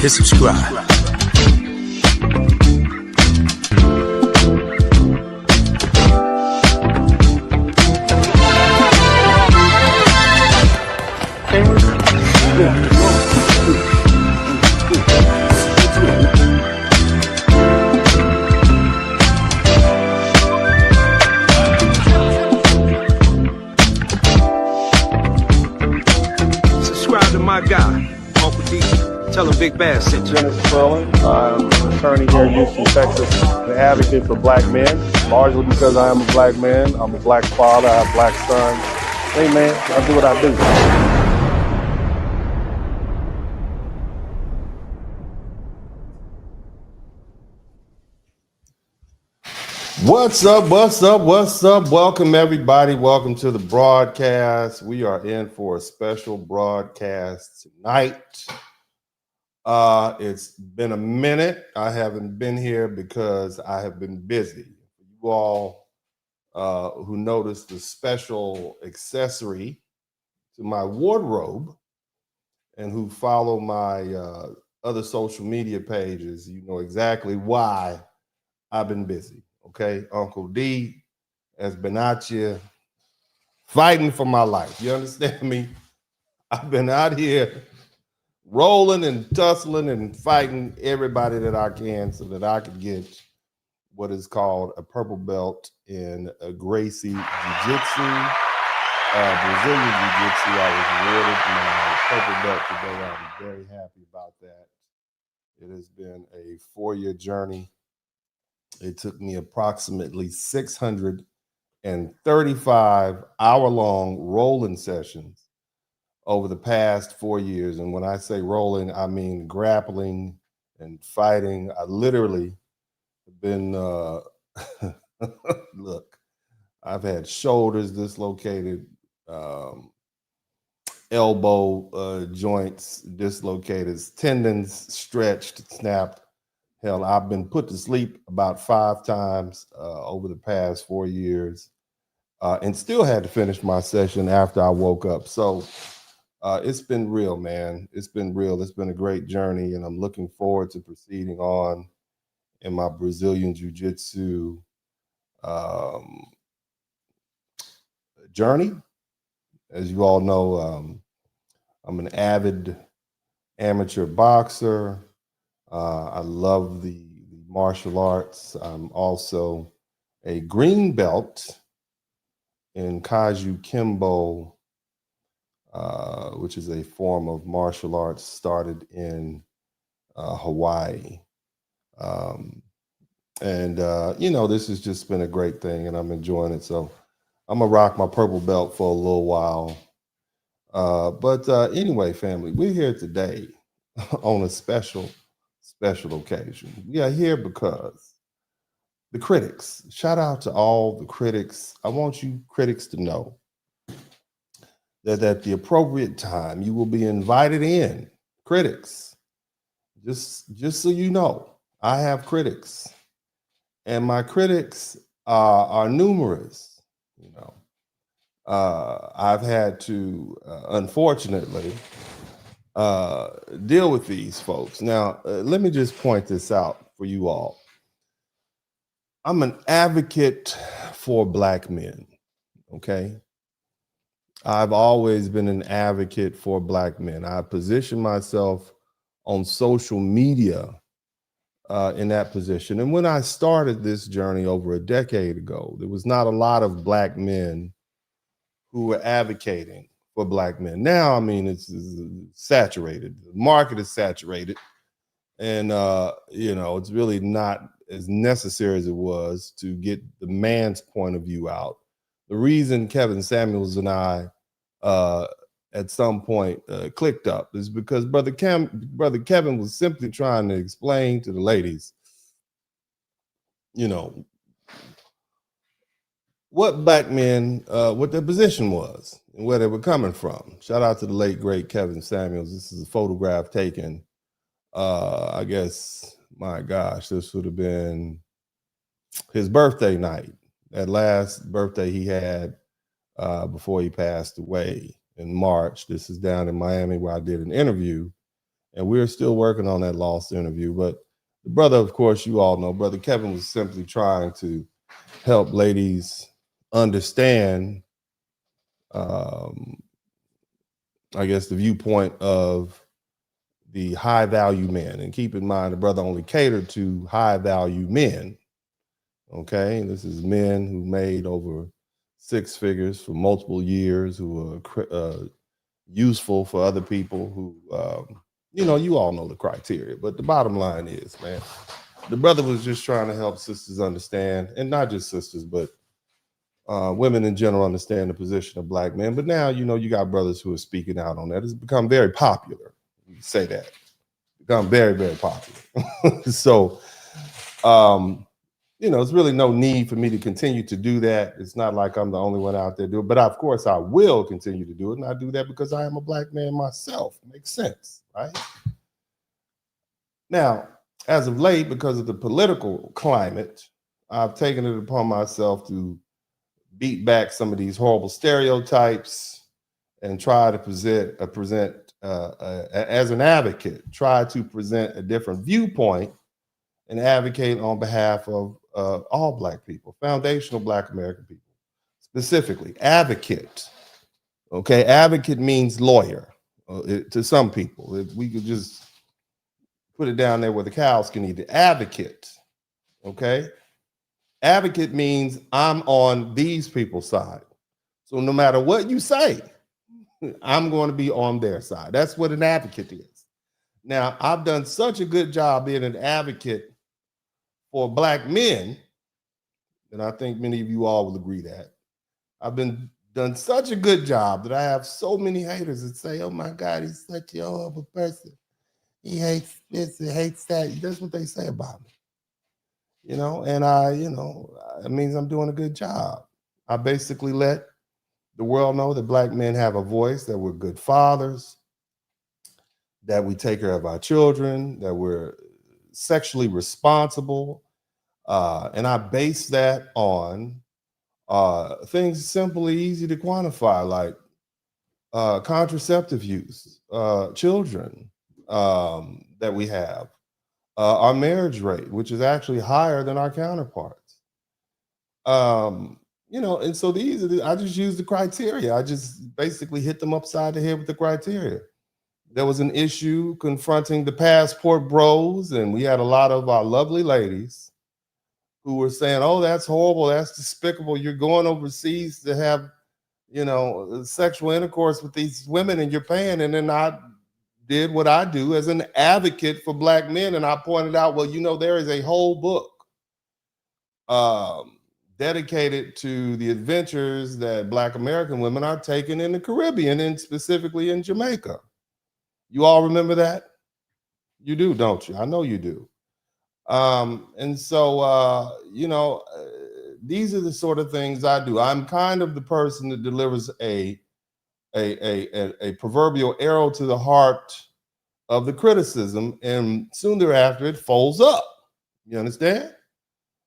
hit subscribe. Subscribe to my guy, Uncle D. Tell him Big Bass sent you. SPURLIng. I'm an attorney here in Houston, Texas, an advocate for black men, largely because I am a black man. I'm a black father, I have black sons. Hey man, I do what I do. What's up? What's up? What's up? Welcome everybody. Welcome to the broadcast. We are in for a special broadcast tonight. It's been a minute. I haven't been here because I have been busy. You all who noticed the special accessory to my wardrobe and who follow my other social media pages, you know exactly why I've been busy. Okay, Uncle D has been out here fighting for my life. You understand me? I've been out here rolling and tussling and fighting everybody that I can so that I could get what is called a purple belt in Gracie Jiu-Jitsu, Brazilian Jiu-Jitsu. I was awarded my purple belt today. I'm very happy about that. It has been a 4-year journey. It took me approximately 635 hour-long rolling sessions over the past 4 years. And when I say rolling, I mean grappling and fighting. I literally have been, look, I've had shoulders dislocated, elbow joints dislocated, tendons stretched, snapped. Hell, I've been put to sleep about 5 times over the past 4 years and still had to finish my session after I woke up. So it's been real, man. It's been real. It's been a great journey, and I'm looking forward to proceeding on in my Brazilian Jiu-Jitsu journey. As you all know, I'm an avid amateur boxer. I love the martial arts. I'm also a green belt in Kaju Kimbo, which is a form of martial arts started in Hawaii. You know, this has just been a great thing, and I'm enjoying it. So I'm going to rock my purple belt for a little while. Anyway, family, we're here today on a special occasion. We are here because the critics, shout out to all the critics. I want you critics to know that at the appropriate time, you will be invited in. Critics, just so you know, I have critics, and my critics are numerous. You know, I've had to, unfortunately, deal with these folks. Now, let me just point this out for you all. I'm an advocate for black men, okay? I've always been an advocate for black men. I position myself on social media in that position. And when I started this journey over a decade ago, there was not a lot of black men who were advocating for black men. Now, I mean, it's saturated. The market is saturated. And, you know, it's really not as necessary as it was to get the man's point of view out. The reason Kevin Samuels and I at some point clicked up is because Brother Kevin was simply trying to explain to the ladies, you know, what black men, what their position was and where they were coming from. Shout out to the late, great Kevin Samuels. This is a photograph taken, I guess, my gosh, this would have been his birthday night, that last birthday he had before he passed away in March. This is down in Miami where I did an interview. And we're still working on that lost interview. But the brother, of course, you all know, Brother Kevin was simply trying to help ladies understand, I guess, the viewpoint of the high value men. And keep in mind, the brother only catered to high value men. Okay. And this is men who made over 6 figures for multiple years, who are useful for other people, who, you all know the criteria. But the bottom line is, man, the brother was just trying to help sisters understand, and not just sisters, but women in general understand the position of Black men. But now, you got brothers who are speaking out on that. It's become very popular. You say that. Become very, very popular. So, there's really no need for me to continue to do that. It's not like I'm the only one out there doing it. But of course, I will continue to do it. And I do that because I am a Black man myself. It makes sense, right? Now, as of late, because of the political climate, I've taken it upon myself to beat back some of these horrible stereotypes and try to present as an advocate, try to present a different viewpoint and advocate on behalf of all Black people, foundational Black American people, specifically advocate. Okay, advocate means lawyer to some people. If we could just put it down there where the cows can eat it. Advocate. Okay, advocate means I'm on these people's side. So no matter what you say, I'm going to be on their side. That's what an advocate is. Now, I've done such a good job being an advocate for Black men, and I think many of you all will agree that I've done such a good job that I have so many haters that say, "Oh my God, he's such a horrible person. He hates this, he hates that." That's what they say about me. And it means I'm doing a good job. I basically let the world know that Black men have a voice, that we're good fathers, that we take care of our children, that we're sexually responsible. And I base that on things simply easy to quantify, like contraceptive use, children that we have, our marriage rate, which is actually higher than our counterparts. And so I just use the criteria. I just basically hit them upside the head with the criteria. There was an issue confronting the passport bros, and we had a lot of our lovely ladies who were saying, "Oh, that's horrible. That's despicable. You're going overseas to have, sexual intercourse with these women and you're paying." And then I did what I do as an advocate for Black men. And I pointed out, well, there is a whole book dedicated to the adventures that Black American women are taking in the Caribbean, and specifically in Jamaica. You all remember that? You do, don't you? I know you do. And so, these are the sort of things I do. I'm kind of the person that delivers a proverbial arrow to the heart of the criticism, and soon thereafter it folds up. You understand?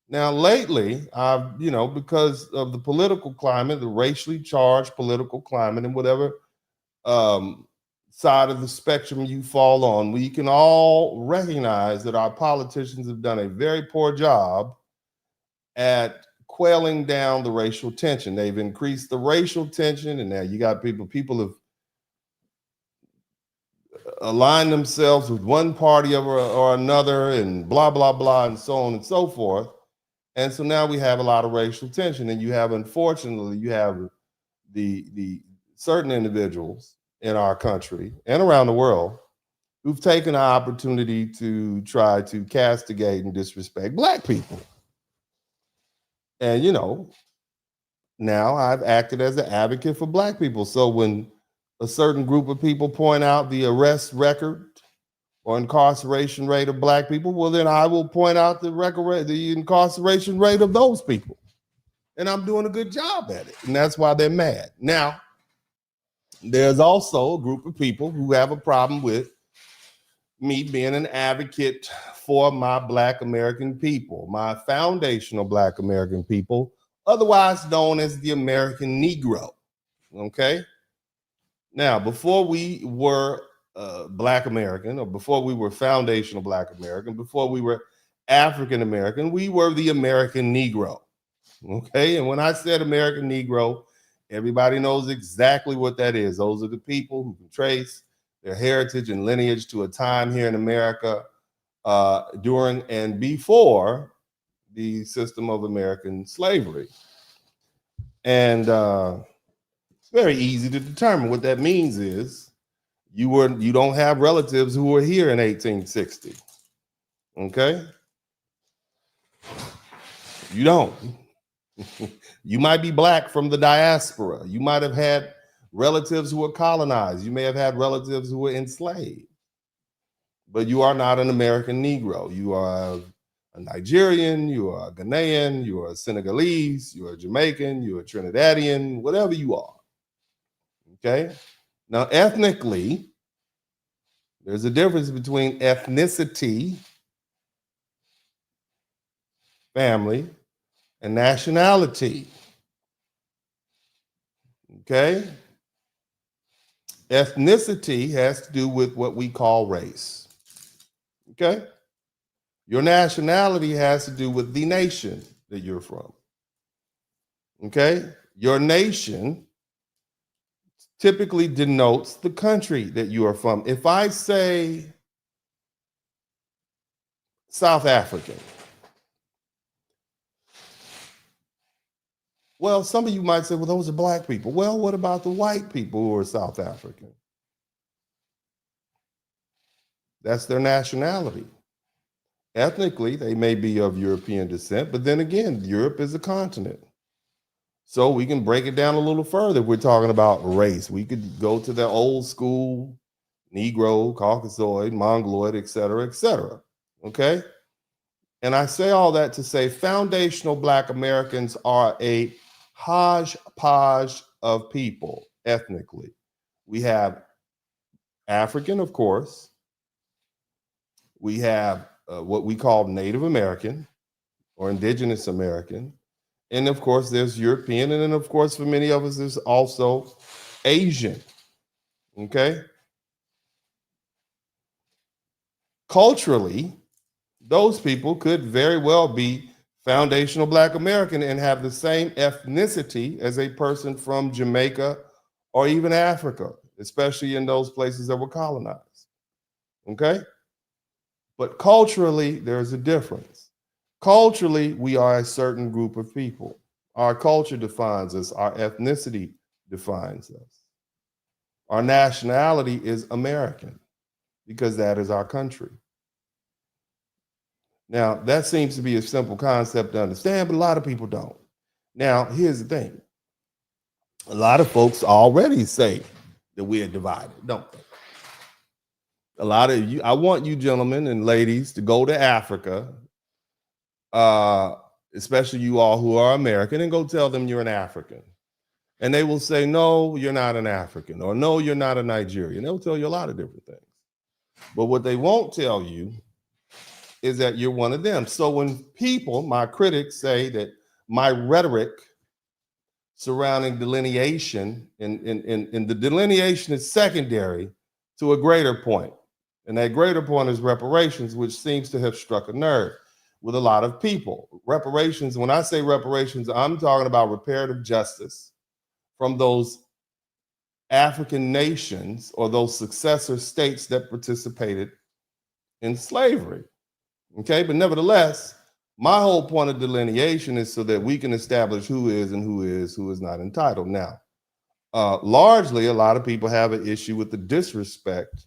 Now, lately, I've, because of the political climate, the racially charged political climate, and whatever side of the spectrum you fall on, we can all recognize that our politicians have done a very poor job at quelling down the racial tension. They've increased the racial tension, and now you got people have aligned themselves with one party or another, and blah, blah, blah, and so on and so forth. And so now we have a lot of racial tension, and unfortunately, you have the certain individuals in our country and around the world who've taken an opportunity to try to castigate and disrespect Black people. And, now I've acted as an advocate for Black people. So when a certain group of people point out the arrest record or incarceration rate of Black people, well, then I will point out the incarceration rate of those people. And I'm doing a good job at it. And that's why they're mad. Now, there's also a group of people who have a problem with me being an advocate for my Black American people, my foundational Black American people, otherwise known as the American Negro. Okay? Now, before we were Black American, or before we were foundational Black American, before we were African American, we were the American Negro. Okay. And when I said American Negro, everybody knows exactly what that is. Those are the people who can trace their heritage and lineage to a time here in America during and before the system of American slavery. And it's very easy to determine. What that means is you don't have relatives who were here in 1860. Okay? You don't. You might be Black from the diaspora. You might have had relatives who were colonized. You may have had relatives who were enslaved. But you are not an American Negro. You are a Nigerian, you are a Ghanaian, you are a Senegalese, you are a Jamaican, you are a Trinidadian, whatever you are. Okay? Now, ethnically, there's a difference between ethnicity, family, and nationality. Okay? Ethnicity has to do with what we call race. Okay? Your nationality has to do with the nation that you're from. Okay? Your nation typically denotes the country that you are from. If I say South African, well, some of you might say, well, those are Black people. Well, what about the white people who are South African? That's their nationality. Ethnically, they may be of European descent, but then again, Europe is a continent. So we can break it down a little further. We're talking about race. We could go to the old school Negro, Caucasoid, Mongoloid, et cetera, et cetera. Okay? And I say all that to say foundational Black Americans are a hodgepodge of people ethnically. We have African, of course. We have what we call Native American or Indigenous American. And of course, there's European. And then, of course, for many of us, there's also Asian. Okay? Culturally, those people could very well be foundational Black American and have the same ethnicity as a person from Jamaica or even Africa, especially in those places that were colonized. Okay? But culturally, there's a difference. Culturally, we are a certain group of people. Our culture defines us. Our ethnicity defines us. Our nationality is American because that is our country. Now, that seems to be a simple concept to understand, but a lot of people don't. Now, here's the thing. A lot of folks already say that we are divided, don't they? A lot of you, I want you gentlemen and ladies to go to Africa, especially you all who are American, and go tell them you're an African. And they will say, no, you're not an African, or no, you're not a Nigerian. They'll tell you a lot of different things. But what they won't tell you is that you're one of them. So when people, my critics, say that my rhetoric surrounding delineation, and the delineation is secondary to a greater point. And that greater point is reparations, which seems to have struck a nerve with a lot of people. Reparations, when I say reparations, I'm talking about reparative justice from those African nations or those successor states that participated in slavery. Okay, but nevertheless, my whole point of delineation is so that we can establish who is and who is not entitled. Now, largely, a lot of people have an issue with the disrespect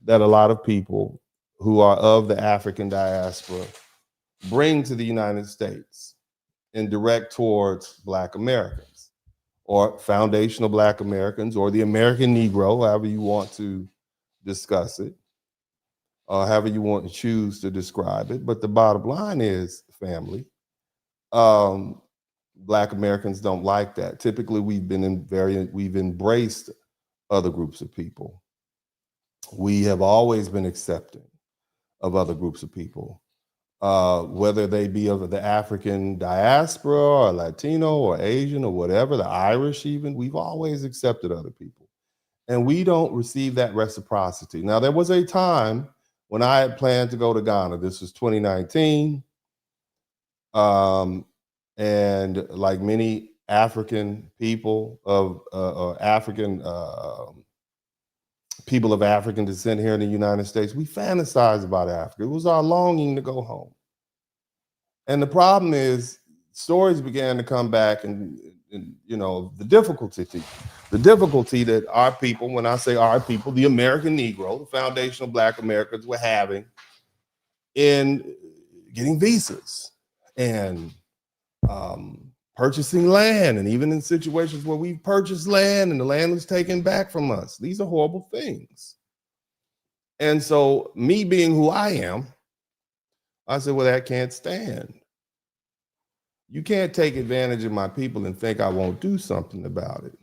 that a lot of people who are of the African diaspora bring to the United States and direct towards Black Americans or foundational Black Americans or the American Negro, however you want to discuss it, however you want to choose to describe it. But the bottom line is, family, Black Americans don't like that. Typically, we've embraced other groups of people. We have always been accepting of other groups of people, whether they be of the African diaspora or Latino or Asian or whatever, the Irish even. We've always accepted other people. And we don't receive that reciprocity. Now, there was a time when I had planned to go to Ghana. This was 2019. And like many African people of African people of African descent here in the United States, we fantasize about Africa. It was our longing to go home. And the problem is, stories began to come back, and you know, the difficulty that our people, when I say our people, the American Negro, the foundational Black Americans, were having in getting visas and purchasing land, and even in situations where we purchased land and the land was taken back from us. These are horrible things. And so, me being who I am, I said, well, that can't stand. You can't take advantage of my people and think I won't do something about it.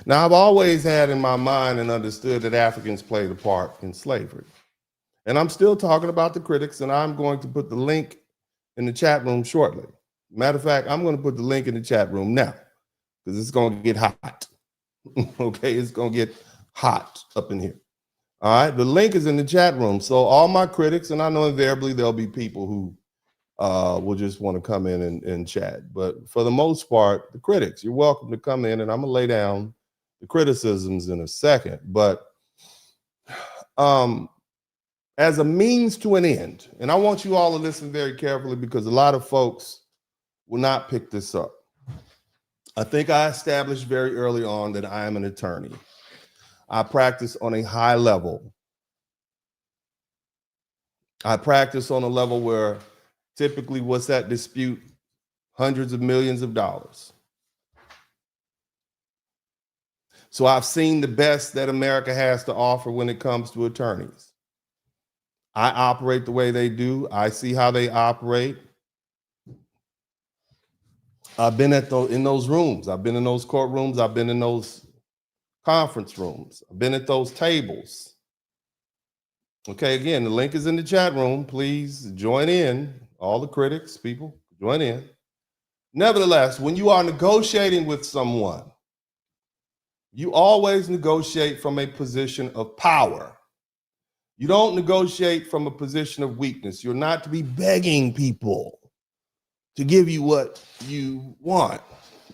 Now, I've always had in my mind and understood that Africans played a part in slavery. And I'm still talking about the critics, and I'm going to put the link in the chat room shortly. Matter of fact, I'm going to put the link in the chat room now because it's going to get hot. Okay, it's going to get hot up in here. All right, the link is in the chat room. So all my critics, and I know invariably there'll be people who will just want to come in and chat. But for the most part, the critics, you're welcome to come in, and I'm going to lay down the criticisms in a second. But as a means to an end, and I want you all to listen very carefully because a lot of folks will not pick this up. I think I established very early on that I am an attorney. I practice on a high level. I practice on a level where typically what's that dispute? Hundreds of millions of dollars. So I've seen the best that America has to offer when it comes to attorneys. I operate the way they do. I see how they operate. I've been in those rooms. I've been in those courtrooms. I've been in those conference rooms. I've been at those tables. Okay, again, the link is in the chat room. Please join in. All the critics, people, join in. Nevertheless, when you are negotiating with someone, you always negotiate from a position of power. You don't negotiate from a position of weakness. You're not to be begging people to give you what you want.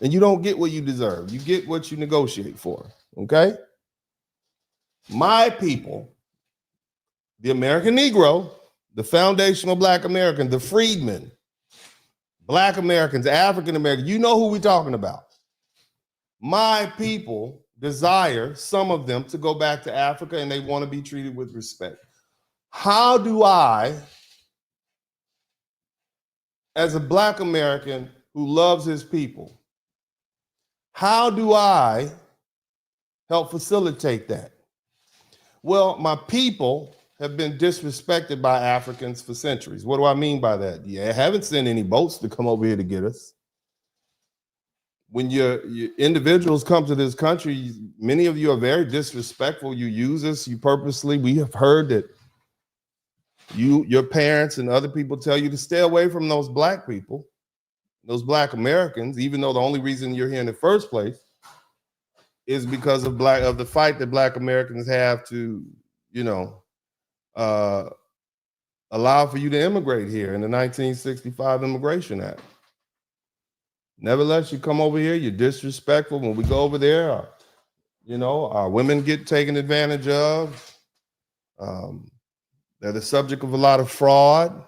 And you don't get what you deserve. You get what you negotiate for, okay? My people, the American Negro, the foundational Black American, the freedmen, Black Americans, African Americans, you know who we're talking about. My people desire, some of them, to go back to Africa, and they want to be treated with respect. How do I, as a Black American who loves his people, how do I help facilitate that? Well, my people have been disrespected by Africans for centuries. What do I mean by that? Yeah, I haven't sent any boats to come over here to get us. When your individuals come to this country, many of you are very disrespectful. You use us, you purposely. We have heard that your parents and other people tell you to stay away from those Black people, those Black Americans, even though the only reason you're here in the first place is because of the fight that Black Americans have to, allow for you to immigrate here in the 1965 Immigration Act. Nevertheless, you come over here, you're disrespectful. When we go over there, our women get taken advantage of. They're the subject of a lot of fraud.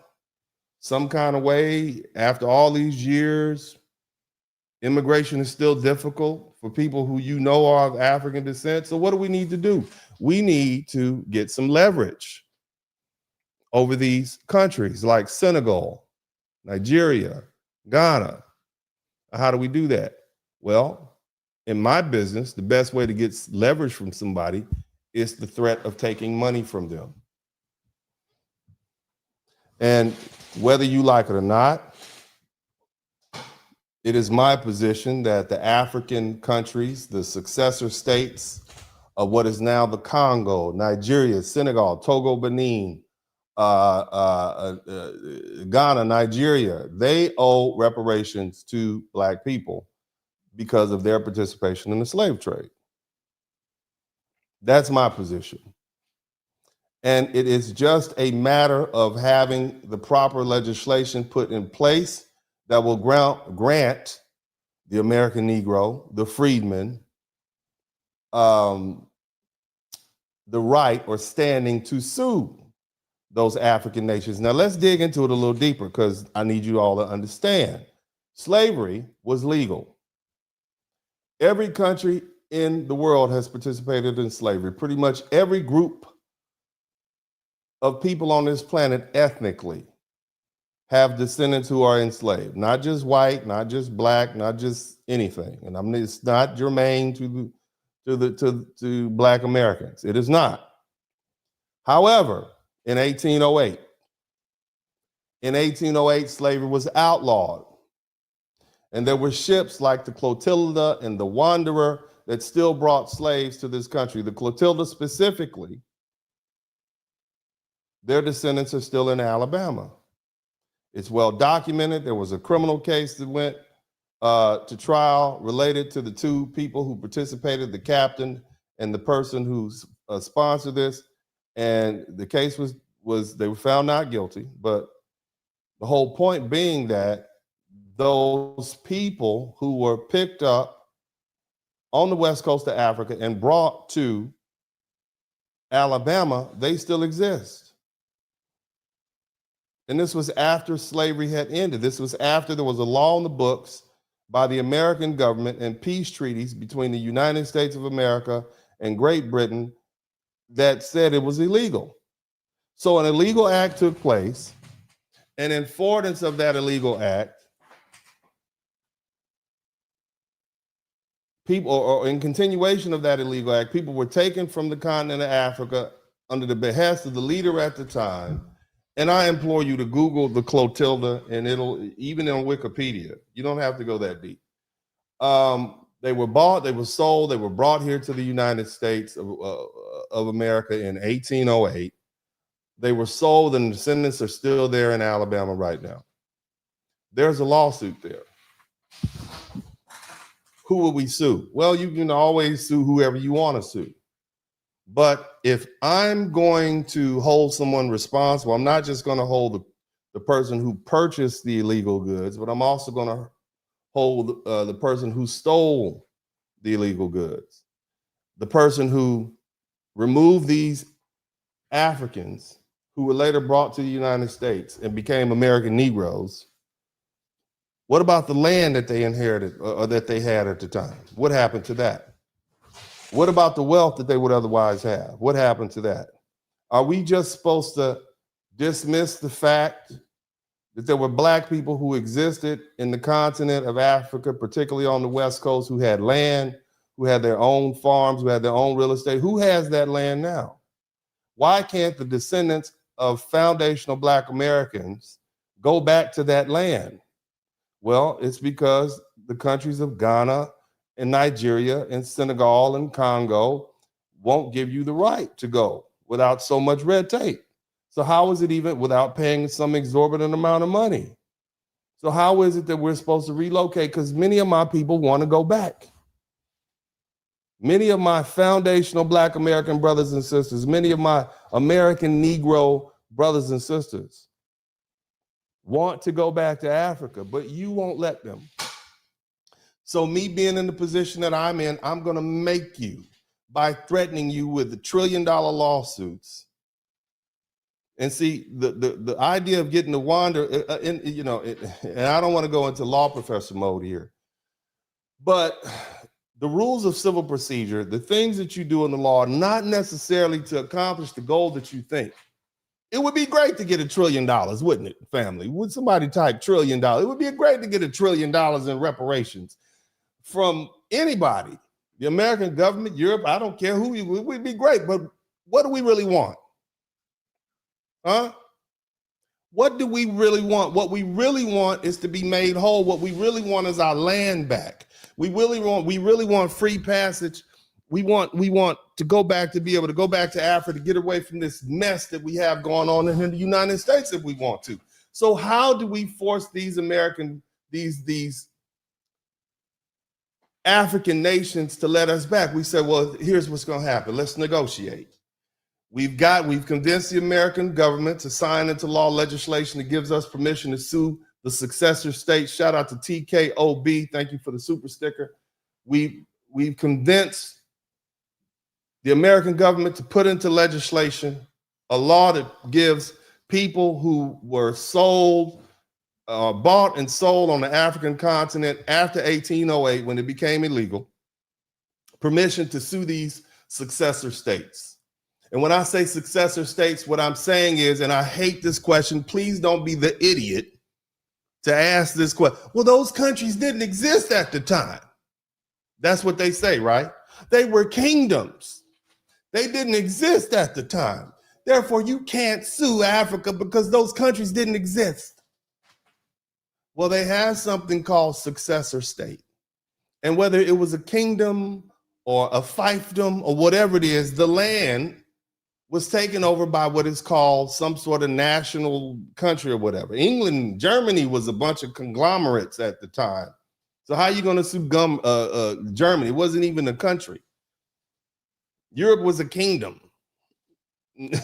Some kind of way, after all these years, immigration is still difficult for people who are of African descent. So what do we need to do? We need to get some leverage over these countries like Senegal, Nigeria, Ghana. How do we do that? Well, in my business, the best way to get leverage from somebody is the threat of taking money from them. And whether you like it or not, it is my position that the African countries, the successor states of what is now the Congo, Nigeria, Senegal, Togo, Benin, Ghana, Nigeria, they owe reparations to Black people because of their participation in the slave trade. That's my position. And it is just a matter of having the proper legislation put in place that will grant the American Negro, the freedman, the right or standing to sue those African nations. Now let's dig into it a little deeper because I need you all to understand. Slavery was legal. Every country in the world has participated in slavery. Pretty much every group of people on this planet ethnically have descendants who are enslaved, not just white, not just black, not just anything. And I mean, it's not germane to Black Americans. It is not. However, in 1808, slavery was outlawed. And there were ships like the Clotilda and the Wanderer that still brought slaves to this country. The Clotilda specifically, their descendants are still in Alabama. It's well documented. There was a criminal case that went to trial related to the two people who participated, the captain and the person who sponsored this. And the case was they were found not guilty. But the whole point being that those people who were picked up on the west coast of Africa and brought to Alabama, they still exist. And this was after slavery had ended. This was after there was a law in the books by the American government and peace treaties between the United States of America and Great Britain that said it was illegal. So an illegal act took place, and in furtherance of that illegal act, people, or in continuation of that illegal act, people were taken from the continent of Africa under the behest of the leader at the time. And I implore you to Google the Clotilda, and it'll, even on Wikipedia, you don't have to go that deep. They were bought, they were sold, they were brought here to the United States of America in 1808. They were sold, and the descendants are still there in Alabama right now. There's a lawsuit there. Who will we sue? Well, you can always sue whoever you want to sue. But if I'm going to hold someone responsible, I'm not just going to hold the person who purchased the illegal goods, but I'm also going to hold the person who stole the illegal goods, the person who removed these Africans who were later brought to the United States and became American Negroes. What about the land that they inherited or that they had at the time? What happened to that? What about the wealth that they would otherwise have? What happened to that? Are we just supposed to dismiss the fact that there were Black people who existed in the continent of Africa, particularly on the West Coast, who had land, who had their own farms, who had their own real estate? Who has that land now? Why can't the descendants of foundational Black Americans go back to that land? Well, it's because the countries of Ghana and Nigeria and Senegal and Congo won't give you the right to go without so much red tape. So how is it even without paying some exorbitant amount of money? So how is it that we're supposed to relocate? Because many of my people want to go back. Many of my foundational Black American brothers and sisters, many of my American Negro brothers and sisters want to go back to Africa, but you won't let them. So me being in the position that I'm in, I'm going to make you by threatening you with $1 trillion lawsuits. And see, the idea of getting to wander, and I don't want to go into law professor mode here, but the rules of civil procedure, the things that you do in the law, are not necessarily to accomplish the goal that you think. It would be great to get $1 trillion, wouldn't it, family? Would somebody type $1 trillion? It would be great to get $1 trillion in reparations from anybody, the American government, Europe, I don't care who, it would be great, but what do we really want? Huh? What do we really want? What we really want is to be made whole. What we really want is our land back. We really want free passage. We want to go back, to be able to go back to Africa, to get away from this mess that we have going on in the United States if we want to. So how do we force these African nations to let us back. We said, well, here's what's going to happen. Let's negotiate. We've convinced the American government to sign into law legislation that gives us permission to sue the successor states. Shout out to TKOB. Thank you for the super sticker. We've convinced the American government to put into legislation a law that gives people who were bought and sold on the African continent after 1808, when it became illegal, permission to sue these successor states. And when I say successor states, what I'm saying is, and I hate this question, please don't be the idiot to ask this question. Well, those countries didn't exist at the time. That's what they say, right? They were kingdoms. They didn't exist at the time. Therefore, you can't sue Africa because those countries didn't exist. Well, they have something called successor state. And whether it was a kingdom or a fiefdom or whatever it is, the land was taken over by what is called some sort of national country or whatever. England, Germany was a bunch of conglomerates at the time. So how are you going to sue Germany? It wasn't even a country. Europe was a kingdom.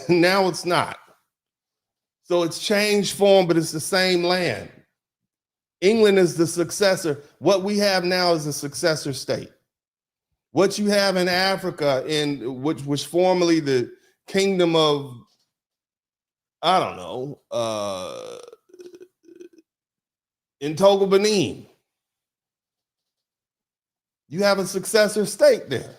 Now it's not. So it's changed form, but it's the same land. England is the successor. What we have now is a successor state. What you have in Africa, which was formerly the kingdom of, I don't know, in Togo, Benin, you have a successor state there,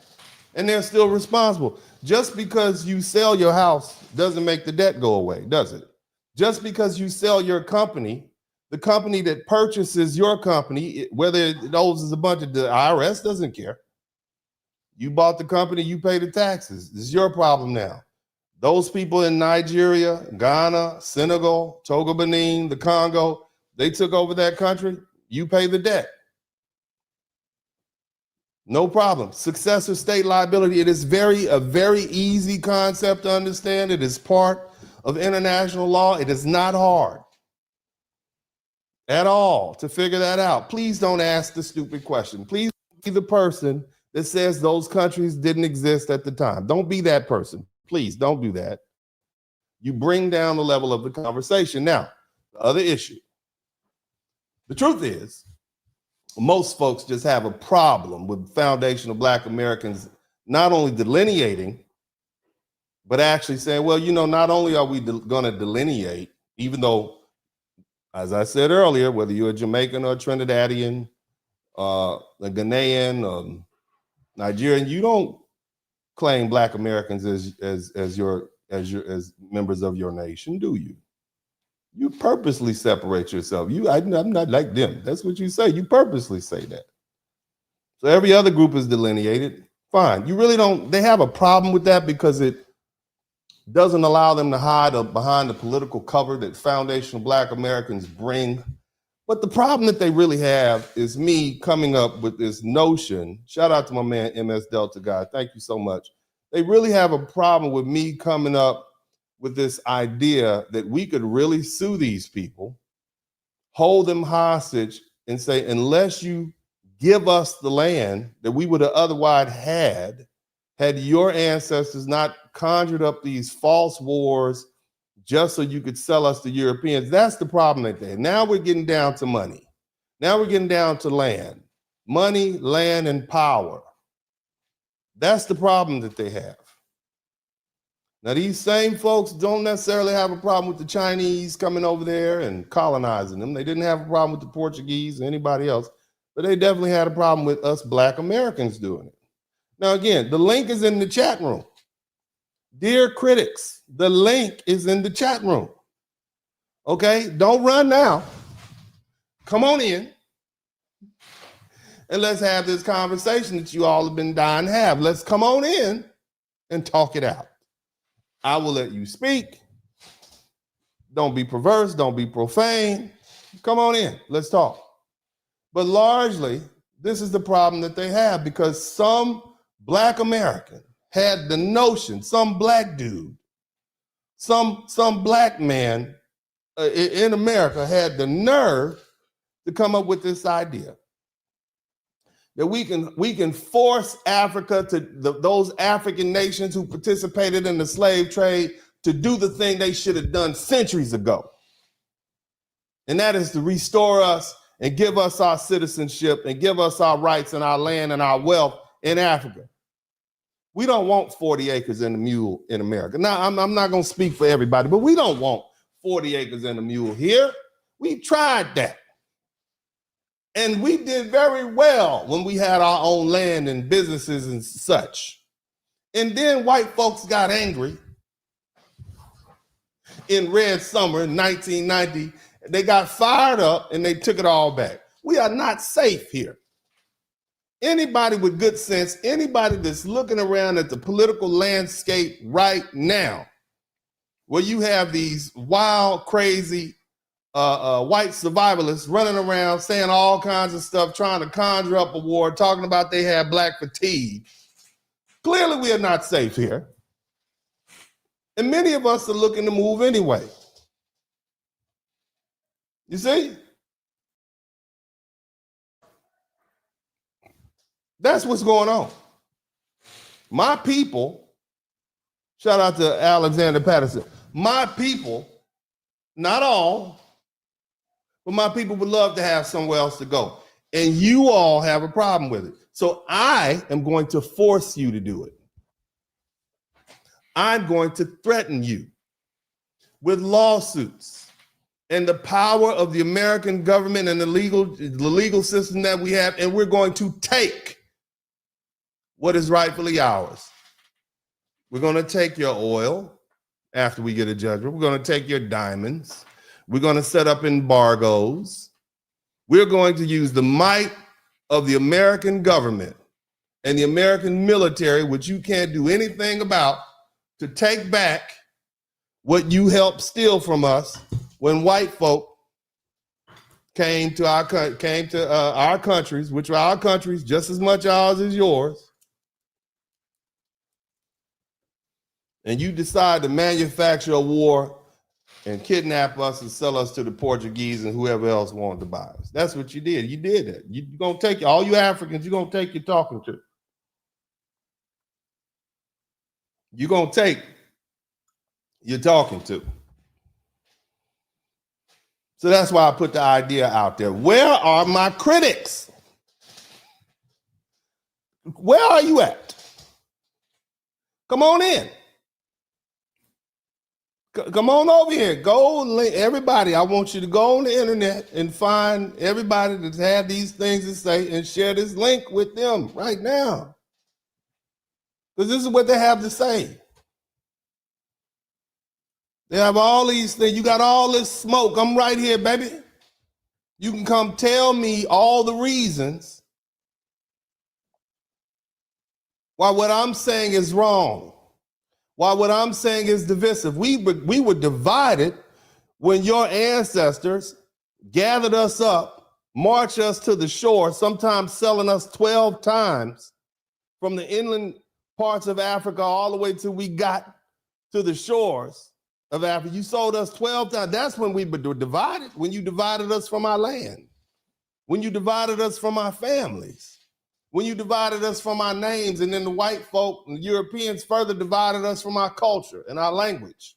and they're still responsible. Just because you sell your house doesn't make the debt go away, does it? Just because you sell your company, the company that purchases your company, whether it owes a bunch of, the IRS doesn't care. You bought the company, you pay the taxes. This is your problem now. Those people in Nigeria, Ghana, Senegal, Togo, Benin, the Congo, they took over that country. You pay the debt. No problem. Successor state liability. It is a very easy concept to understand. It is part of international law. It is not hard at all to figure that out. Please don't ask the stupid question. Please be the person that says those countries didn't exist at the time. Don't be that person. Please don't do that. You bring down the level of the conversation. Now, the other issue. The truth is, most folks just have a problem with foundational Black Americans not only delineating, but actually saying, well, not only are we going to delineate, even though, as I said earlier, whether you're a Jamaican or a Trinidadian, a Ghanaian, Nigerian, you don't claim Black Americans as members of your nation, do you? You purposely separate yourself. I'm not like them. That's what you say. You purposely say that. So every other group is delineated. Fine. You really don't. They have a problem with that because it doesn't allow them to hide behind the political cover that foundational Black Americans bring. But the problem that they really have is me coming up with this notion. Shout out to my man, MS Delta Guy. Thank you so much. They really have a problem with me coming up with this idea that we could really sue these people, hold them hostage, and say, unless you give us the land that we would have otherwise had your ancestors not conjured up these false wars just so you could sell us to Europeans. That's the problem that they have. Now we're getting down to money. Now we're getting down to land. Money, land, and power. That's the problem that they have. Now, these same folks don't necessarily have a problem with the Chinese coming over there and colonizing them. They didn't have a problem with the Portuguese or anybody else, but they definitely had a problem with us Black Americans doing it. Now, again, the link is in the chat room. Dear critics, the link is in the chat room. Okay, don't run now. Come on in and let's have this conversation that you all have been dying to have. Let's come on in and talk it out. I will let you speak. Don't be perverse. Don't be profane. Come on in. Let's talk. But largely, this is the problem that they have because some Black American had the notion, some Black dude, some Black man in America had the nerve to come up with this idea that we can force Africa to those African nations who participated in the slave trade to do the thing they should have done centuries ago. And that is to restore us and give us our citizenship and give us our rights and our land and our wealth in Africa. We don't want 40 acres and a mule in America. Now, I'm not going to speak for everybody, but we don't want 40 acres and a mule here. We tried that. And we did very well when we had our own land and businesses and such. And then white folks got angry in Red Summer in 1990. They got fired up and they took it all back. We are not safe here. Anybody with good sense, anybody that's looking around at the political landscape right now, where you have these wild, crazy white survivalists running around saying all kinds of stuff, trying to conjure up a war, talking about they have black fatigue. Clearly, we are not safe here. And many of us are looking to move anyway. You see? That's what's going on. My people, shout out to Alexander Patterson, my people, not all, but my people would love to have somewhere else to go. And you all have a problem with it. So I am going to force you to do it. I'm going to threaten you with lawsuits and the power of the American government and the legal system that we have, and we're going to take what is rightfully ours. We're going to take your oil after we get a judgment. We're going to take your diamonds. We're going to set up embargoes. We're going to use the might of the American government and the American military, which you can't do anything about, to take back what you helped steal from us when white folk came to our countries, which are our countries just as much ours as yours. And you decide to manufacture a war and kidnap us and sell us to the Portuguese and whoever else wanted to buy us. That's what you did. You did that. You're going to take all you Africans, you're going to take your talking to. You're going to take your talking to. So that's why I put the idea out there. Where are my critics? Where are you at? Come on in. Come on over here. Go, everybody. I want you to go on the internet and find everybody that's had these things to say and share this link with them right now. Because this is what they have to say. They have all these things. You got all this smoke. I'm right here, baby. You can come tell me all the reasons why what I'm saying is wrong. Why what I'm saying is divisive. We were divided when your ancestors gathered us up, marched us to the shore, sometimes selling us 12 times from the inland parts of Africa all the way till we got to the shores of Africa. You sold us 12 times. That's when we were divided, when you divided us from our land, when you divided us from our families, when you divided us from our names, and then the white folk and Europeans further divided us from our culture and our language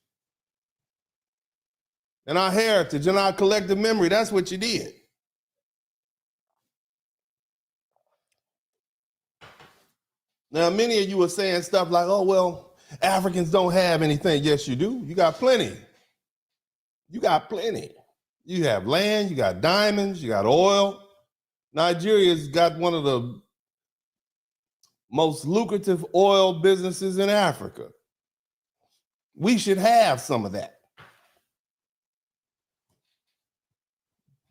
and our heritage and our collective memory. That's what you did. Now, many of you are saying stuff like, oh, well, Africans don't have anything. Yes, you do. You got plenty. You got plenty. You have land, you got diamonds, you got oil. Nigeria's got one of the most lucrative oil businesses in Africa. We should have some of that.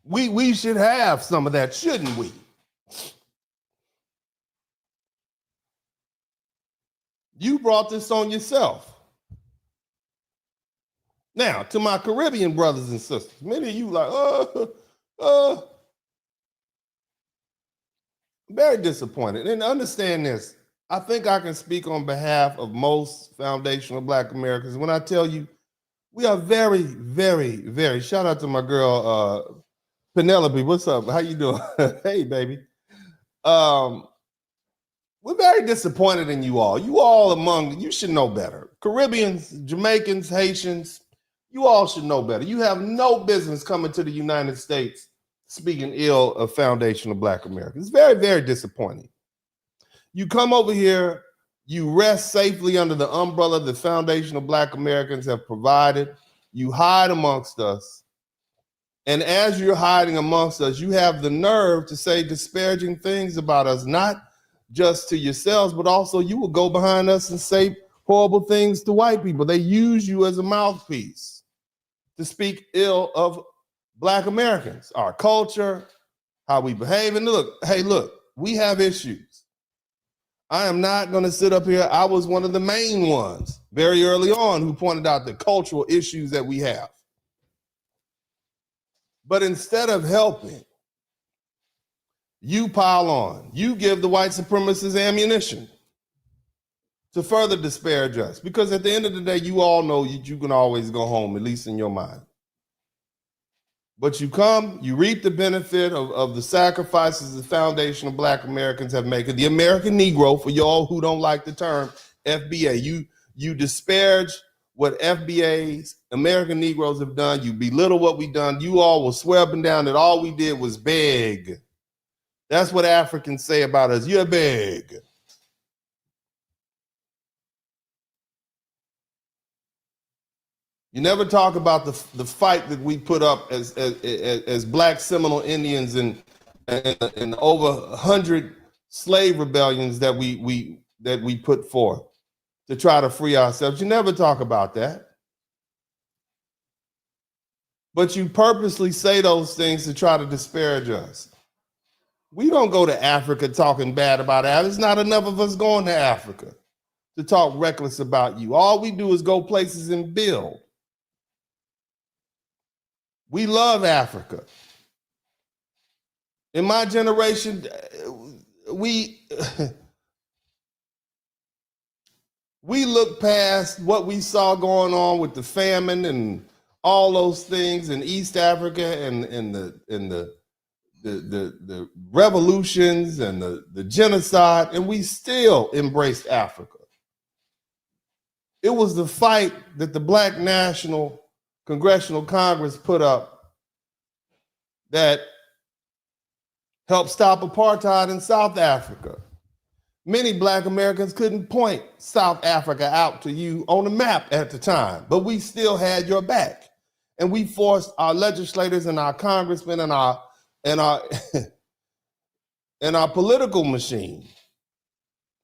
We should have some of that, shouldn't we? You brought this on yourself. Now, to my Caribbean brothers and sisters, many of you like, very disappointed. And understand this, I think I can speak on behalf of most foundational Black Americans when I tell you we are very, very, very, shout out to my girl, Penelope, what's up? How you doing? Hey, baby. We're very disappointed in you all. You should know better. Caribbeans, Jamaicans, Haitians, you all should know better. You have no business coming to the United States speaking ill of foundational Black Americans. It's very, very disappointing. You come over here, you rest safely under the umbrella the foundational Black Americans have provided. You hide amongst us. And as you're hiding amongst us, you have the nerve to say disparaging things about us, not just to yourselves, but also you will go behind us and say horrible things to white people. They use you as a mouthpiece to speak ill of Black Americans, our culture, how we behave. And look, we have issues. I am not going to sit up here. I was one of the main ones very early on who pointed out the cultural issues that we have. But instead of helping, you pile on. You give the white supremacists ammunition to further disparage us. Because at the end of the day, you all know you can always go home, at least in your mind. But you come, you reap the benefit of the sacrifices the foundational Black Americans have made. The American Negro, for y'all who don't like the term FBA, you disparage what FBA's American Negroes have done. You belittle what we've done. You all will swear up and down that all we did was beg. That's what Africans say about us. You're big. You never talk about the fight that we put up as Black Seminole Indians and over 100 slave rebellions that we put forth to try to free ourselves. You never talk about that. But you purposely say those things to try to disparage us. We don't go to Africa talking bad about Africa. There's not enough of us going to Africa to talk reckless about you. All we do is go places and build. We love Africa. In my generation, we look past what we saw going on with the famine and all those things in East Africa and the revolutions and the genocide, and we still embraced Africa. It was the fight that the Black National Congressional Congress put up that helped stop apartheid in South Africa. Many Black Americans couldn't point South Africa out to you on the map at the time, but we still had your back. And we forced our legislators and our congressmen and our political machine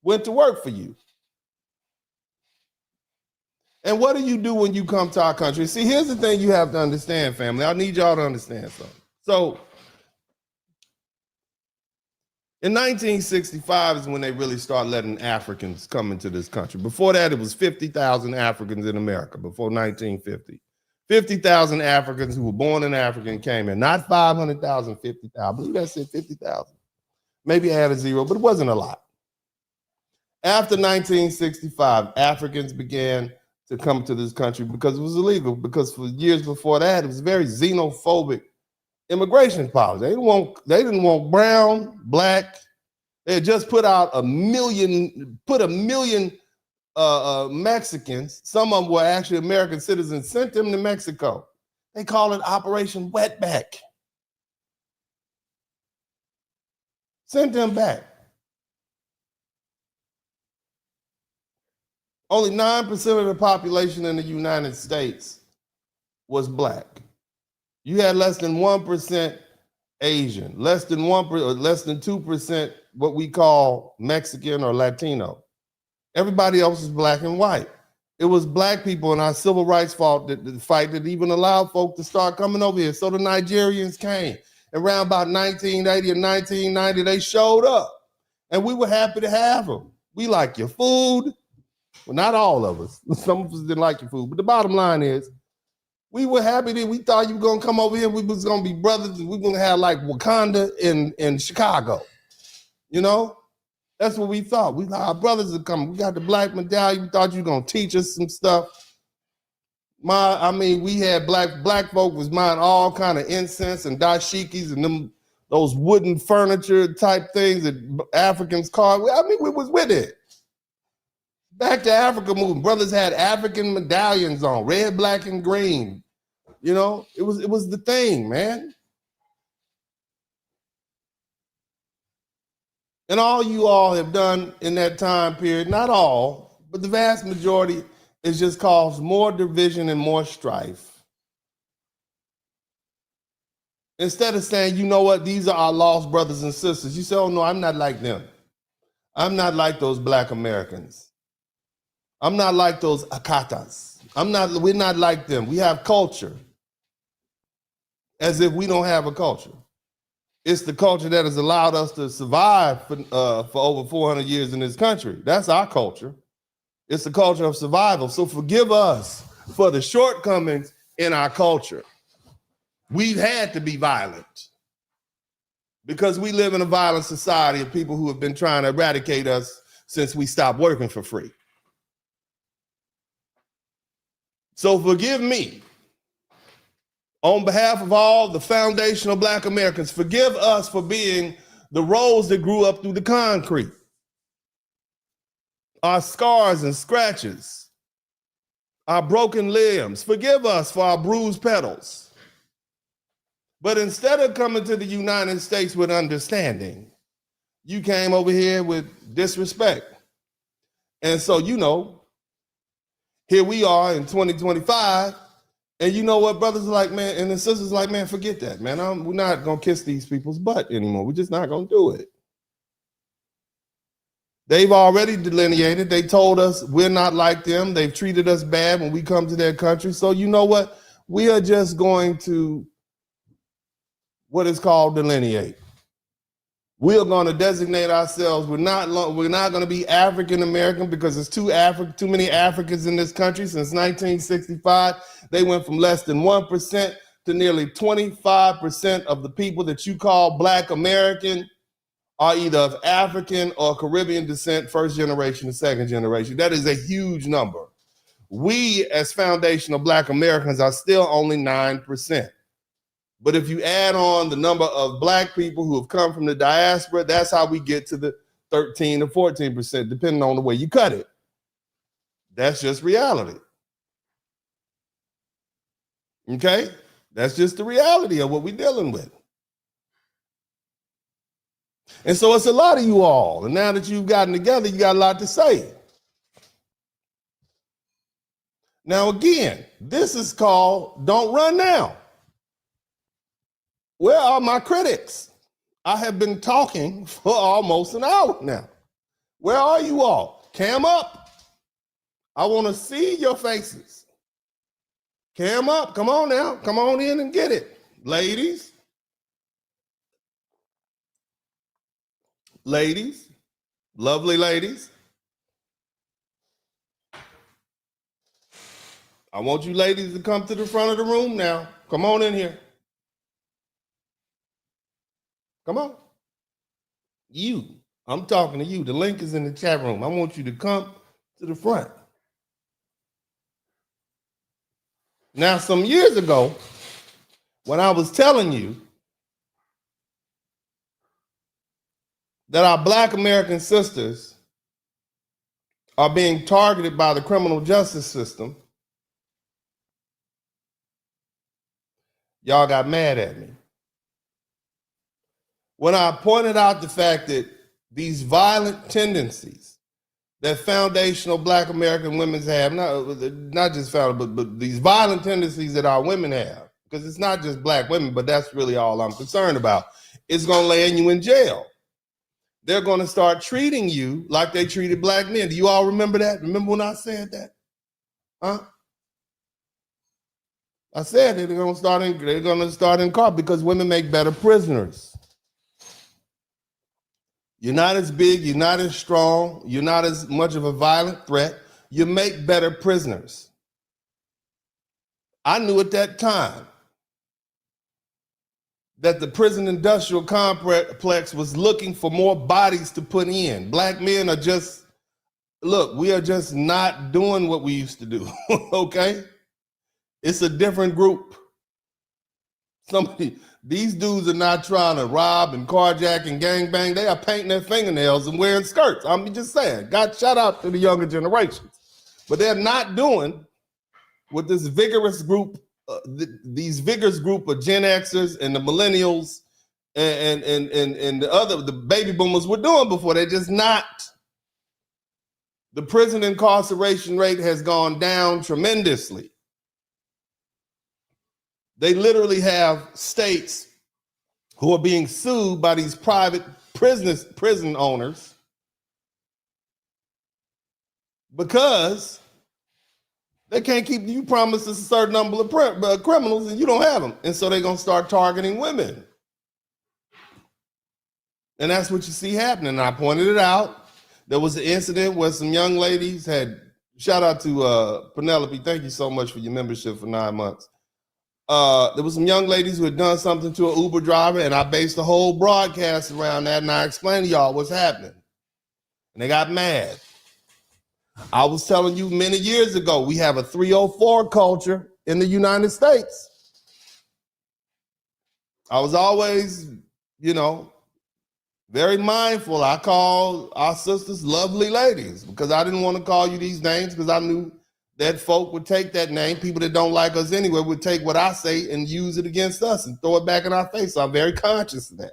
went to work for you. And what do you do when you come to our country? See, here's the thing you have to understand, family. I need y'all to understand something. So in 1965 is when they really started letting Africans come into this country. Before that, it was 50,000 Africans in America before 1950. 50,000 Africans who were born in Africa and came in. Not 500,000, 50,000. I believe I said 50,000. Maybe I had a zero, but it wasn't a lot. After 1965, Africans began to come to this country because it was illegal, because for years before that, it was very xenophobic immigration policy. They didn't want brown, Black. They had just put a million Mexicans. Some of them were actually American citizens, sent them to Mexico. They call it Operation Wetback. Sent them back. Only 9% of the population in the United States was Black. You had less than 1% Asian, less than 2% what we call Mexican or Latino. Everybody else is Black and white. It was Black people in our civil rights fight that even allowed folk to start coming over here. So the Nigerians came. Around about 1980 and 1990, they showed up. And we were happy to have them. We like your food. Well, not all of us. Some of us didn't like your food. But the bottom line is, we were happy that we thought you were going to come over here. We was going to be brothers. And we were going to have like Wakanda in Chicago. You know? That's what we thought. We thought our brothers would come. We got the Black medallion. We thought you were going to teach us some stuff. We had black folk was buying all kind of incense and dashikis and them those wooden furniture type things that Africans call. I mean, we was with it. Back to Africa movement. Brothers had African medallions on, red, black, and green. You know, it was the thing, man. And all you all have done in that time period, not all, but the vast majority, is just cause more division and more strife. Instead of saying, you know what, these are our lost brothers and sisters, you say, oh no, I'm not like them. I'm not like those Black Americans. I'm not like those Akatas. We're not like them. We have culture. As if we don't have a culture. It's the culture that has allowed us to survive for over 400 years in this country. That's our culture. It's the culture of survival. So forgive us for the shortcomings in our culture. We've had to be violent because we live in a violent society of people who have been trying to eradicate us since we stopped working for free. So forgive me. On behalf of all the foundational Black Americans, forgive us for being the rose that grew up through the concrete. Our scars and scratches, our broken limbs. Forgive us for our bruised petals. But instead of coming to the United States with understanding, you came over here with disrespect. And so, you know, here we are in 2025. And you know what, brothers are like, man, and the sisters are like, man, forget that, man. We're not going to kiss these people's butt anymore. We're just not going to do it. They've already delineated. They told us we're not like them. They've treated us bad when we come to their country. So you know what? We are just going to what is called delineate. We are going to designate ourselves. We're not going to be African American because there's too many Africans in this country. Since 1965, they went from less than 1% to nearly 25% of the people that you call Black American are either of African or Caribbean descent, first generation and second generation. That is a huge number. We, as foundational Black Americans, are still only 9%. But if you add on the number of Black people who have come from the diaspora, that's how we get to the 13 or 14%, depending on the way you cut it. That's just reality. Okay? That's just the reality of what we're dealing with. And so it's a lot of you all. And now that you've gotten together, you got a lot to say. Now, again, this is called Don't Run Now. Where are my critics? I have been talking for almost an hour now. Where are you all? Cam up. I want to see your faces. Cam up. Come on now. Come on in and get it. Ladies. Ladies. Lovely ladies. I want you ladies to come to the front of the room now. Come on in here. Come on. You. I'm talking to you. The link is in the chat room. I want you to come to the front. Now, some years ago, when I was telling you that our Black American sisters are being targeted by the criminal justice system, y'all got mad at me. When I pointed out the fact that these violent tendencies that foundational Black American women have, not just founded, but these violent tendencies that our women have, because it's not just Black women, but that's really all I'm concerned about, it's going to land you in jail. They're going to start treating you like they treated Black men. Do you all remember that? Remember when I said that? Huh? I said they're going to start in court because women make better prisoners. You're not as big, you're not as strong, you're not as much of a violent threat. You make better prisoners. I knew at that time that the prison industrial complex was looking for more bodies to put in. Black men are just, look, we are just not doing what we used to do, okay? It's a different group. These dudes are not trying to rob and carjack and gangbang. They are painting their fingernails and wearing skirts. I'm just saying, shout out to the younger generations. But they're not doing what this vigorous group, these vigorous group of Gen Xers and the millennials and the baby boomers were doing before. They're just not. The prison incarceration rate has gone down tremendously. They literally have states who are being sued by these private prison owners because they can't keep you promised a certain number of criminals and you don't have them. And so they're going to start targeting women. And that's what you see happening. And I pointed it out. There was an incident where some young ladies had, shout out to Penelope, thank you so much for your membership for 9 months. There was some young ladies who had done something to an Uber driver, and I based the whole broadcast around that, and I explained to y'all what's happening. And they got mad. I was telling you many years ago, we have a 304 culture in the United States. I was always, very mindful. I call our sisters lovely ladies because I didn't want to call you these names because I knew that folk would take that name. People that don't like us anyway would take what I say and use it against us and throw it back in our face. So I'm very conscious of that.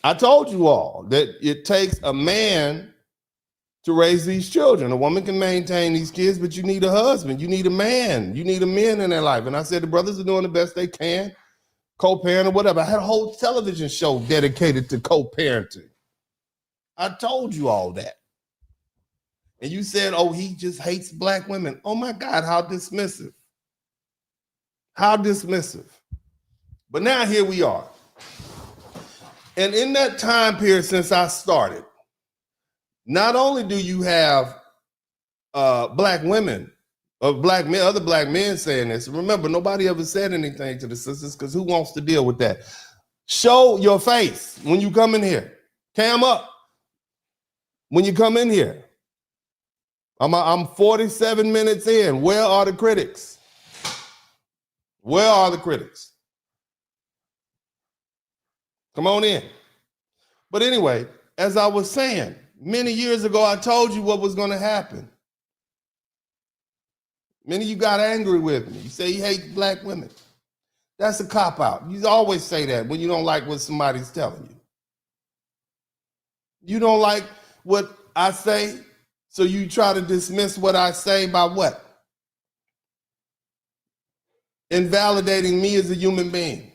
I told you all that it takes a man to raise these children. A woman can maintain these kids, but you need a husband. You need a man. You need a man in their life. And I said the brothers are doing the best they can, co-parent or whatever. I had a whole television show dedicated to co-parenting. I told you all that. And you said, oh, he just hates black women. Oh my God, how dismissive. How dismissive. But now here we are. And in that time period since I started, not only do you have black women, or black men, other black men saying this. Remember, nobody ever said anything to the sisters because who wants to deal with that? Show your face when you come in here. Cam up when you come in here. I'm 47 minutes in. Where are the critics? Where are the critics? Come on in. But anyway, as I was saying, many years ago, I told you what was going to happen. Many of you got angry with me. You say you hate black women. That's a cop-out. You always say that when you don't like what somebody's telling you. You don't like what I say, so you try to dismiss what I say by what? Invalidating me as a human being.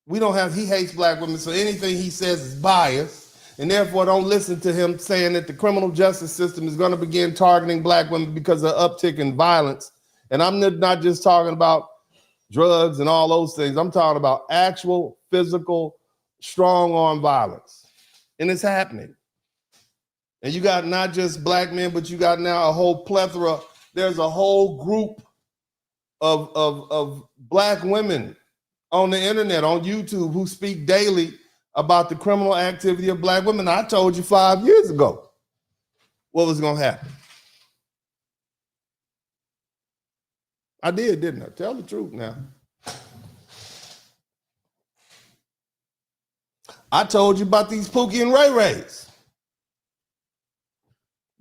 He hates black women, so anything he says is biased, and therefore don't listen to him saying that the criminal justice system is going to begin targeting black women because of uptick in violence. And I'm not just talking about drugs and all those things. I'm talking about actual physical strong-arm violence. And it's happening. And you got not just black men, but you got now a whole plethora. There's a whole group of black women on the internet, on YouTube, who speak daily about the criminal activity of black women. I told you 5 years ago what was going to happen. I did, didn't I? Tell the truth now. I told you about these Pookie and Ray Rays.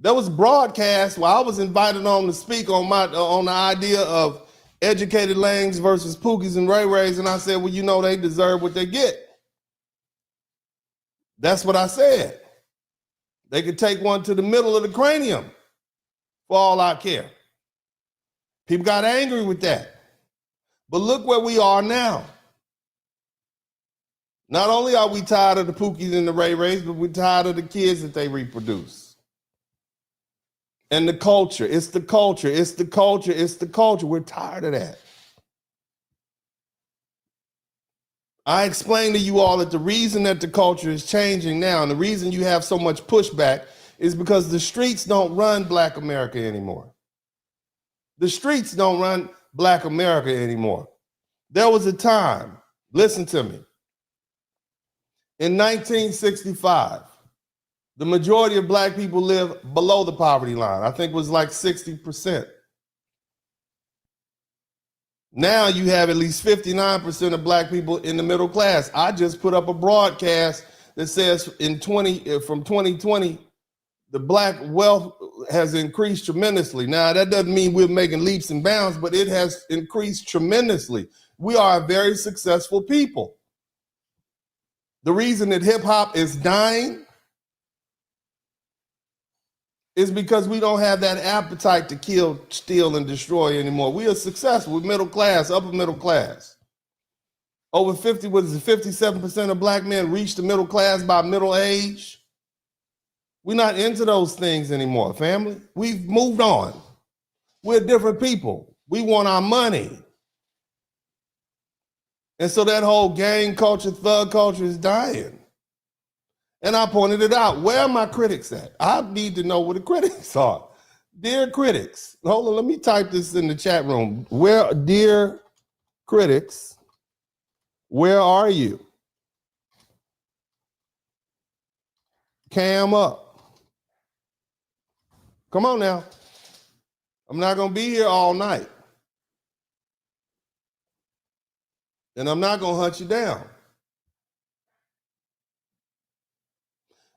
There was a broadcast where I was invited on to speak on the idea of educated lanes versus Pookies and Ray Rays, and I said, well, they deserve what they get. That's what I said. They could take one to the middle of the cranium for all I care. People got angry with that. But look where we are now. Not only are we tired of the Pookies and the Ray Rays, but we're tired of the kids that they reproduce. And the culture, it's the culture, it's the culture, it's the culture. We're tired of that. I explained to you all that the reason that the culture is changing now and the reason you have so much pushback is because the streets don't run Black America anymore. The streets don't run Black America anymore. There was a time, listen to me, in 1965, the majority of Black people lived below the poverty line. I think it was like 60%. Now you have at least 59% of black people in the middle class. I just put up a broadcast that says from 2020, the black wealth has increased tremendously. Now, that doesn't mean we're making leaps and bounds, but it has increased tremendously. We are a very successful people. The reason that hip hop is dying is because we don't have that appetite to kill, steal, and destroy anymore. We are successful. We're middle class, upper middle class. Over 57% of black men reach the middle class by middle age. We're not into those things anymore, family. We've moved on. We're different people. We want our money. And so that whole gang culture, thug culture is dying. And I pointed it out. Where are my critics at? I need to know where the critics are. Dear critics, hold on, let me type this in the chat room. Dear critics, where are you? Cam up. Come on now. I'm not going to be here all night. And I'm not going to hunt you down.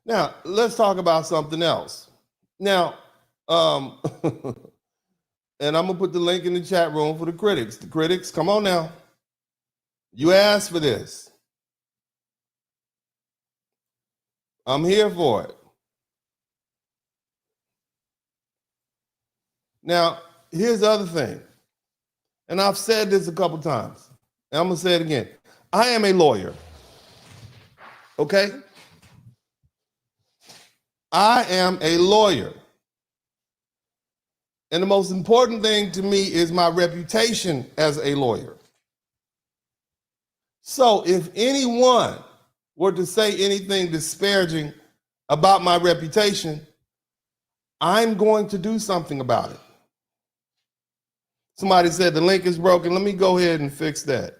Now, let's talk about something else. Now, and I'm going to put the link in the chat room for the critics. The critics, come on now. You asked for this. I'm here for it. Now, here's the other thing. And I've said this a couple times. And I'm going to say it again. I am a lawyer. Okay? I am a lawyer. And the most important thing to me is my reputation as a lawyer. So if anyone were to say anything disparaging about my reputation, I'm going to do something about it. Somebody said the link is broken. Let me go ahead and fix that.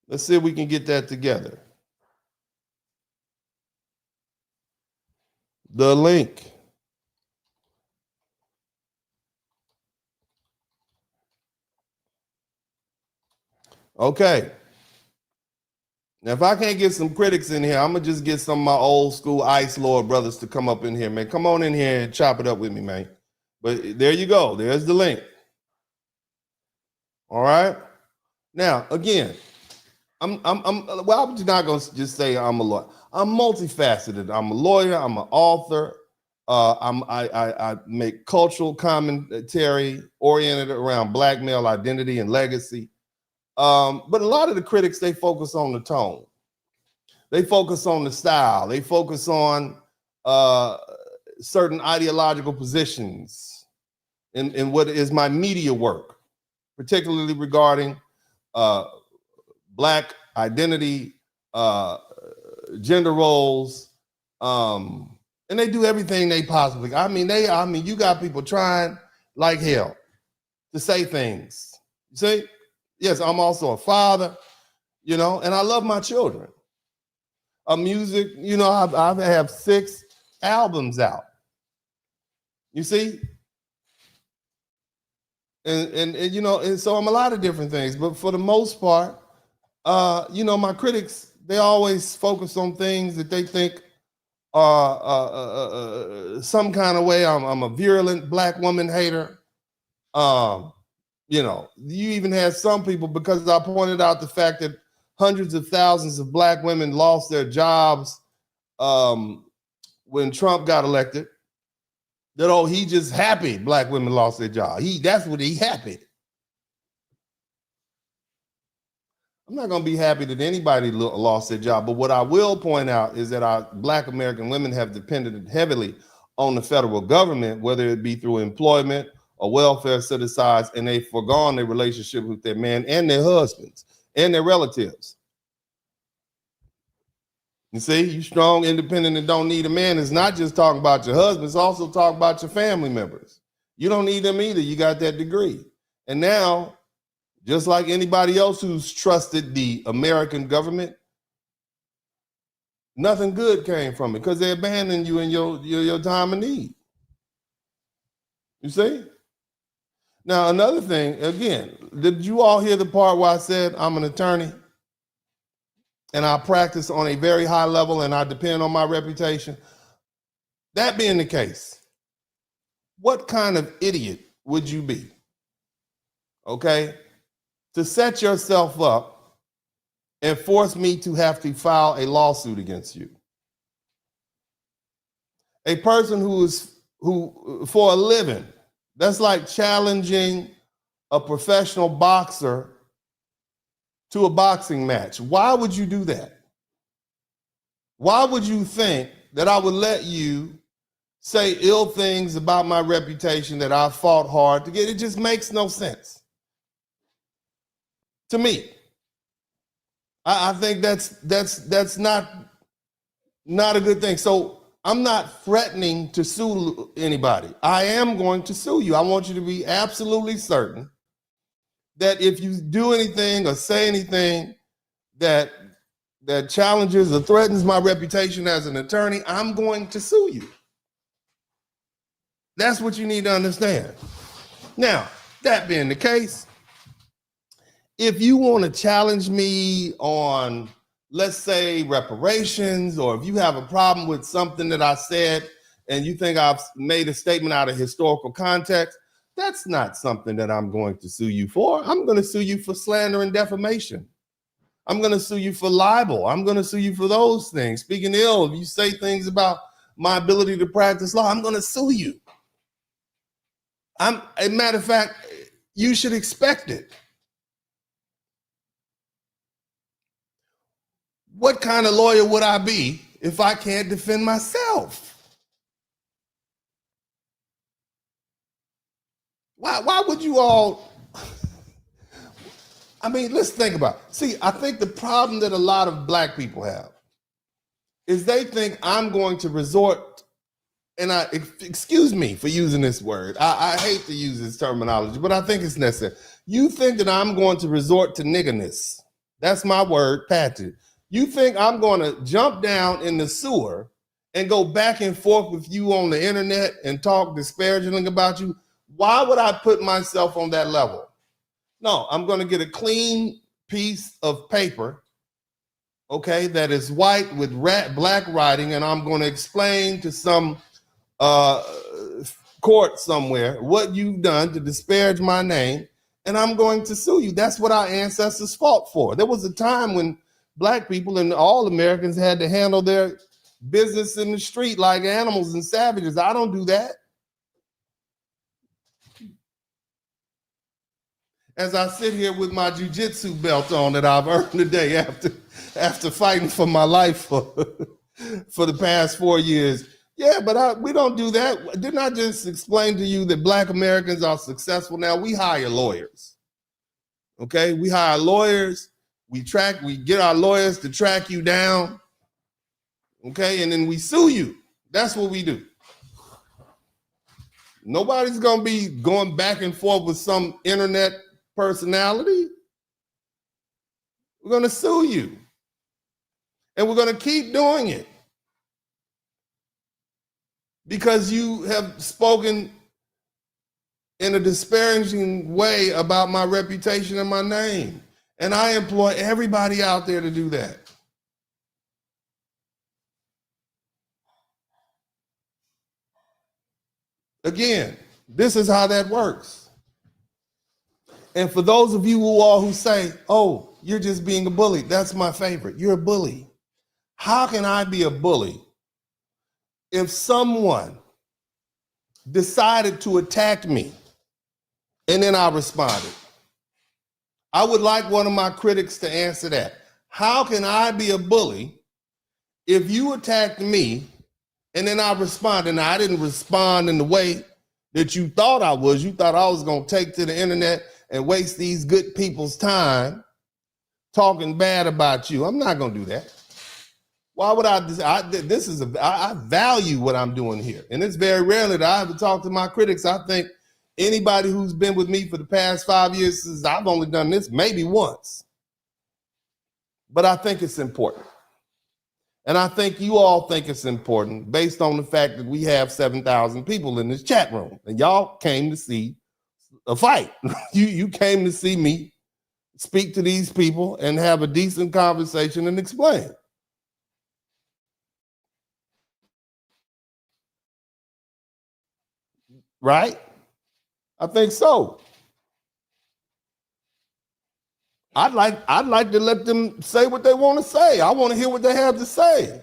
Let's see if we can get that together. The link. Okay. Now, if I can't get some critics in here, I'm going to just get some of my old school Ice Lord brothers to come up in here, man. Come on in here and chop it up with me, man. But there you go. There's the link. All right. Now, again, I'm not going to just say I'm a lawyer. I'm multifaceted. I'm a lawyer. I'm an author. I make cultural commentary oriented around black male identity and legacy. But a lot of the critics, they focus on the tone. They focus on the style. They focus on certain ideological positions in what is my media work, particularly regarding black identity, gender roles, and they do everything they possibly. I mean, you got people trying like hell to say things. You see? Yes, I'm also a father, and I love my children. Music, I have 6 albums out. You see? And so I'm a lot of different things, but for the most part, my critics, they always focus on things that they think are some kind of way. I'm a virulent black woman hater. You even had some people, because I pointed out the fact that hundreds of thousands of black women lost their jobs when Trump got elected, that, he just happy black women lost their job. That's what he happy. I'm not going to be happy that anybody lost their job, but what I will point out is that our black American women have depended heavily on the federal government, whether it be through employment or welfare set asides, and they've forgone their relationship with their man and their husbands and their relatives. You see, you strong, independent, and don't need a man is not just talking about your husband, it's also talking about your family members. You don't need them either. You got that degree. And now, just like anybody else who's trusted the American government, nothing good came from it because they abandoned you in your time of need. You see? Now, another thing, again, did you all hear the part where I said I'm an attorney and I practice on a very high level and I depend on my reputation? That being the case, what kind of idiot would you be, okay, to set yourself up and force me to have to file a lawsuit against you? A person who for a living, that's like challenging a professional boxer to a boxing match. Why would you do that? Why would you think that I would let you say ill things about my reputation that I fought hard to get? It just makes no sense to me. I think that's not a good thing. So I'm not threatening to sue anybody. I am going to sue you. I want you to be absolutely certain that if you do anything or say anything that challenges or threatens my reputation as an attorney, I'm going to sue you. That's what you need to understand. Now, that being the case, if you want to challenge me on, let's say, reparations, or if you have a problem with something that I said and you think I've made a statement out of historical context, that's not something that I'm going to sue you for. I'm going to sue you for slander and defamation. I'm going to sue you for libel. I'm going to sue you for those things. Speaking ill, if you say things about my ability to practice law, I'm going to sue you. A matter of fact, you should expect it. What kind of lawyer would I be if I can't defend myself? Why would you all? I mean, let's think about it. See, I think the problem that a lot of black people have is they think I'm going to resort, and excuse me for using this word. I hate to use this terminology, but I think it's necessary. You think that I'm going to resort to niggerness. That's my word, patented. You think I'm going to jump down in the sewer and go back and forth with you on the internet and talk disparagingly about you? Why would I put myself on that level? No, I'm going to get a clean piece of paper, okay, that is white with black writing, and I'm going to explain to some court somewhere what you've done to disparage my name, and I'm going to sue you. That's what our ancestors fought for. There was a time when black people and all Americans had to handle their business in the street like animals and savages. I don't do that. As I sit here with my jiu-jitsu belt on that I've earned today after fighting for my life for the past 4 years. Yeah, but we don't do that. Didn't I just explain to you that black Americans are successful now? We hire lawyers, okay? We hire lawyers. We get our lawyers to track you down, okay? And then we sue you. That's what we do. Nobody's going to be going back and forth with some internet personality. We're going to sue you. And we're going to keep doing it because you have spoken in a disparaging way about my reputation and my name. And I employ everybody out there to do that. Again, this is how that works. And for those of you who say, oh, you're just being a bully, that's my favorite. You're a bully. How can I be a bully if someone decided to attack me and then I responded? I would like one of my critics to answer that. How can I be a bully if you attacked me and then I responded? Now, I didn't respond in the way that you thought I was. You thought I was going to take to the internet and waste these good people's time talking bad about you. I'm not going to do that. Why would I value what I'm doing here. And it's very rarely that I ever talk to my critics. I think anybody who's been with me for the past 5 years, since I've only done this maybe once. But I think it's important. And I think you all think it's important based on the fact that we have 7,000 people in this chat room. And y'all came to see a fight. You came to see me speak to these people and have a decent conversation and explain. Right? I think so. I'd like to let them say what they want to say. I want to hear what they have to say.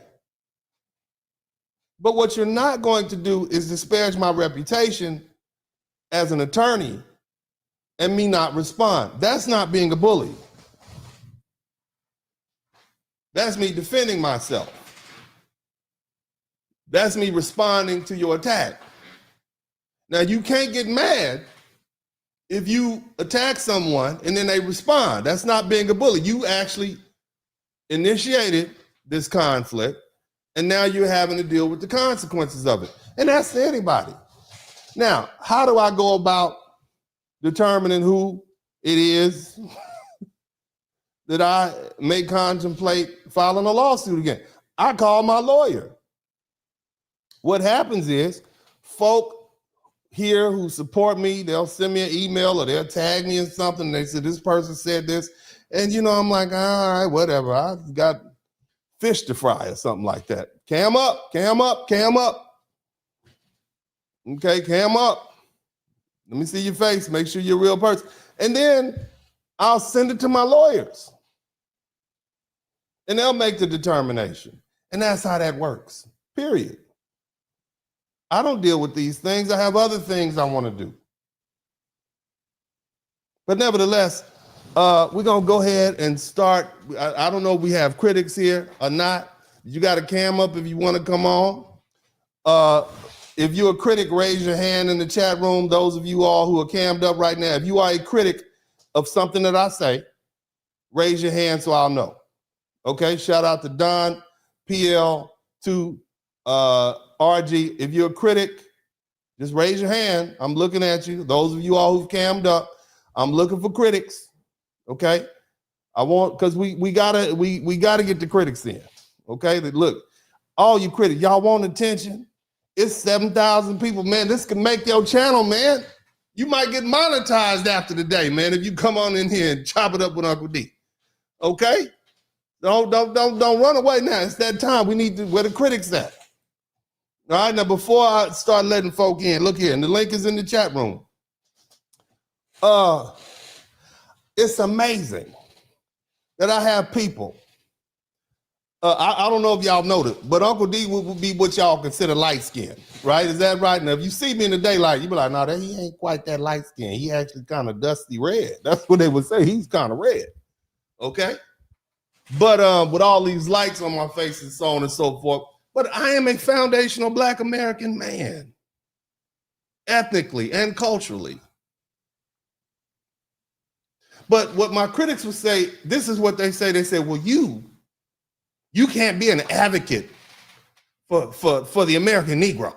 But what you're not going to do is disparage my reputation as an attorney and me not respond. That's not being a bully. That's me defending myself. That's me responding to your attack. Now, you can't get mad if you attack someone and then they respond. That's not being a bully. You actually initiated this conflict, and now you're having to deal with the consequences of it. And that's to anybody. Now, how do I go about determining who it is that I may contemplate filing a lawsuit against? I call my lawyer. What happens is folk here who support me, they'll send me an email or they'll tag me in something. They said, this person said this. And, I'm like, all right, whatever. I've got fish to fry or something like that. Cam up, cam up, cam up. Okay, cam up. Let me see your face. Make sure you're a real person. And then I'll send it to my lawyers. And they'll make the determination. And that's how that works, period. I don't deal with these things. I have other things I want to do. But nevertheless, we're going to go ahead and start. I don't know if we have critics here or not. You got a cam up if you want to come on. If you're a critic, raise your hand in the chat room. Those of you all who are cammed up right now, if you are a critic of something that I say, raise your hand so I'll know. Okay, shout out to Don, PL2, RG. If you're a critic, just raise your hand. I'm looking at you. Those of you all who've cammed up, I'm looking for critics. Okay, I want, because we gotta get the critics in. Okay, look, all you critics, y'all want attention. It's 7,000 people, man. This can make your channel, man. You might get monetized after the day, man, if you come on in here and chop it up with Uncle D. Okay, don't run away now. It's that time. We need to, where the critics at? All right, now before I start letting folk in, look here, and the link is in the chat room. It's amazing that I have people. I don't know if y'all know this, but Uncle D would be what y'all consider light skinned, right? Is that right? Now, if you see me in the daylight, you be like, no, he ain't quite that light skinned. He actually kind of dusty red. That's what they would say. He's kind of red. Okay. But with all these lights on my face and so on and so forth, but I am a foundational Black American man, ethnically and culturally. But what my critics would say, this is what they say. They say, well, you can't be an advocate for the American Negro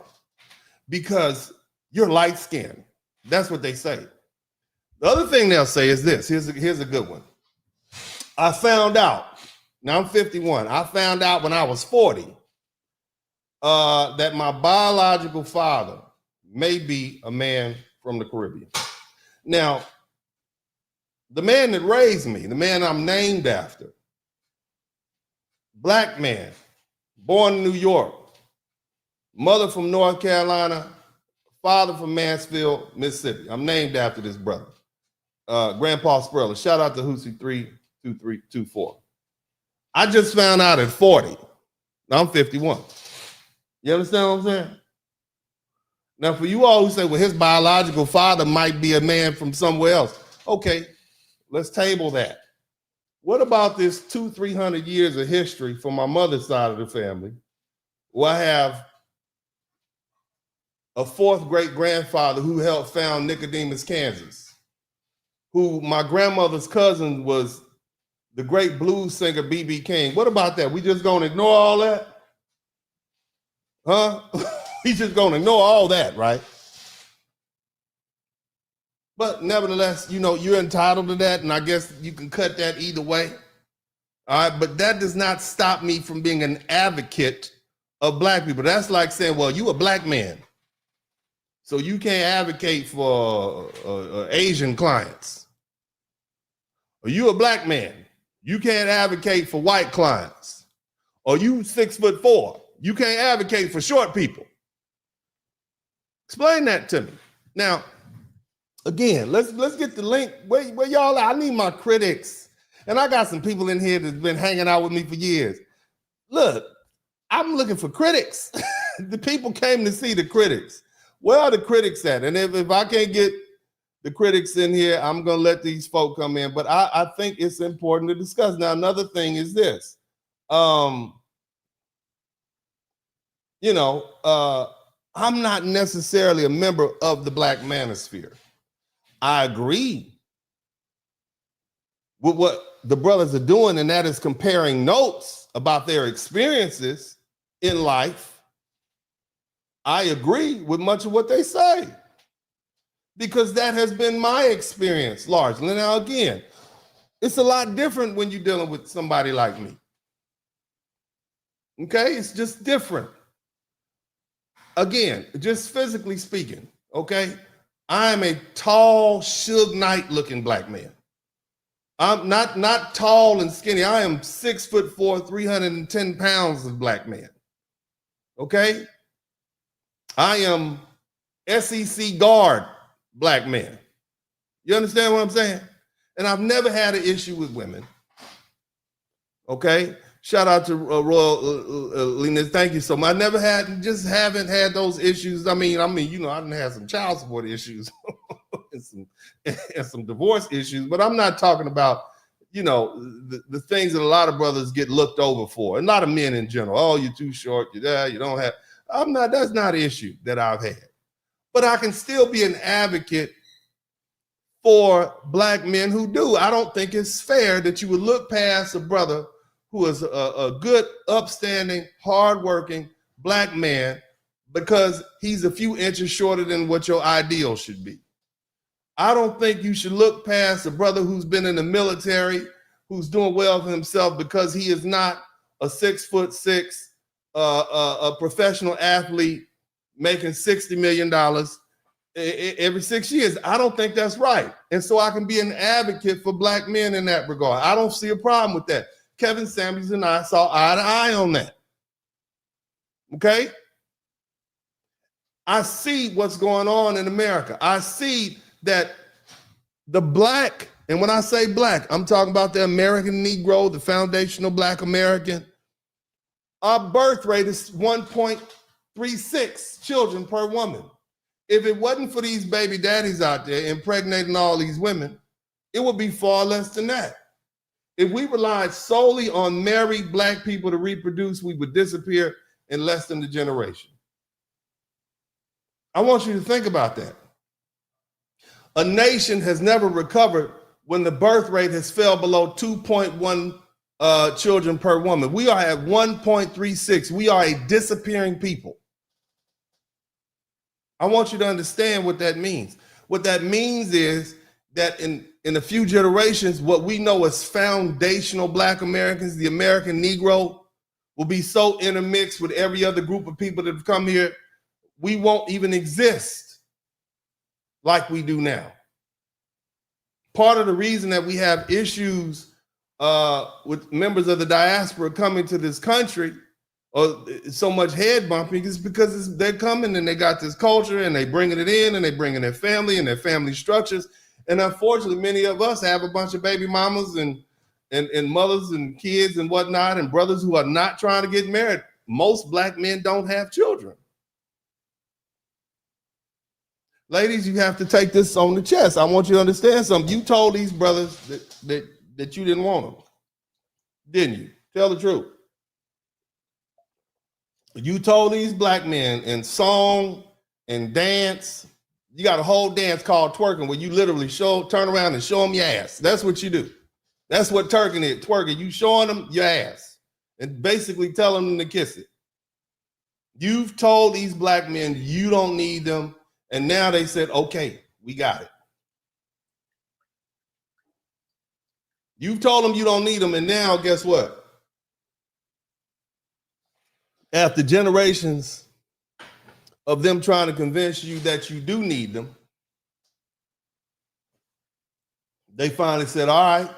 because you're light skinned. That's what they say. The other thing they'll say is this. Here's a good one. I found out, now I'm 51. I found out when I was 40 that my biological father may be a man from the Caribbean. Now, the man that raised me, the man I'm named after, Black man, born in New York, mother from North Carolina, father from Mansfield, Mississippi. I'm named after this brother, Grandpa SPURLING. Shout out to Hoosie 32324. I just found out at 40. Now I'm 51. You understand what I'm saying? Now, for you all who say, well, his biological father might be a man from somewhere else. Okay, let's table that. What about this 200-300 years of history from my mother's side of the family, where I have a fourth great grandfather who helped found Nicodemus, Kansas, who my grandmother's cousin was the great blues singer B.B. King. What about that? We just gonna ignore all that? Huh? We just gonna ignore all that, right? But nevertheless, you're entitled to that, and I guess you can cut that either way. All right, but that does not stop me from being an advocate of Black people. That's like saying, well, you a Black man, So you can't advocate for Asian clients. Or you a black man, you can't advocate for white clients. Or you 6'4", you can't advocate for short people. Explain that to me. Now, again, let's get the link. Where y'all at? I need my critics. And I got some people in here that's been hanging out with me for years. Look, I'm looking for critics. The people came to see the critics. Where are the critics at? And if I can't get the critics in here, I'm going to let these folk come in. But I think it's important to discuss. Now, another thing is this. I'm not necessarily a member of the Black Manosphere. I agree with what the brothers are doing, and that is comparing notes about their experiences in life. I agree with much of what they say because that has been my experience largely. Now, again, it's a lot different when you're dealing with somebody like me. Okay, it's just different. Again, just physically speaking, okay, I'm a tall, Suge Knight looking black man. I'm not tall and skinny. I am 6'4", 310 pounds of black man. Okay? I am SEC guard black man. You understand what I'm saying? And I've never had an issue with women. Okay? Shout out to Royal Linus. Thank you so much. I haven't had those issues. I mean, I done had some child support issues and some divorce issues, but I'm not talking about, the things that a lot of brothers get looked over for, and a lot of men in general. Oh, you're too short. You don't have. That's not an issue that I've had. But I can still be an advocate for black men who do. I don't think it's fair that you would look past a brother who is a good, upstanding, hardworking black man because he's a few inches shorter than what your ideal should be. I don't think you should look past a brother who's been in the military, who's doing well for himself because he is not a 6'6", a professional athlete making $60 million every 6 years. I don't think that's right. And so I can be an advocate for black men in that regard. I don't see a problem with that. Kevin Samuels and I saw eye to eye on that. Okay? I see what's going on in America. I see that the black, and when I say black, I'm talking about the American Negro, the foundational black American. Our birth rate is 1.36 children per woman. If it wasn't for these baby daddies out there impregnating all these women, it would be far less than that. If we relied solely on married black people to reproduce, we would disappear in less than a generation. I want you to think about that. A nation has never recovered when the birth rate has fell below 2.1 children per woman. We are at 1.36. We are a disappearing people. I want you to understand what that means. What that means is that in a few generations, what we know as foundational black Americans, the American Negro, will be so intermixed with every other group of people that have come here, we won't even exist like we do now. Part of the reason that we have issues with members of the diaspora coming to this country, or so much head bumping, is because they're coming and they got this culture and they bringing it in and they bringing their family and their family structures. And unfortunately, many of us have a bunch of baby mamas and mothers and kids and whatnot, and brothers who are not trying to get married. Most black men don't have children. Ladies, you have to take this on the chest. I want you to understand something. You told these brothers that you didn't want them, didn't you? Tell the truth. You told these black men in song and dance. You got a whole dance called twerking where you literally turn around and show them your ass. That's what you do. That's what twerking is. Twerking, you showing them your ass and basically telling them to kiss it. You've told these black men you don't need them, and now they said, okay, we got it. You've told them you don't need them, and now guess what? After generations of them trying to convince you that you do need them, they finally said, all right.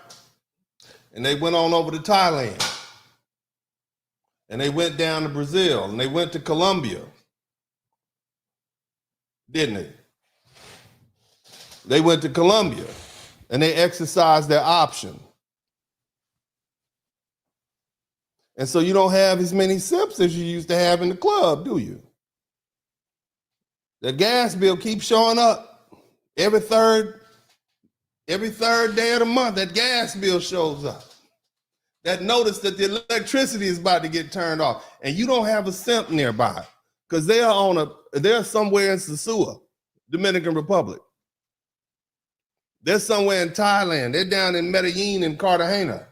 And they went on over to Thailand. And they went down to Brazil. And they went to Colombia. Didn't they? They went to Colombia. And they exercised their option. And so you don't have as many simps as you used to have in the club, do you? The gas bill keeps showing up every third day of the month. That gas bill shows up. That notice that the electricity is about to get turned off, and you don't have a simp nearby because they're somewhere in Sosua, Dominican Republic. They're somewhere in Thailand. They're down in Medellin and Cartagena.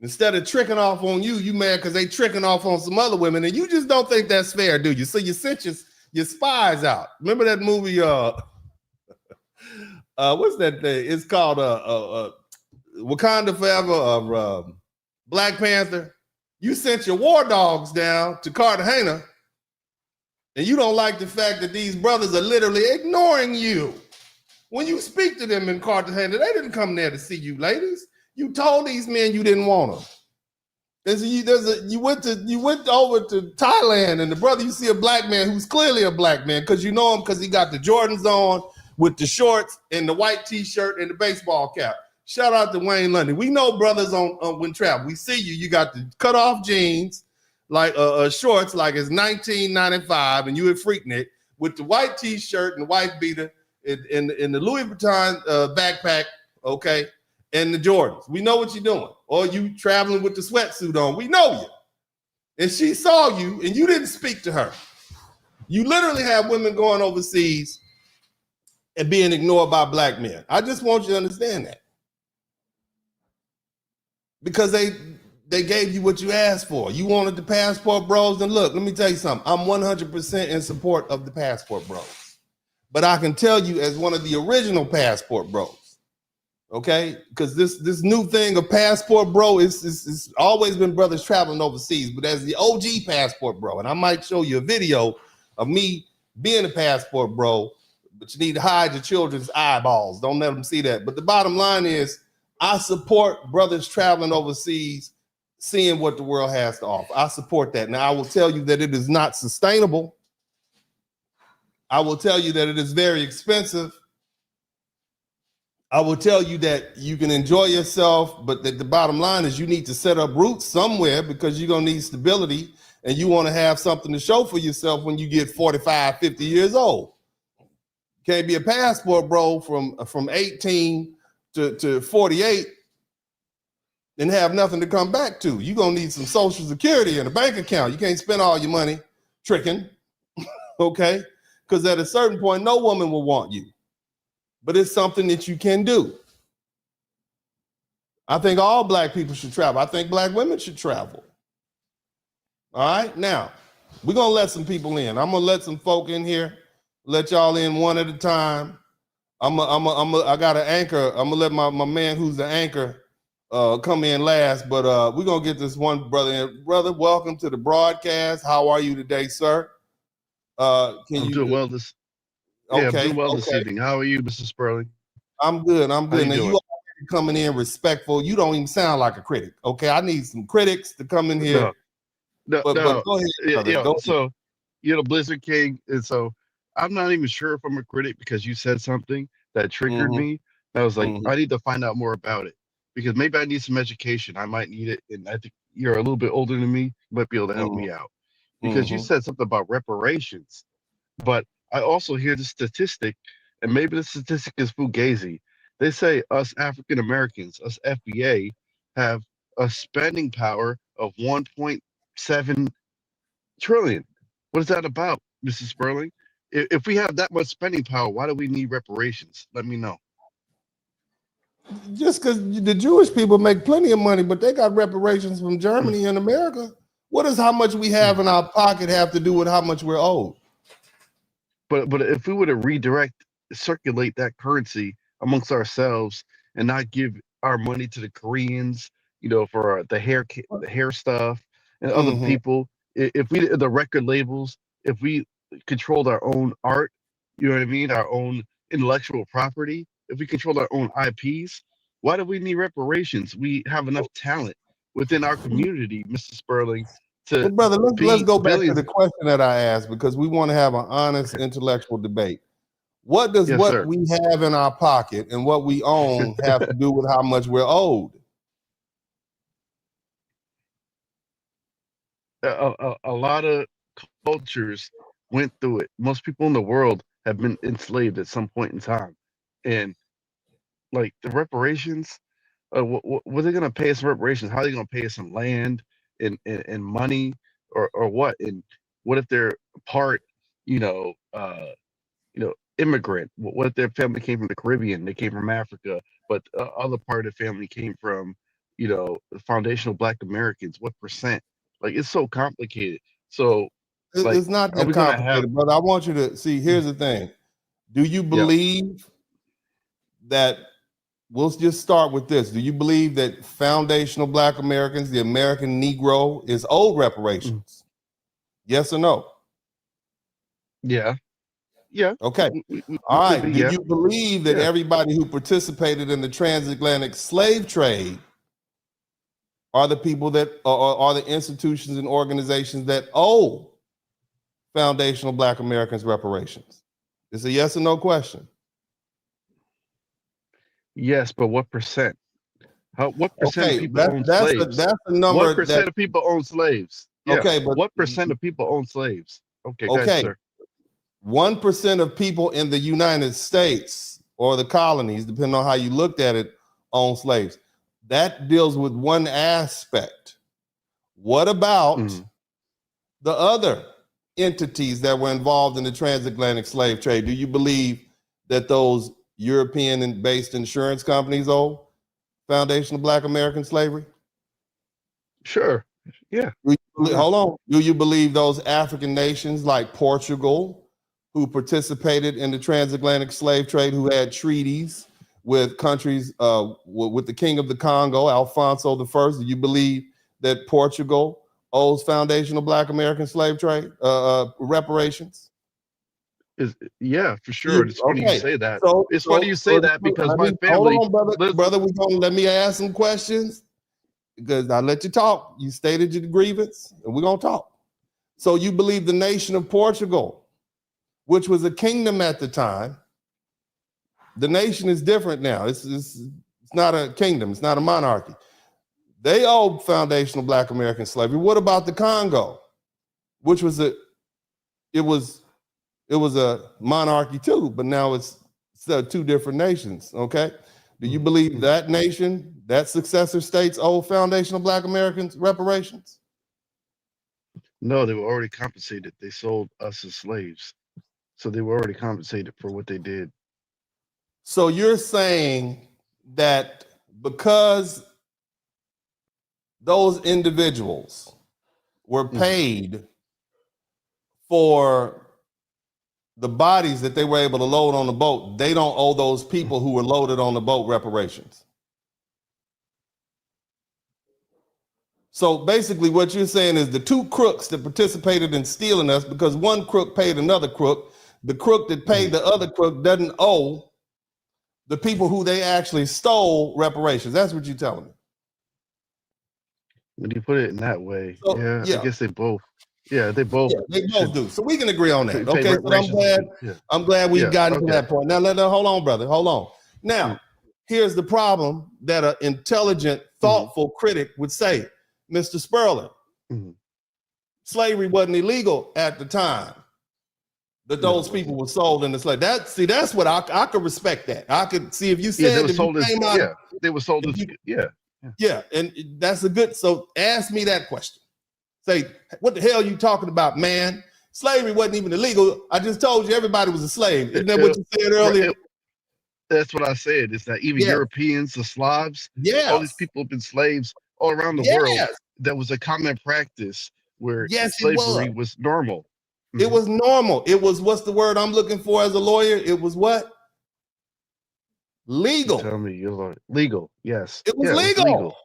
Instead of tricking off on you, you mad because they tricking off on some other women, and you just don't think that's fair, do you? So you sent your spies out. Remember that movie? What's that thing? It's called Wakanda Forever, or Black Panther. You sent your war dogs down to Cartagena, and you don't like the fact that these brothers are literally ignoring you. When you speak to them in Cartagena, they didn't come there to see you, ladies. You told these men you didn't want them. You went over to Thailand, and the brother, you see a black man who's clearly a black man because you know him because he got the Jordans on with the shorts and the white t-shirt and the baseball cap. Shout out to Wayne London. We know brothers on when travel. We see you. You got the cut off jeans, like shorts, like it's 1995, and you a Freaknik with the white t-shirt and the white beater in the Louis Vuitton backpack, okay, and the Jordans. We know what you're doing. Or you traveling with the sweatsuit on. We know you. And she saw you, and you didn't speak to her. You literally have women going overseas and being ignored by black men. I just want you to understand that. Because they gave you what you asked for. You wanted the passport bros, and look, let me tell you something. I'm 100% in support of the passport bros. But I can tell you as one of the original passport bros, okay? Because this new thing of passport bro is always been brothers traveling overseas, but as the OG passport bro, and I might show you a video of me being a passport bro, but you need to hide your children's eyeballs. Don't let them see that. But the bottom line is, I support brothers traveling overseas, seeing what the world has to offer. I support that. Now, I will tell you that it is not sustainable. I will tell you that it is very expensive. I will tell you that you can enjoy yourself, but that the bottom line is you need to set up roots somewhere because you're going to need stability and you want to have something to show for yourself when you get 45, 50 years old. Can't be a passport bro from 18 to 48 and have nothing to come back to. You're going to need some social security and a bank account. You can't spend all your money tricking, okay? Because at a certain point, no woman will want you. But it's something that you can do. I think all black people should travel. I think black women should travel. All right? Now, we're going to let some people in. I'm going to let some folk in here, let y'all in one at a time. I got an anchor. I'm going to let my man who's the anchor come in last, but we're going to get this one brother in. Brother, welcome to the broadcast. How are you today, sir? I'm doing well this evening. How are you, Mr. Spurling? I'm good. Now you are coming in respectful. You don't even sound like a critic. Okay, I need some critics to come in here. No. But go ahead. So you're the Blizzard King, and so I'm not even sure if I'm a critic because you said something that triggered me. I was like, I need to find out more about it because maybe I need some education. I might need it, and I think you're a little bit older than me. You might be able to help me out because you said something about reparations, but I also hear the statistic, and maybe the statistic is fugazi. They say us African Americans, us FBA, have a spending power of 1.7 trillion. What is that about, Mrs. Spurling? If we have that much spending power, why do we need reparations? Let me know. Just because the Jewish people make plenty of money, but they got reparations from Germany and America. What does how much we have in our pocket have to do with how much we're owed? But if we were to circulate that currency amongst ourselves and not give our money to the Koreans, for the hair stuff and other people, if we the record labels, if we controlled our own art, you know what I mean, our own intellectual property, if we controlled our own IPs, why do we need reparations? We have enough talent within our community, Mr. Sperling, to Well, brother, let's be go back to billions. the question that I asked because we want to have an honest Okay. intellectual debate. What does Yes, what sir. we have in our pocket and what we own have to do with how much we're owed? A lot of cultures went through it. Most people in the world have been enslaved at some point in time, and like the reparations, what are they going to pay us reparations? How are they going to pay us some land and money, or what? And what if they're part, you know, immigrant? What if their family came from the Caribbean? They came from Africa, but other part of the family came from, the foundational Black Americans. What percent? Like it's so complicated. So, like, It's not are that we going to have? complicated, brother. I want you to see. Here's the thing. Do you Yeah. believe that? We'll just start with this. Do you believe that foundational Black Americans, the American Negro, is owed reparations? Yes or no? Yeah. Yeah. Okay. We All could right. be. Do Yeah. you believe that Yeah. everybody who participated in the transatlantic slave trade are the people that are the institutions and organizations that owe foundational Black Americans reparations? It's a yes or no question. Yes, but what percent? What percent of Okay, people own that's slaves? a What number that percent of people own slaves? Yeah. okay, but What percent of people own slaves? Okay, guys, okay, sir. 1% of people in the United States or the colonies, depending on how you looked at it, own slaves. That deals with one aspect. What about the other entities that were involved in the transatlantic slave trade? Do you believe that those European-based insurance companies owe foundational Black American slavery? Sure. Yeah. Hold on. Do you believe those African nations like Portugal, who participated in the transatlantic slave trade, who had treaties with countries, with the King of the Congo, Alfonso I, do you believe that Portugal owes foundational Black American slave trade reparations? Yeah, for sure. It's funny you Okay. say that. So, It's funny you say that because my hold family on, brother. lives. Brother, let me ask some questions because I let you talk. You stated your grievance, and we're gonna talk. So you believe the nation of Portugal, which was a kingdom at the time, the nation is different now. It's not a kingdom. It's not a monarchy. They owe foundational Black American slavery. What about the Congo, which was a monarchy too, but now it's two different nations. Okay. Do you believe that nation, that successor states owe foundational Black Americans reparations? No, they were already compensated. They sold us as slaves. So they were already compensated for what they did. So you're saying that because those individuals were paid for the bodies that they were able to load on the boat, they don't owe those people who were loaded on the boat reparations. So basically what you're saying is the two crooks that participated in stealing us, because one crook paid another crook, the crook that paid the other crook doesn't owe the people who they actually stole reparations. That's what you're telling me. When you put it in that way, So, I guess they both. Yeah, they both. Yeah, they both do. So we can agree on that. Pay Okay, so I'm glad we've gotten to that point. Now, hold on, brother. Hold on. Now, here's the problem that an intelligent, thoughtful critic would say, Mr. Sperling. Slavery wasn't illegal at the time that those people were sold into slavery. That's what I could respect that. I could see if you said they were sold as they were sold as yeah, and that's a good. So ask me that question. Say, what the hell are you talking about, man? Slavery wasn't even illegal. I just told you everybody was a slave. Isn't that what you said earlier? That's what I said. Is that even Europeans, the Slavs, all these people have been slaves all around the world. That was a common practice where slavery was normal. It was normal. It was, what's the word I'm looking for as a lawyer? It was what? Legal. Tell me, you're legal. Yes. It was legal.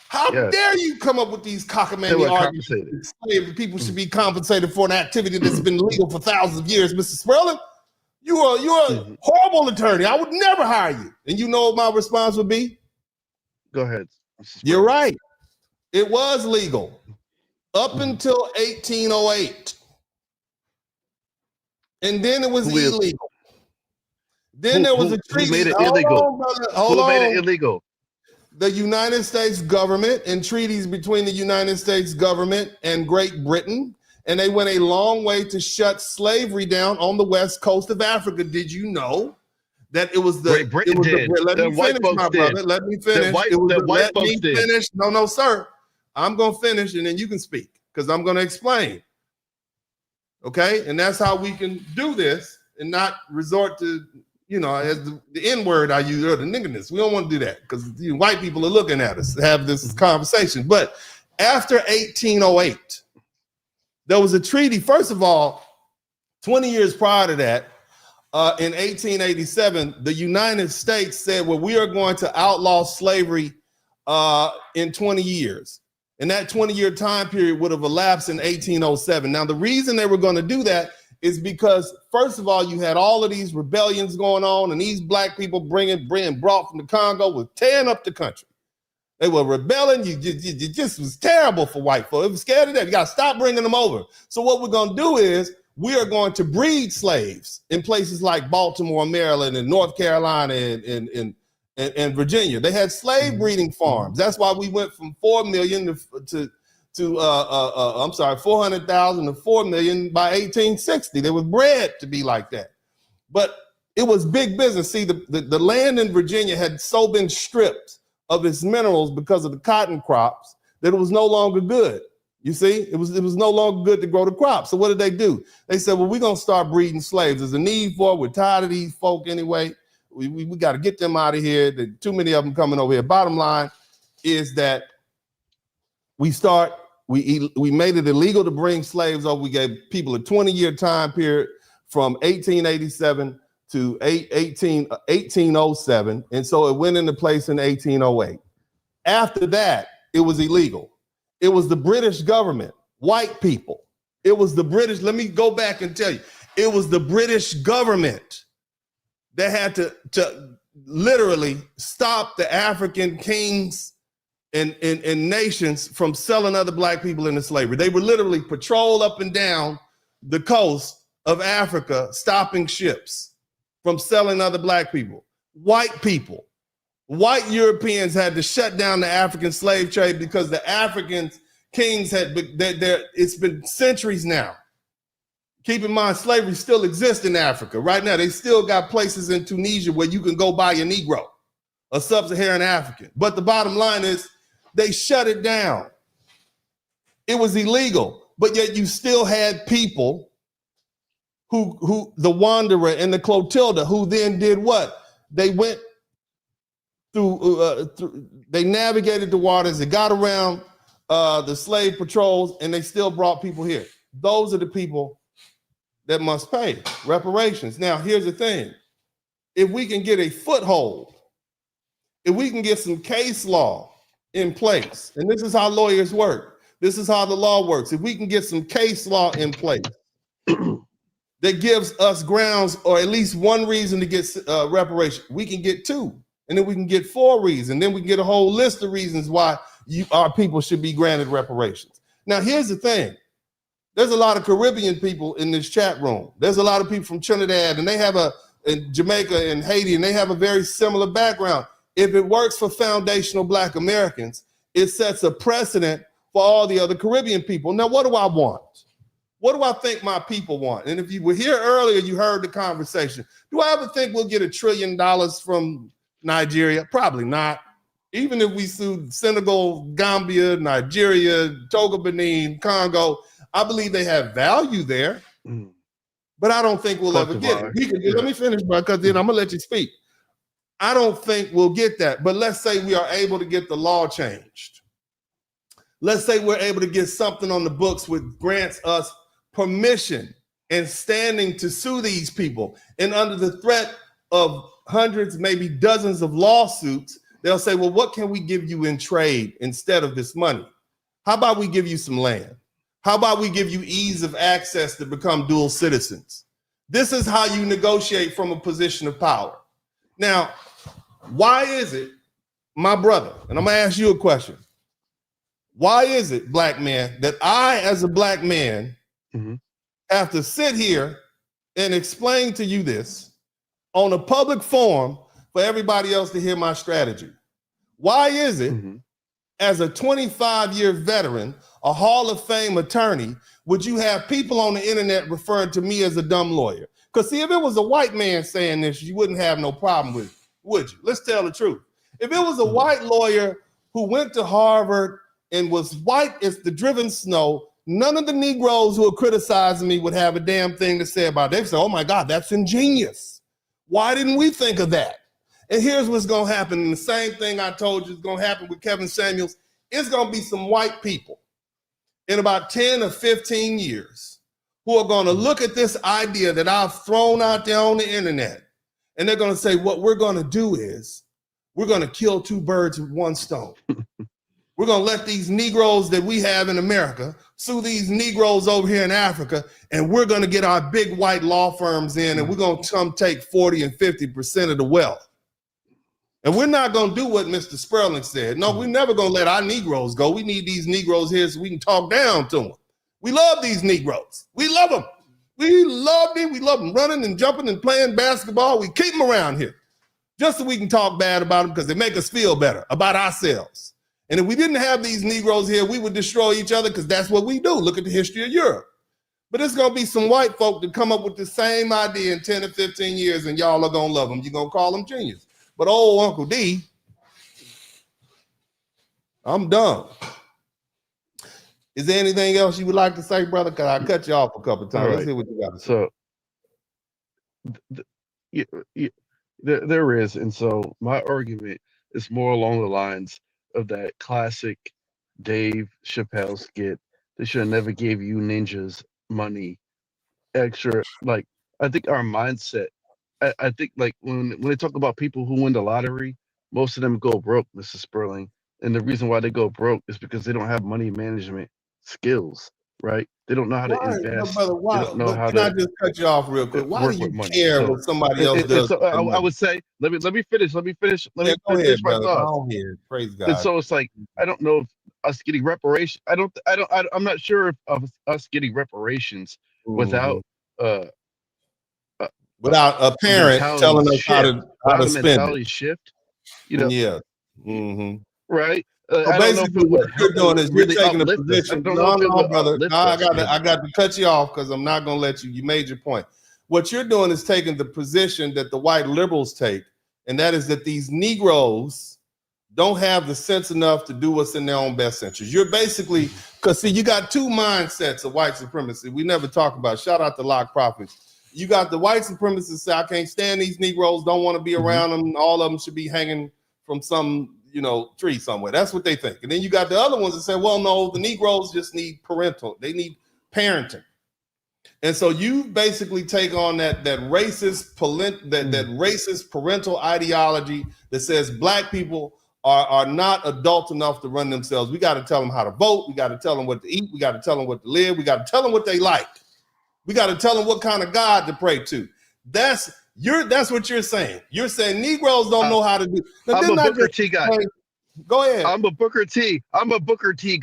How Yes. dare you come up with these They cockamamie were arguments? compensated. Slavery people should be compensated for an activity that's been legal for thousands of years, Mr. Sperling. You're a horrible attorney. I would never hire you. And you know what my response would be? Go ahead. You're right. It was legal up until 1808. And then it was illegal. Then there was a treaty. Who made it illegal? Hold on. Made it illegal? The United States government and treaties between the United States government and Great Britain. And they went a long way to shut slavery down on the west coast of Africa. Did you know that it was the Great Britain did. Let me finish, my brother. Let me finish. Let me finish. No, sir. I'm going to finish and then you can speak because I'm going to explain. Okay? And that's how we can do this and not resort to, as the N word I use or the niggerness. We don't want to do that because white people are looking at us to have this conversation. But after 1808, there was a treaty. First of all, 20 years prior to that, in 1887, the United States said, well, we are going to outlaw slavery in 20 years. And that 20-year time period would have elapsed in 1807. Now, the reason they were going to do that is because, first of all, you had all of these rebellions going on, and these black people being brought from the Congo was tearing up the country. They were rebelling. You just was terrible for white folks. It was scared of that. You got to stop bringing them over. So what we're going to do is we are going to breed slaves in places like Baltimore, Maryland, and North Carolina, and Virginia. They had slave breeding farms. That's why we went from 4 million to 400,000 to 4 million by 1860. They were bred to be like that. But it was big business. See, the land in Virginia had so been stripped of its minerals because of the cotton crops that it was no longer good. You see, it was no longer good to grow the crops. So what did they do? They said, well, we're going to start breeding slaves. There's a need for it. We're tired of these folk anyway. We got to get them out of here. There's too many of them coming over here. Bottom line is that we made it illegal to bring slaves over. We gave people a 20-year time period from 1887 to 1807. And so it went into place in 1808. After that, it was illegal. It was the British government, white people. It was the British. Let me go back and tell you. It was the British government that had to literally stop the African kings and nations from selling other black people into slavery. They would literally patrol up and down the coast of Africa, stopping ships from selling other black people. White people, white Europeans had to shut down the African slave trade because the African kings it's been centuries now. Keep in mind, slavery still exists in Africa. Right now, they still got places in Tunisia where you can go buy a Negro, a sub-Saharan African. But the bottom line is they shut it down. It was illegal, but yet you still had people who the Wanderer and the Clotilda, who then did what? They went through they navigated the waters, they got around the slave patrols, and they still brought people here. Those are the people that must pay reparations. Now, here's the thing. If we can get a foothold, if we can get some case law in place, and this is how lawyers work, this is how the law works. If we can get some case law in place that gives us grounds or at least one reason to get reparation, we can get two, and then we can get 4 reasons, then we can get a whole list of reasons why our people should be granted reparations. Now, here's the thing. There's a lot of Caribbean people in this chat room. There's a lot of people from Trinidad, and they have in Jamaica and Haiti, and they have a very similar background. If it works for foundational Black Americans, it sets a precedent for all the other Caribbean people. Now, what do I want? What do I think my people want? And if you were here earlier, you heard the conversation. Do I ever think we'll get $1 trillion from Nigeria? Probably not. Even if we sued Senegal, Gambia, Nigeria, Togo, Benin, Congo, I believe they have value there, but I don't think we'll ever get it. Let me finish, bro, because then I'm going to let you speak. I don't think we'll get that, but let's say we are able to get the law changed. Let's say we're able to get something on the books which grants us permission and standing to sue these people. And under the threat of hundreds, maybe dozens of lawsuits, They'll say, well, what can we give you in trade instead of this money? How about we give you some land? How about we give you ease of access to become dual citizens? This is how you negotiate from a position of power. Now, why is it, my brother, and I'm gonna ask you a question. Why is it, black man, that I, as a black man, have to sit here and explain to you this on a public forum for everybody else to hear my strategy? Why is it, as a 25-year veteran, a Hall of Fame attorney, would you have people on the internet referring to me as a dumb lawyer? Because see, if it was a white man saying this, you wouldn't have no problem with it, would you? Let's tell the truth. If it was a white lawyer who went to Harvard and was white as the driven snow, none of the Negroes who are criticizing me would have a damn thing to say about it. They'd say, oh my God, that's ingenious. Why didn't we think of that? And here's what's gonna happen. And the same thing I told you is gonna happen with Kevin Samuels. It's gonna be some white people in about 10 or 15 years who are gonna look at this idea that I've thrown out there on the internet, and they're gonna say, what we're gonna do is we're gonna kill two birds with one stone. We're gonna let these Negroes that we have in America sue these Negroes over here in Africa, and we're gonna get our big white law firms in, and we're gonna come take 40 and 50% of the wealth. And we're not gonna do what Mr. Spurling said. No, we're never gonna let our Negroes go. We need these Negroes here so we can talk down to them. We love these Negroes. We love them. We love them. We love them running and jumping and playing basketball. We keep them around here just so we can talk bad about them because they make us feel better about ourselves. And if we didn't have these Negroes here, we would destroy each other because that's what we do. Look at the history of Europe. But it's gonna be some white folk that come up with the same idea in 10 or 15 years, and y'all are gonna love them. You're gonna call them genius. But old Uncle D, I'm done. Is there anything else you would like to say, brother? Because I cut you off a couple of times. Right. Let's hear what you got to say. So there is. And so my argument is more along the lines of that classic Dave Chappelle skit. They should have never gave you ninjas money extra. Like, I think our mindset, I think like when they talk about people who win the lottery, most of them go broke, Mr. Spurling. And the reason why they go broke is because they don't have money management skills, right? They don't know how to invest. Brother, why? They don't know how can I to just cut you off real quick? Why work do you with money. care So, what somebody else does? So I would say, let me finish. Let me finish Go my ahead, brother. thoughts. Go ahead. Praise God. And so it's like, I don't know if us getting reparations. I'm not sure if of us getting reparations without without a parent telling us how to spend it. Shift, you know. Yeah. Right. So basically, what you're doing is you're taking a position. No, brother. No, I got to cut you off because I'm not going to let you. You made your point. What you're doing is taking the position that the white liberals take, and that is that these Negroes don't have the sense enough to do what's in their own best interest. You're basically, because see, you got two mindsets of white supremacy. We never talk about. Shout out to Lock Prophets. You got the white supremacists say, I can't stand these Negroes, don't want to be around them. All of them should be hanging from some, tree somewhere. That's what they think. And then you got the other ones that say, well, no, the Negroes just need they need parenting. And so you basically take on that racist parental ideology that says black people are not adult enough to run themselves. We got to tell them how to vote. We got to tell them what to eat. We got to tell them what to live. We got to tell them what they like. We got to tell them what kind of God to pray to. That's what you're saying. You're saying Negroes don't know how to do. Now, I'm a Booker T guy. Go ahead. I'm a Booker T guy. Booker T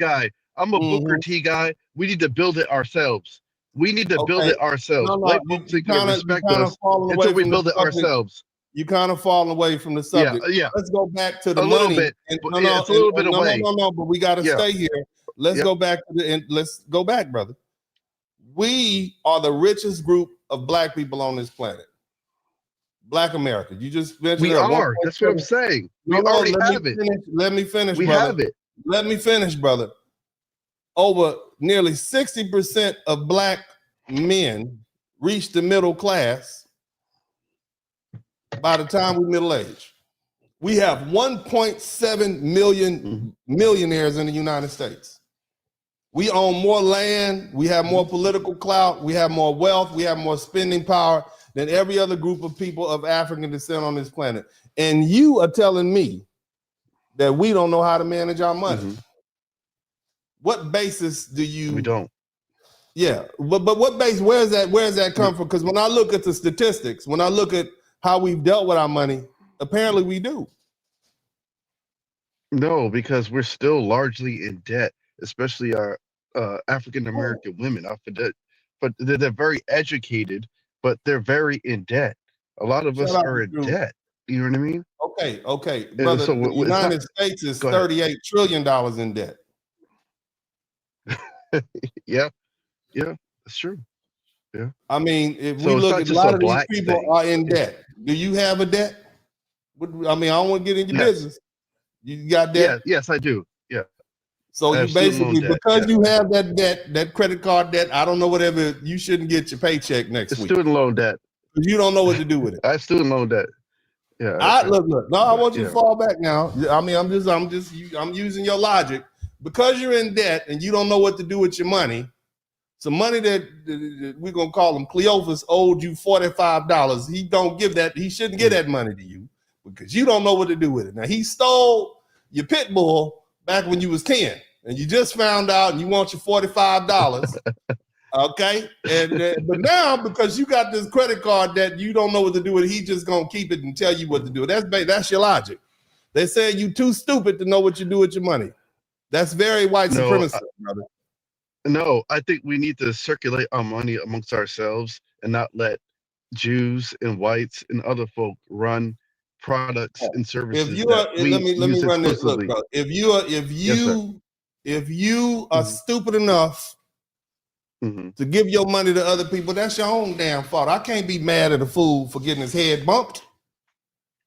guy. We need to build it ourselves. We need to build it ourselves. White folks are going to respect us until we build it ourselves. You kind of falling away from the subject. Yeah. Let's go back to the money. Little bit. It's a little bit away. No, but we got to stay here. Let's go back let's go back, brother. We are the richest group of black people on this planet. Black America. You just mentioned we are. That's what I'm saying. We already have it. Let me finish. We brother. have it. Let me finish, brother. Over nearly 60% of black men reach the middle class by the time we're middle age. We have 1.7 million millionaires in the United States. We own more land, we have more political clout, we have more wealth, we have more spending power than every other group of people of African descent on this planet. And you are telling me that we don't know how to manage our money. Mm-hmm. What basis do you? We don't. Yeah, but what base? Where's that come from? Because when I look at the statistics, when I look at how we've dealt with our money, apparently we do. No, because we're still largely in debt, especially our African American women. But they're very educated, but they're very in debt. A lot of Shout us out are to in Drew. debt. You know what I mean? Okay, And brother. so The it's not. United States is Go ahead. $38 trillion in debt. Yeah, yeah, that's true. Yeah. I mean, if we So it's look not at a just a lot of these black people thing. are in debt. Do you have a debt? I mean, I don't want to get in your Yes. business. You got debt? Yeah. Yes, I do. Yeah. So I you have student loan basically, debt. because Yes. you have that debt, that credit card debt, I don't know whatever, you shouldn't get your paycheck next It's week. student loan debt. Because you don't know what to do with it. I have student loan debt. Yeah. Look. No, I want you yeah. to fall back now. I mean, I'm using your logic. Because you're in debt and you don't know what to do with your money, some money that we're gonna call him Cleophas owed you $45. He don't give that. He shouldn't give that money to you because you don't know what to do with it. Now he stole your pit bull back when you was 10, and you just found out, and you want your $45. Okay, but now because you got this credit card that you don't know what to do with it, he just gonna keep it and tell you what to do. That's your logic. They say you too stupid to know what you do with your money. That's very white supremacy, brother. No, I think we need to circulate our money amongst ourselves and not let Jews and whites and other folk run products and services that we let me use run this. Look, exclusively. bro, if you are Mhm. stupid enough Mm-hmm. to give your money to other people, that's your own damn fault. I can't be mad at a fool for getting his head bumped.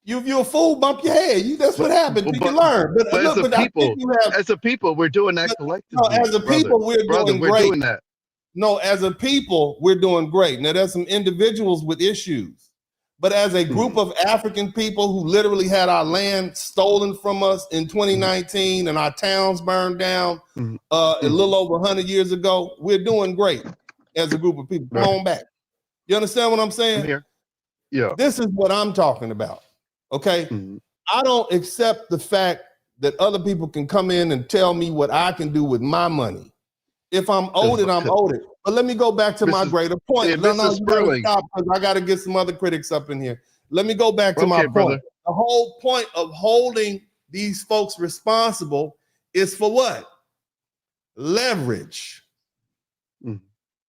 If you're a fool, bump your head. That's what happens. You can learn. But as look, a people, we're doing that collectively. No, as a people, we're doing great. Doing that. No, as a people, we're doing great. Now, there's some individuals with issues, but as a group of African people who literally had our land stolen from us in 2019 and our towns burned down a little over 100 years ago, we're doing great as a group of people. Come on back. You understand what I'm saying? I'm here. Yeah. This is what I'm talking about. Okay. I don't accept the fact that other people can come in and tell me what I can do with my money. If I'm owed it, I'm owed it. But let me go back to my greater point. No, you gotta stop because I gotta get some other critics up in here. Let me go back to my point. Brother. The whole point of holding these folks responsible is for what? Leverage.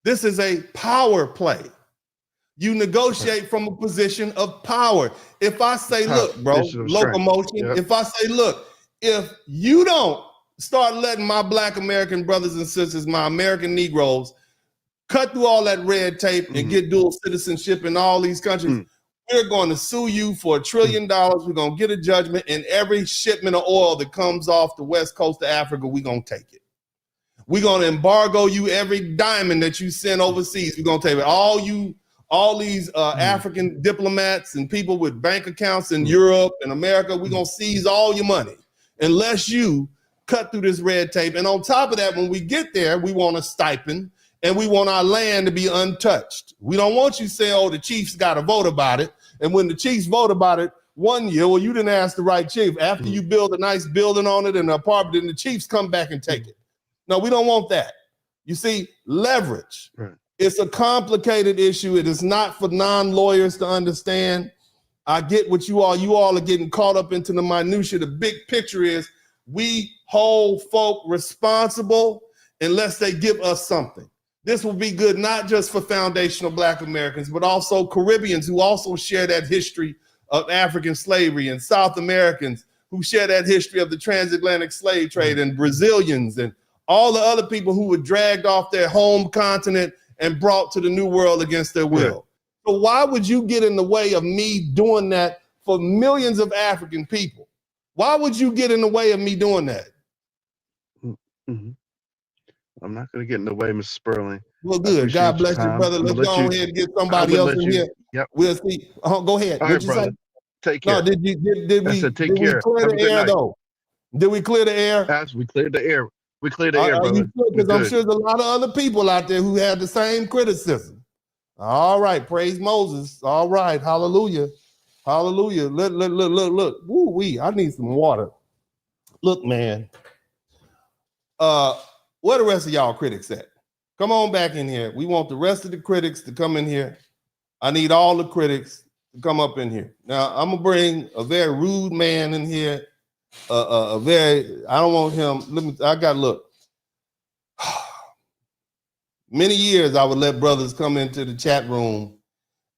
This is a power play. You negotiate from a position of power. If I say, look, bro, locomotion, if I say, look, if you don't start letting my Black American brothers and sisters, my American Negroes, cut through all that red tape and get dual citizenship in all these countries, we're going to sue you for $1 trillion. We're going to get a judgment, and every shipment of oil that comes off the west coast of Africa, we're going to take it. We're going to embargo you every diamond that you send overseas. We're going to take it. All these African diplomats and people with bank accounts in Europe and America, we're going to seize all your money unless you cut through this red tape. And on top of that, when we get there, we want a stipend and we want our land to be untouched. We don't want you saying, oh, the chiefs got to vote about it. And when the chiefs vote about it one year, well, you didn't ask the right chief. After you build a nice building on it and an apartment, then the chiefs come back and take it. No, we don't want that. You see, leverage. Right. It's a complicated issue. It is not for non-lawyers to understand. I get what you all are getting caught up into the minutia. The big picture is we hold folk responsible unless they give us something. This will be good not just for foundational Black Americans, but also Caribbeans who also share that history of African slavery, and South Americans who share that history of the transatlantic slave trade, and Brazilians and all the other people who were dragged off their home continent and brought to the New World against their will. Right. So why would you get in the way of me doing that for millions of African people? Why would you get in the way of me doing that? I'm not going to get in the way, Mr. Sperling. Well, good. God bless you, brother. Let's go ahead and get somebody else in here. Yep. We'll see. Go ahead. All right, brother. Take care. No, did we clear the air though? Did we clear the air? As we cleared the air. We cleared the air, brother. Because I'm sure there's a lot of other people out there who had the same criticism. All right, praise Moses. All right, hallelujah, hallelujah. Look. Woo wee! I need some water. Look, man. Where the rest of y'all critics at? Come on back in here. We want the rest of the critics to come in here. I need all the critics to come up in here. Now, I'm gonna bring a very rude man in here. I don't want him. Look. Many years I would let brothers come into the chat room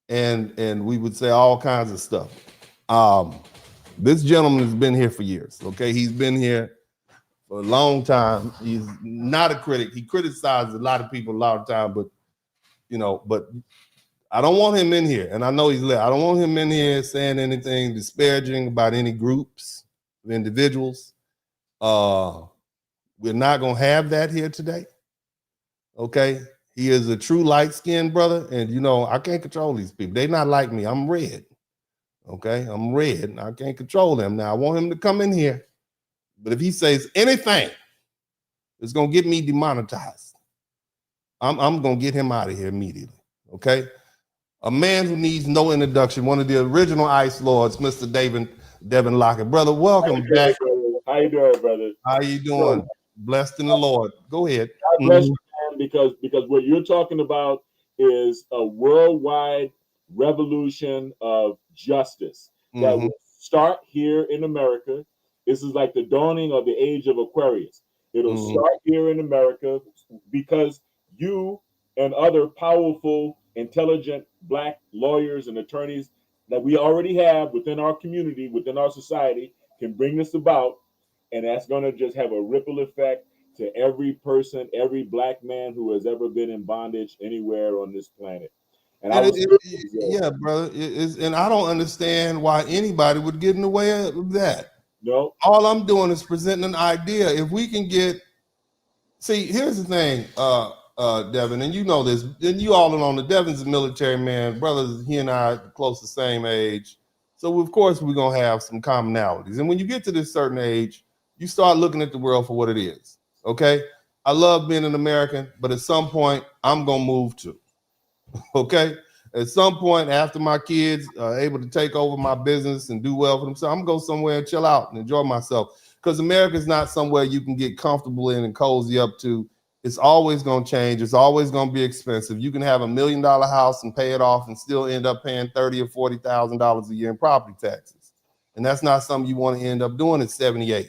and we would say all kinds of stuff. This gentleman has been here for years. Okay, he's been here for a long time. He's not a critic. He criticizes a lot of people a lot of time, but I don't want him in here. And I know he's left. I don't want him in here saying anything disparaging about any groups of individuals. We're not gonna have that here today. Okay, he is a true light-skinned brother, and I can't control these people. They're not like me. I'm red. Okay, I'm red, and I can't control them. Now I want him to come in here, but if he says anything, it's gonna get me demonetized. I'm gonna get him out of here immediately. Okay, a man who needs no introduction, one of the original ICE lords, Mr. Devin Lockett. Brother, welcome back. How you doing, brother? How you doing? Blessed in the Lord. Go ahead. God bless you, man, because what you're talking about is a worldwide revolution of justice that will start here in America. This is like the dawning of the age of Aquarius. It'll start here in America because you and other powerful, intelligent Black lawyers and attorneys that we already have within our community, within our society, can bring this about. And that's going to just have a ripple effect to every person, every Black man who has ever been in bondage anywhere on this planet. And yeah, brother. And I don't understand why anybody would get in the way of that. No. All I'm doing is presenting an idea. If we can here's the thing, Devin, and you know this, and you all know the Devin's a military man. Brothers, he and I are close to the same age. So of course we're gonna have some commonalities. And when you get to this certain age, you start looking at the world for what it is. Okay. I love being an American, but at some point I'm going to move too. Okay. At some point after my kids are able to take over my business and do well for themselves, I'm going to go somewhere and chill out and enjoy myself, because America is not somewhere you can get comfortable in and cozy up to. It's always going to change. It's always going to be expensive. You can have $1 million house and pay it off and still end up paying $30,000 or $40,000 a year in property taxes. And that's not something you want to end up doing at 78.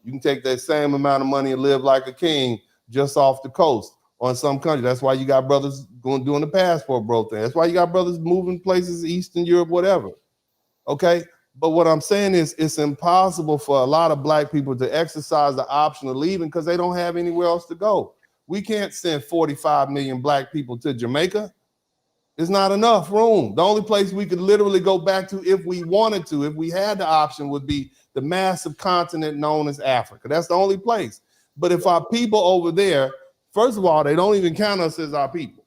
You can take that same amount of money and live like a king just off the coast or in some country. That's why you got brothers doing the passport bro thing. That's why you got brothers moving places, Eastern Europe, whatever. Okay. But what I'm saying is it's impossible for a lot of Black people to exercise the option of leaving because they don't have anywhere else to go. We can't send 45 million Black people to Jamaica. There's not enough room. The only place we could literally go back to if we wanted to, if we had the option, would be the massive continent known as Africa. That's the only place. But if our people over there, first of all, they don't even count us as our people.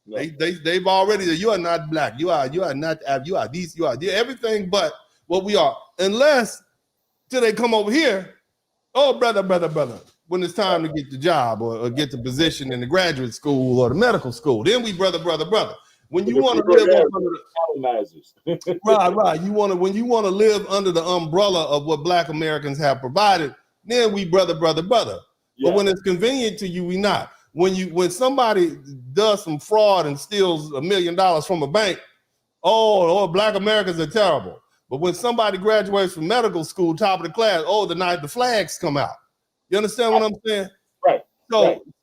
No. They've already, you are not Black. You are not, you are these, you are everything but what we are. Unless till they come over here, oh, brother. When it's time to get the job or get the position in the graduate school or the medical school, then we brother. When you want to live under the colonizers, right. When you want to live under the umbrella of what Black Americans have provided, then we brother. Yeah. But when it's convenient to you, we not. When somebody does some fraud and steals $1 million from a bank, oh, Black Americans are terrible. But when somebody graduates from medical school, top of the class, the night the flags come out. You understand what I'm saying? Right.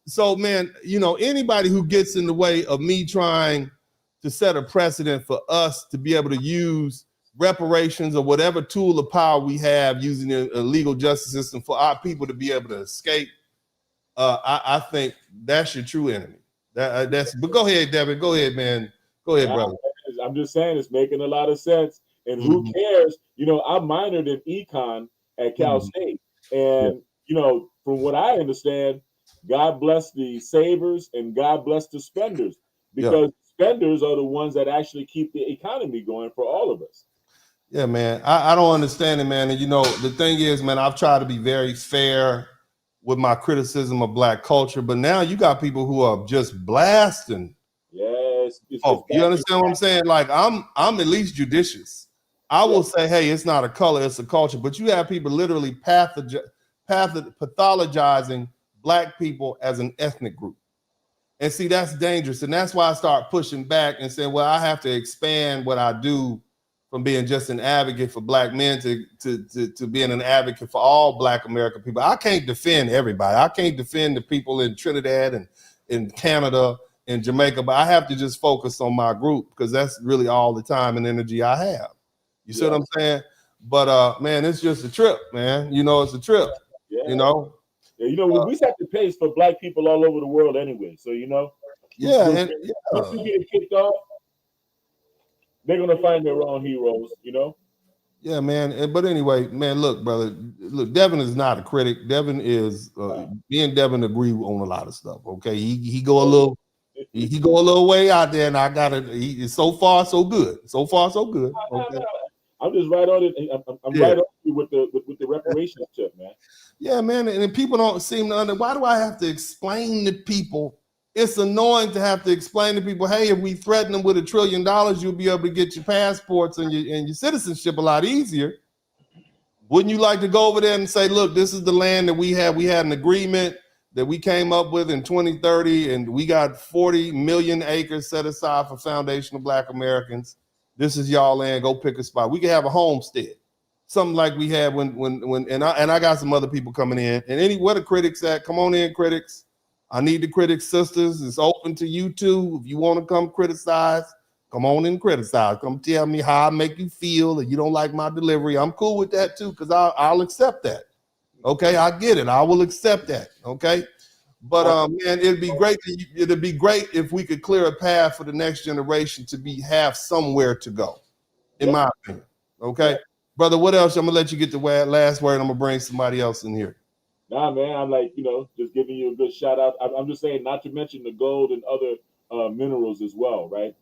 So man, anybody who gets in the way of me trying to set a precedent for us to be able to use reparations or whatever tool of power we have using a legal justice system for our people to be able to escape, I think that's your true enemy. But go ahead, Devin. Go ahead, man. Go ahead, brother. I'm just saying it's making a lot of sense. And who cares? I minored in econ at Cal State. And, from what I understand, God bless the savers and God bless the spenders, because spenders are the ones that actually keep the economy going for all of us. Yeah, man. I don't understand it, man. And, the thing is, man, I've tried to be very fair with my criticism of Black culture, but now you got people who are just blasting. Yes. You understand what I'm saying? Like, I'm at least judicious. I will say, hey, it's not a color, it's a culture. But you have people literally pathologizing black people as an ethnic group. And see, that's dangerous. And that's why I start pushing back and saying, well, I have to expand what I do from being just an advocate for black men to being an advocate for all black American people. I can't defend everybody. I can't defend the people in Trinidad and in Canada and Jamaica, but I have to just focus on my group because that's really all the time and energy I have. You see what I'm saying? But man, it's just a trip, man. You know, it's a trip. Yeah. You know? Yeah, you know, we set the pace for black people all over the world anyway. So, you know, once we get it kicked off, they're going to find their own heroes, you know? Yeah, man. But anyway, man, look, brother, look, Devin is not a critic. Devin is, me and Devin agree on a lot of stuff, okay? He go a little way out there, and I got it. So far, so good. So far, so good. Okay? I'm just right on it. I'm right on you with the reparations tip, man. Yeah, man. And people don't seem to understand. Why do I have to explain to people? It's annoying to have to explain to people, hey, if we threaten them with $1 trillion, you'll be able to get your passports and your citizenship a lot easier. Wouldn't you like to go over there and say, look, this is the land that we had. We had an agreement that we came up with in 2030, and we got 40 million acres set aside for foundational black Americans. This is y'all land. Go pick a spot. We could have a homestead, something like we had when I got some other people coming in. And where the critics at? Come on in, critics. I need the critics, sisters. It's open to you too. If you want to come criticize, come on and criticize. Come tell me how I make you feel. If you don't like my delivery, I'm cool with that too, because I'll accept that. Okay, I get it. I will accept that. Okay. But man, it'd be great if we could clear a path for the next generation to have somewhere to go, in my opinion. Okay. Brother, what else? I'm gonna let you get the last word. I'm gonna bring somebody else in here. Nah, man, I'm like, you know, just giving you a good shout out. I'm just saying, not to mention the gold and other minerals as well, right?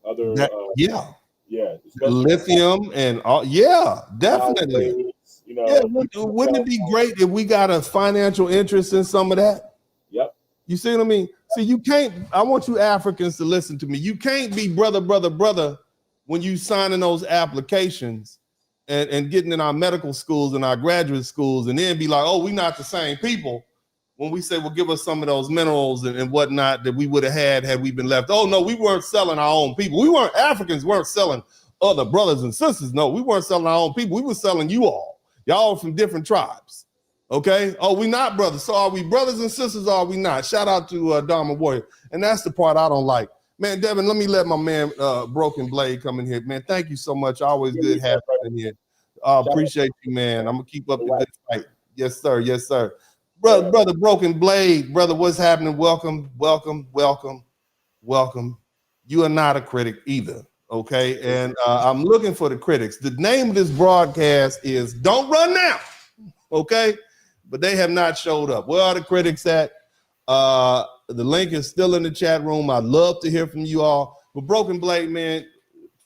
Lithium and all. Yeah, definitely. You know, wouldn't it be great if we got a financial interest in some of that? Yep. You see what I mean? See, you can't. I want you Africans to listen to me. You can't be brother when you signing those applications and getting in our medical schools and our graduate schools, and then be like, oh, we're not the same people. When we say, well, give us some of those minerals and whatnot that we would have had we been left. Oh, no, we weren't selling our own people. Africans weren't selling other brothers and sisters. No, we weren't selling our own people. We were selling you all. Y'all from different tribes. Okay? Oh, we not brothers. So are we brothers and sisters or are we not? Shout out to Dharma Warrior. And that's the part I don't like. Man, Devin, let me let my man Broken Blade come in here. Man, thank you so much. Always good having you in here. Appreciate you, man. I'm going to keep up the good fight. Yes, sir. Yes, sir. Brother Broken Blade, brother, what's happening? Welcome. You are not a critic either, okay? And I'm looking for the critics. The name of this broadcast is Don't Run Now, okay? But they have not showed up. Where are the critics at? The link is still in the chat room. I'd love to hear from you all. But Broken Blade, man,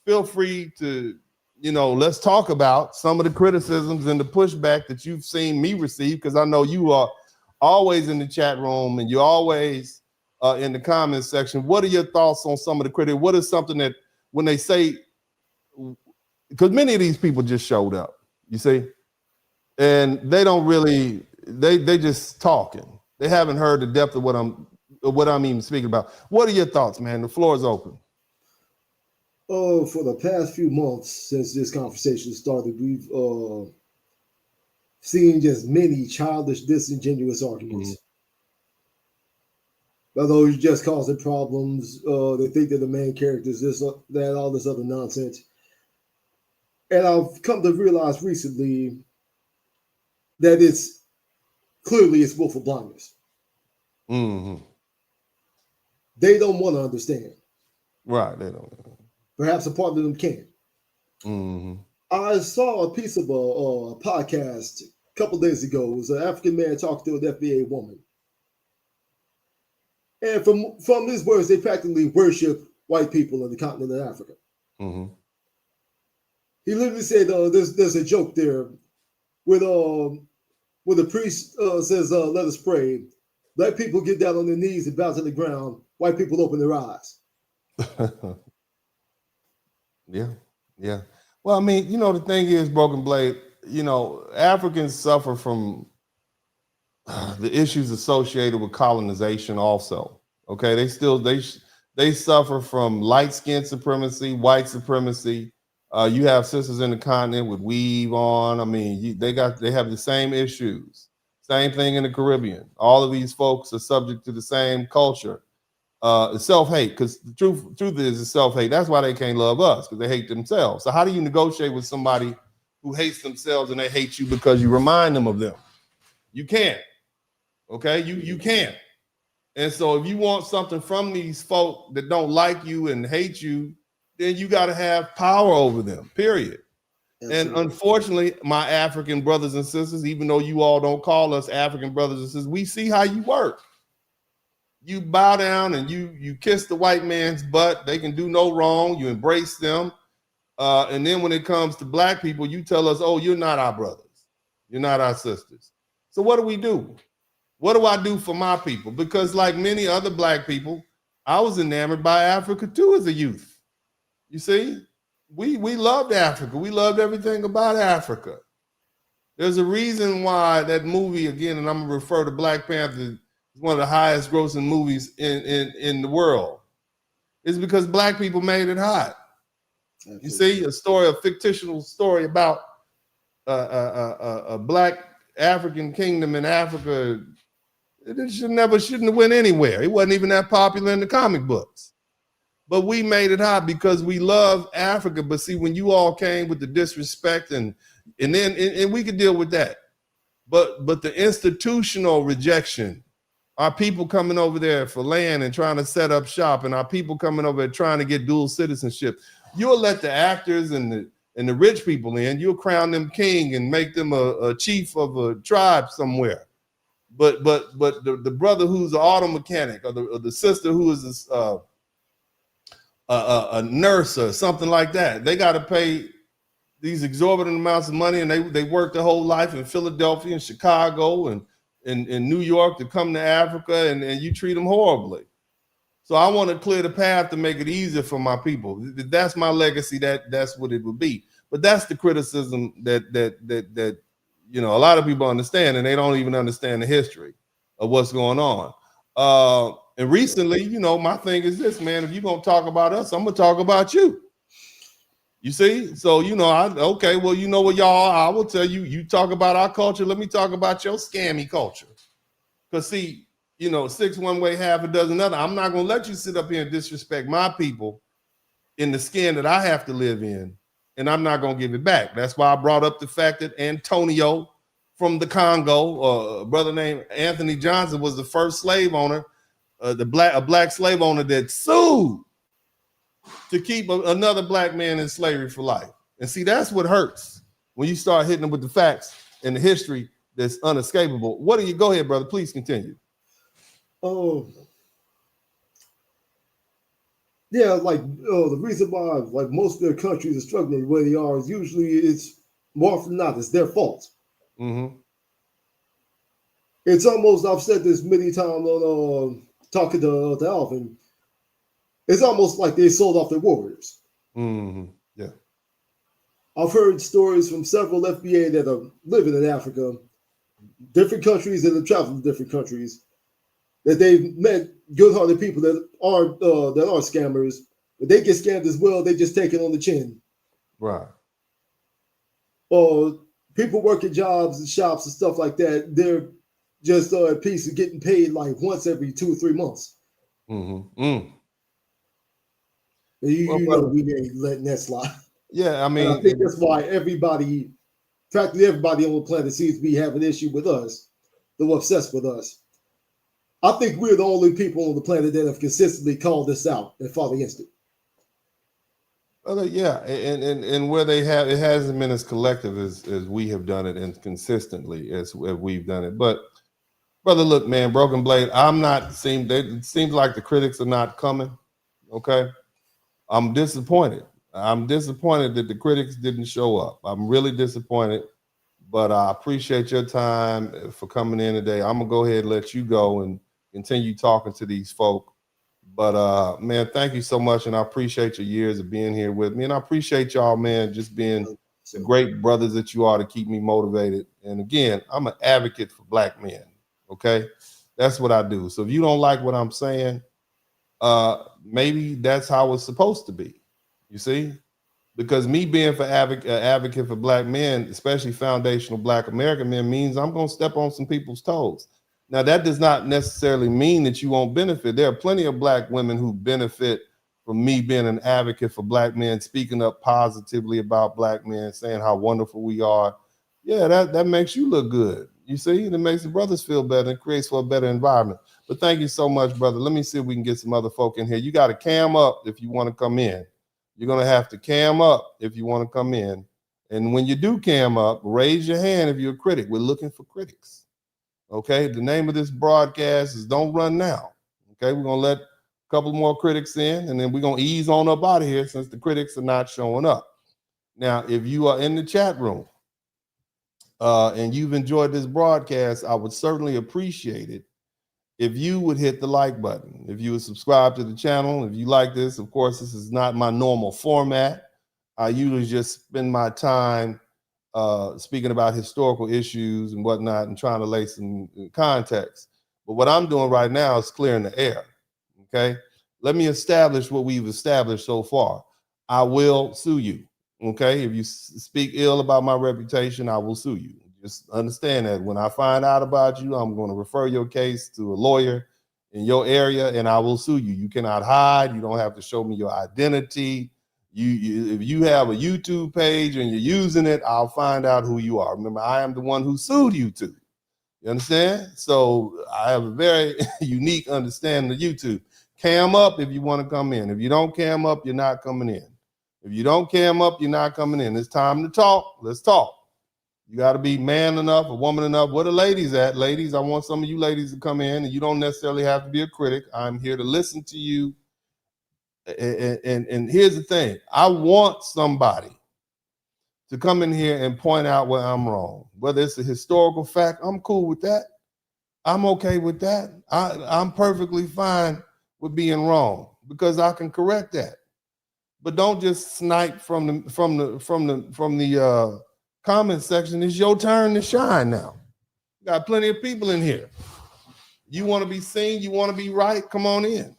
feel free to, let's talk about some of the criticisms and the pushback that you've seen me receive, because I know you are always in the chat room and you're always in the comments section. What are your thoughts on some of the critics? What is something that when they say, because many of these people just showed up, you see, and they don't really, they just talking. They haven't heard the depth of what I'm even speaking about. What are your thoughts, man? The floor is open. Oh, for the past few months since this conversation started, we've seen just many childish, disingenuous arguments. Those just causing problems. They think that the main character is this, that, all this other nonsense. And I've come to realize recently that it's willful blindness. Mm-hmm. They don't want to understand. Right, they don't. Perhaps a part of them can. Mm-hmm. I saw a piece of a podcast a couple days ago. It was an African man talking to an FBA woman. And from his words, they practically worship white people in the continent of Africa. Mm-hmm. He literally said, there's a joke there where the priest says, let us pray. Black people get down on their knees and bow to the ground. White people open their eyes. Yeah. Well, I mean, the thing is, Broken Blade, Africans suffer from the issues associated with colonization also. Okay, they suffer from light skin supremacy, white supremacy. You have sisters in the continent with weave on. I mean, they have the same issues. Same thing in the Caribbean. All of these folks are subject to the same culture. Self-hate, because the truth is it's self-hate. That's why they can't love us, because they hate themselves. So how do you negotiate with somebody who hates themselves and they hate you because you remind them of them? You can't. Okay, you can't. And so if you want something from these folk that don't like you and hate you, then you got to have power over them, period. Absolutely. And unfortunately, my African brothers and sisters, even though you all don't call us African brothers and sisters, we see how you work. You bow down and you kiss the white man's butt. They can do no wrong. You embrace them. And then when it comes to black people, you tell us, oh, you're not our brothers. You're not our sisters. So what do? What do I do for my people? Because like many other black people, I was enamored by Africa too as a youth. You see, we loved Africa. We loved everything about Africa. There's a reason why that movie, again, and I'm gonna refer to Black Panther, is one of the highest grossing movies in the world. It's because black people made it hot. Absolutely. You see, a fictional story about a black African kingdom in Africa. It shouldn't have went anywhere. It wasn't even that popular in the comic books. But we made it hot because we love Africa. But see, when you all came with the disrespect and we could deal with that. But the institutional rejection, our people coming over there for land and trying to set up shop, and our people coming over there trying to get dual citizenship, you'll let the actors and the rich people in, you'll crown them king and make them a chief of a tribe somewhere. But the brother who's an auto mechanic, or the sister who is a nurse or something like that, they got to pay these exorbitant amounts of money, and they work their whole life in Philadelphia and Chicago and in New York to come to Africa, and you treat them horribly. So I want to clear the path to make it easier for my people. That's my legacy. That's what it would be. But that's the criticism that a lot of people understand, and they don't even understand the history of what's going on. And recently, my thing is this, man, if you're going to talk about us, I'm going to talk about you. You see? So, okay, well, you know what, y'all, I will tell you, you talk about our culture. Let me talk about your scammy culture. Because see, 6 one way, half a dozen other. I'm not going to let you sit up here and disrespect my people in the skin that I have to live in. And I'm not going to give it back. That's why I brought up the fact that Antonio from the Congo, a brother named Anthony Johnson, was the first slave owner, a black slave owner that sued to keep another black man in slavery for life. And see, that's what hurts when you start hitting them with the facts and the history that's unescapable. Go ahead, brother, please continue. Oh, yeah, the reason why most of their countries are struggling the way they are is usually it's more often than not, it's their fault. Mm-hmm. It's almost, I've said this many times on talking to Alvin, it's almost like they sold off their warriors. Mm-hmm. Yeah. I've heard stories from several FBA that are living in Africa, different countries, that have traveled to different countries, that they've met good-hearted people that are scammers, but they get scammed as well. They just take it on the chin. Right. Or people working jobs and shops and stuff like that. They're just at peace of getting paid like once every 2 or 3 months. Mm-hmm. Mm. We ain't letting that slide. Yeah, I mean, and I think that's why practically everybody on the planet seems to be having an issue with us. They're obsessed with us. I think we're the only people on the planet that have consistently called this out and fought against it. Yeah, and where it hasn't been as collective as we have done it, and consistently as we've done it. But brother, look, man, Broken Blade, it seems like the critics are not coming. Okay, I'm disappointed. I'm disappointed that the critics didn't show up. I'm really disappointed. But I appreciate your time for coming in today. I'm gonna go ahead and let you go and continue talking to these folk. But man, thank you so much, and I appreciate your years of being here with me, and I appreciate y'all, man, just being the great brothers that you are to keep me motivated. And again, I'm an advocate for black men. Okay, that's what I do. So if you don't like what I'm saying, maybe that's how it's supposed to be. You see, because me being for advocate for black men, especially foundational black American men, means I'm going to step on some people's toes. Now, that does not necessarily mean that you won't benefit. There are plenty of black women who benefit from me being an advocate for black men, speaking up positively about black men, saying how wonderful we are. Yeah, that makes you look good. You see, and it makes the brothers feel better and creates for a better environment. But thank you so much, brother. Let me see if we can get some other folk in here. You got to cam up if you want to come in. You're going to have to cam up if you want to come in. And when you do cam up, raise your hand if you're a critic. We're looking for critics. Okay, the name of this broadcast is Don't Run Now. Okay, we're going to let a couple more critics in, and then we're going to ease on up out of here since the critics are not showing up. Now, if you are in the chat room and you've enjoyed this broadcast, I would certainly appreciate it if you would hit the like button, if you would subscribe to the channel. If you like this, of course, this is not my normal format. I usually just spend my time speaking about historical issues and whatnot and trying to lay some context. But what I'm doing right now is clearing the air, okay? Let me establish what we've established so far. I will sue you, okay? If you speak ill about my reputation, I will sue you. Just understand that when I find out about you, I'm going to refer your case to a lawyer in your area, and I will sue you. You cannot hide. You don't have to show me your identity. If you have a YouTube page and you're using it, I'll find out who you are. Remember, I am the one who sued YouTube. You understand? So I have a very unique understanding of YouTube. Cam up if you want to come in. If you don't cam up, you're not coming in. If you don't cam up, you're not coming in. It's time to talk. Let's talk. You got to be man enough, a woman enough. Where the ladies at? Ladies, I want some of you ladies to come in, and you don't necessarily have to be a critic. I'm here to listen to you. And here's the thing. I want somebody to come in here and point out where I'm wrong. Whether it's a historical fact, I'm cool with that. I'm okay with that. I'm perfectly fine with being wrong because I can correct that. But don't just snipe from the comment section. It's your turn to shine now. You got plenty of people in here. You want to be seen, you want to be right, come on in.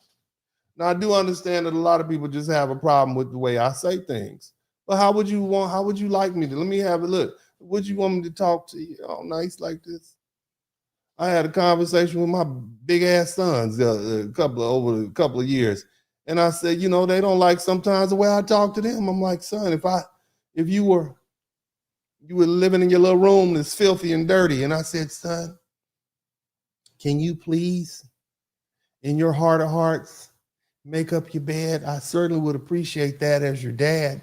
Now I do understand that a lot of people just have a problem with the way I say things. But how would you like me to? Let me have a look. Would you want me to talk to you all nice like this? I had a conversation with my big ass sons over a couple of years. And I said, you know, they don't like sometimes the way I talk to them. I'm like, son, if you were living in your little room that's filthy and dirty. And I said, son, can you please, in your heart of hearts, make up your bed? I certainly would appreciate that as your dad.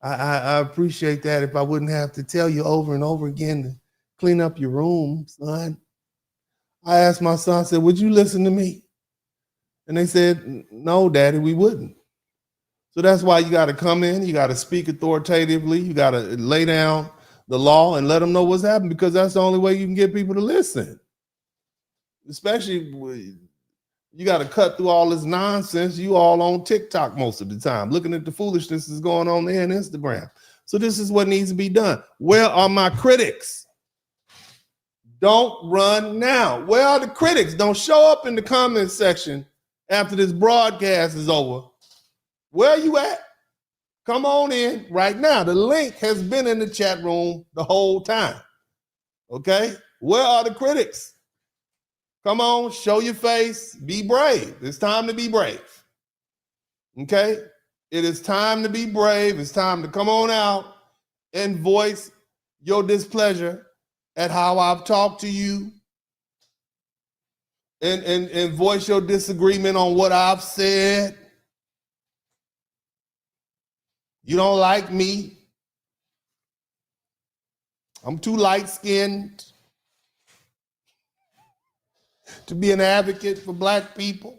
I appreciate that if I wouldn't have to tell you over and over again to clean up your room, son. I asked my son, I said, would you listen to me? And they said, no, Daddy, we wouldn't. So that's why you got to come in, you got to speak authoritatively, you got to lay down the law and let them know what's happening, because that's the only way you can get people to listen. Especially, you got to cut through all this nonsense. You all on TikTok most of the time, looking at the foolishness that's going on there on Instagram. So this is what needs to be done. Where are my critics? Don't run now. Where are the critics? Don't show up in the comment section after this broadcast is over. Where are you at? Come on in right now. The link has been in the chat room the whole time. Okay? Where are the critics? Come on, show your face. Be brave. It's time to be brave. Okay? It is time to be brave. It's time to come on out and voice your displeasure at how I've talked to you, and voice your disagreement on what I've said. You don't like me. I'm too light-skinned to be an advocate for black people.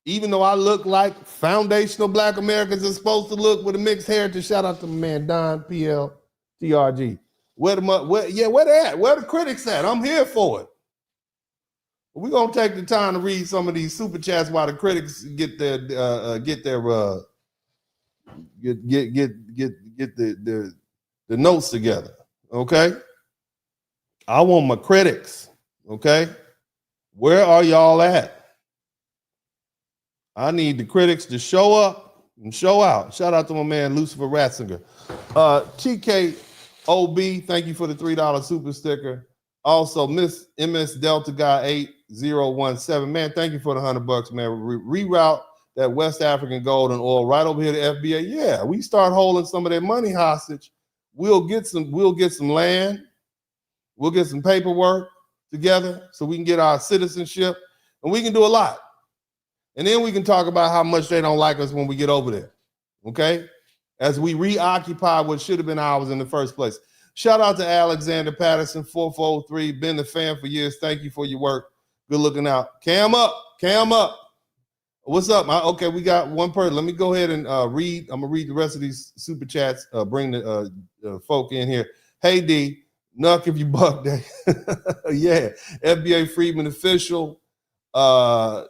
Even though I look like foundational black Americans are supposed to look with a mixed heritage. Shout out to my man Don PL TRG. Where they at? Where the critics at? I'm here for it. We're gonna take the time to read some of these super chats while the critics get the notes together. Okay. I want my critics. Okay? Where are y'all at? I need the critics to show up and show out. Shout out to my man Lucifer Ratzinger. TKOB, thank you for the $3 super sticker. Also, Miss MS Delta Guy 8017. Man, thank you for the $100, man. Reroute that West African gold and oil right over here to FBA. Yeah, we start holding some of that money hostage. We'll get some land, we'll get some paperwork together so we can get our citizenship, and we can do a lot. And then we can talk about how much they don't like us when we get over there. Okay? As we reoccupy what should have been ours in the first place. Shout out to Alexander Patterson, 443. Been the fan for years. Thank you for your work. Good looking out. Cam up. What's up? Okay, we got one person. Let me go ahead and read. I'm gonna read the rest of these super chats. Bring the folk in here. Hey D, Nuck if you buck day. Yeah, FBA Freedman official.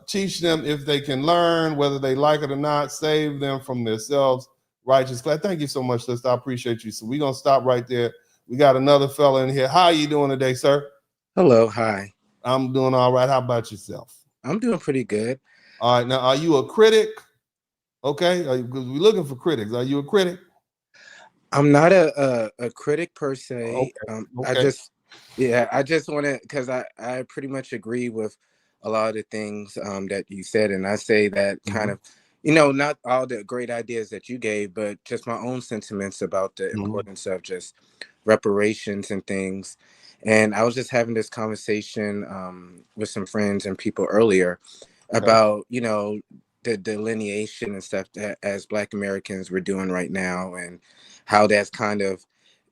Teach them if they can learn, whether they like it or not. Save them from themselves. Righteous class. Thank you so much, sister. I appreciate you. So we're gonna stop right there. We got another fella in here. How are you doing today, sir? Hello, hi. I'm doing all right. How about yourself? I'm doing pretty good. All right, now are you a critic? Okay, because we're looking for critics. Are you a critic? I'm not a critic per se. Okay. I just want to, because I pretty much agree with a lot of the things that you said, and I say that kind of, not all the great ideas that you gave, but just my own sentiments about the importance of just reparations and things. And I was just having this conversation with some friends and people earlier about, the delineation and stuff that as Black Americans we're doing right now, and how that's kind of,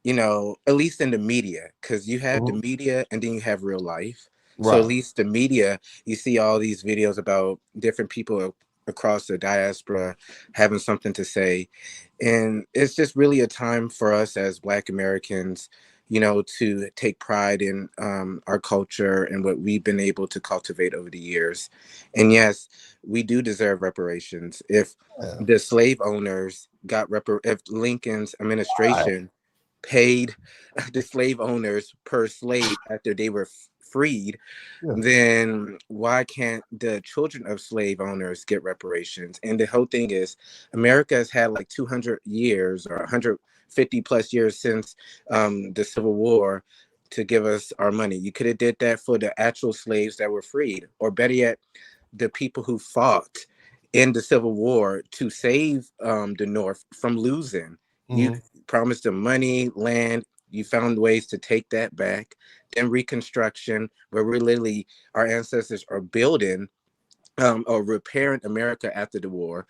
at least in the media, because you have the media and then you have real life. Right. So at least the media, you see all these videos about different people across the diaspora having something to say. And it's just really a time for us as Black Americans, to take pride in our culture and what we've been able to cultivate over the years. And yes, we do deserve reparations. If the slave owners if Lincoln's administration paid the slave owners per slave after they were freed, then why can't the children of slave owners get reparations? And the whole thing is, America has had like 200 years or 150 plus years since the Civil War to give us our money. You could have did that for the actual slaves that were freed, or better yet, the people who fought in the Civil War to save the North from losing. You promised them money, land. You found ways to take that back. Then Reconstruction, where we're literally, our ancestors are building or repairing America after the war.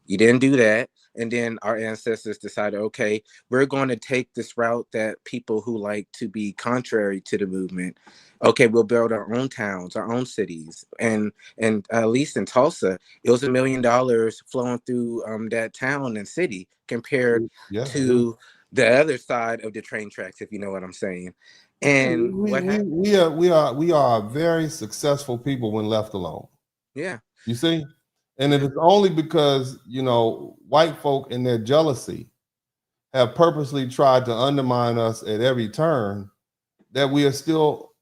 You didn't do that. And then our ancestors decided, okay, we're going to take this route that people who like to be contrary to the movement, okay, we'll build our own towns, our own cities. And at least in Tulsa, it was $1 million flowing through that town and city compared to the other side of the train tracks, if you know what I'm saying. And we are a very successful people when left alone. Yeah. You see? And it is only because, white folk in their jealousy have purposely tried to undermine us at every turn that we are still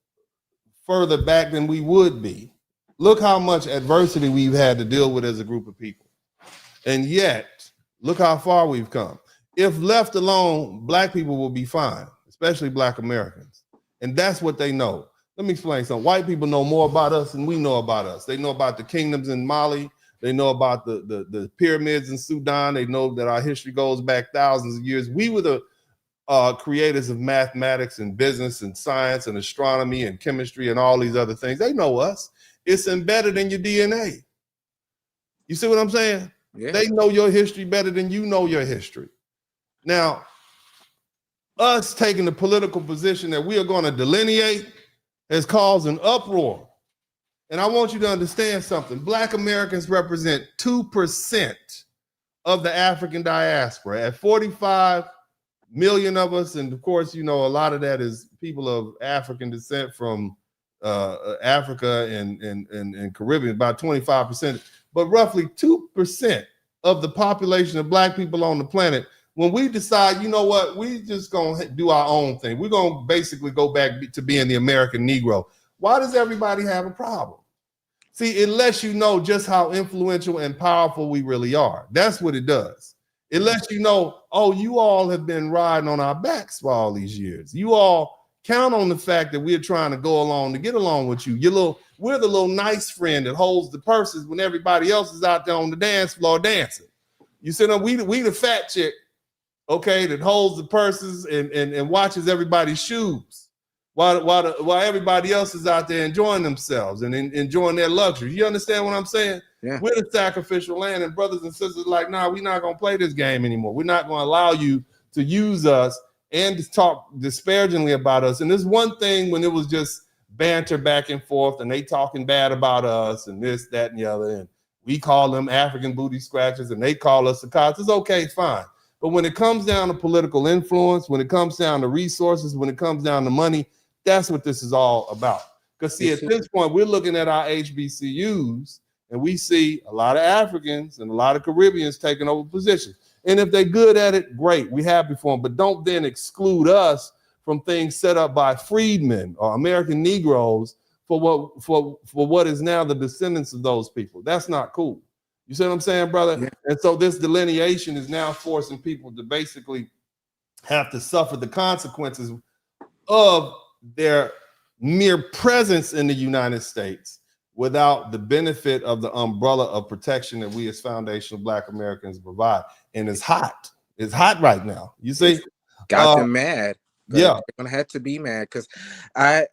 further back than we would be. Look how much adversity we've had to deal with as a group of people. And yet, look how far we've come. If left alone, Black people will be fine, especially Black Americans. And that's what they know. Let me explain something. White people know more about us than we know about us. They know about the kingdoms in Mali. They know about the pyramids in Sudan. They know that our history goes back thousands of years. We were the creators of mathematics and business and science and astronomy and chemistry and all these other things. They know us. It's embedded in your DNA. You see what I'm saying? Yeah. They know your history better than you know your history. Now, us taking the political position that we are going to delineate has caused an uproar. And I want you to understand something. Black Americans represent 2% of the African diaspora. At 45 million of us, and of course, a lot of that is people of African descent from Africa and Caribbean, about 25%. But roughly 2% of the population of Black people on the planet, when we decide, we just going to do our own thing. We're going to basically go back to being the American Negro. Why does everybody have a problem? See, it lets you know just how influential and powerful we really are. That's what it does. It lets you know, oh, you all have been riding on our backs for all these years. You all count on the fact that we're trying to go along to get along with you. We're the little nice friend that holds the purses when everybody else is out there on the dance floor dancing. You see, we the fat chick, okay, that holds the purses and watches everybody's shoes while everybody else is out there enjoying themselves and enjoying their luxury. You understand what I'm saying? Yeah. We're the sacrificial land, and brothers and sisters like, nah, we're not gonna play this game anymore. We're not gonna allow you to use us and to talk disparagingly about us. And this one thing when it was just banter back and forth and they talking bad about us and this, that, and the other, and we call them African booty scratchers and they call us the cops. It's okay, fine. But when it comes down to political influence, when it comes down to resources, when it comes down to money, that's what this is all about. Because see, at this point, we're looking at our HBCUs and we see a lot of Africans and a lot of Caribbeans taking over positions. And if they're good at it, great, we're happy for them. But don't then exclude us from things set up by freedmen or American Negroes for what is now the descendants of those people. That's not cool. You see what I'm saying, brother? Yeah. And so this delineation is now forcing people to basically have to suffer the consequences of their mere presence in the United States without the benefit of the umbrella of protection that we as foundational Black Americans provide. And it's hot. It's hot right now. You see? Got them mad. Yeah. They're gonna have to be mad because I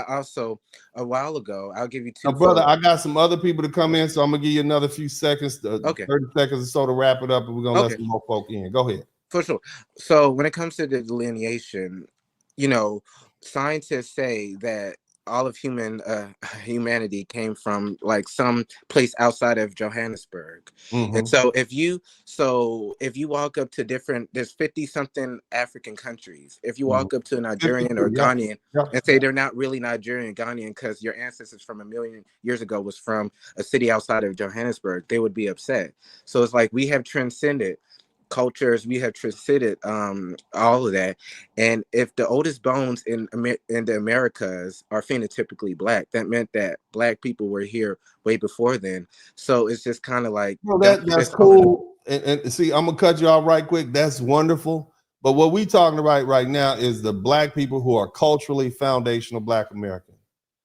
also a while ago, I'll give you two. Now, brother, I got some other people to come in, so I'm gonna give you another few seconds, okay, 30 seconds or so to wrap it up, and we're gonna let some more folk in. Go ahead. For sure. So when it comes to the delineation, you know, scientists say that all of humanity came from like some place outside of Johannesburg. And so if you walk up to there's 50 something African countries. If you walk up to a Nigerian or Ghanaian and say they're not really Nigerian, Ghanaian, because your ancestors from 1 million years ago was from a city outside of Johannesburg, they would be upset. So it's like we have transcended cultures, we have transcended all of that. And if the oldest bones in the Americas are phenotypically Black, that meant that Black people were here way before then. So it's just kind of like, well, that's cool. And see, I'm gonna cut you off right quick. That's wonderful. But what we talking about right now is the Black people who are culturally foundational Black American.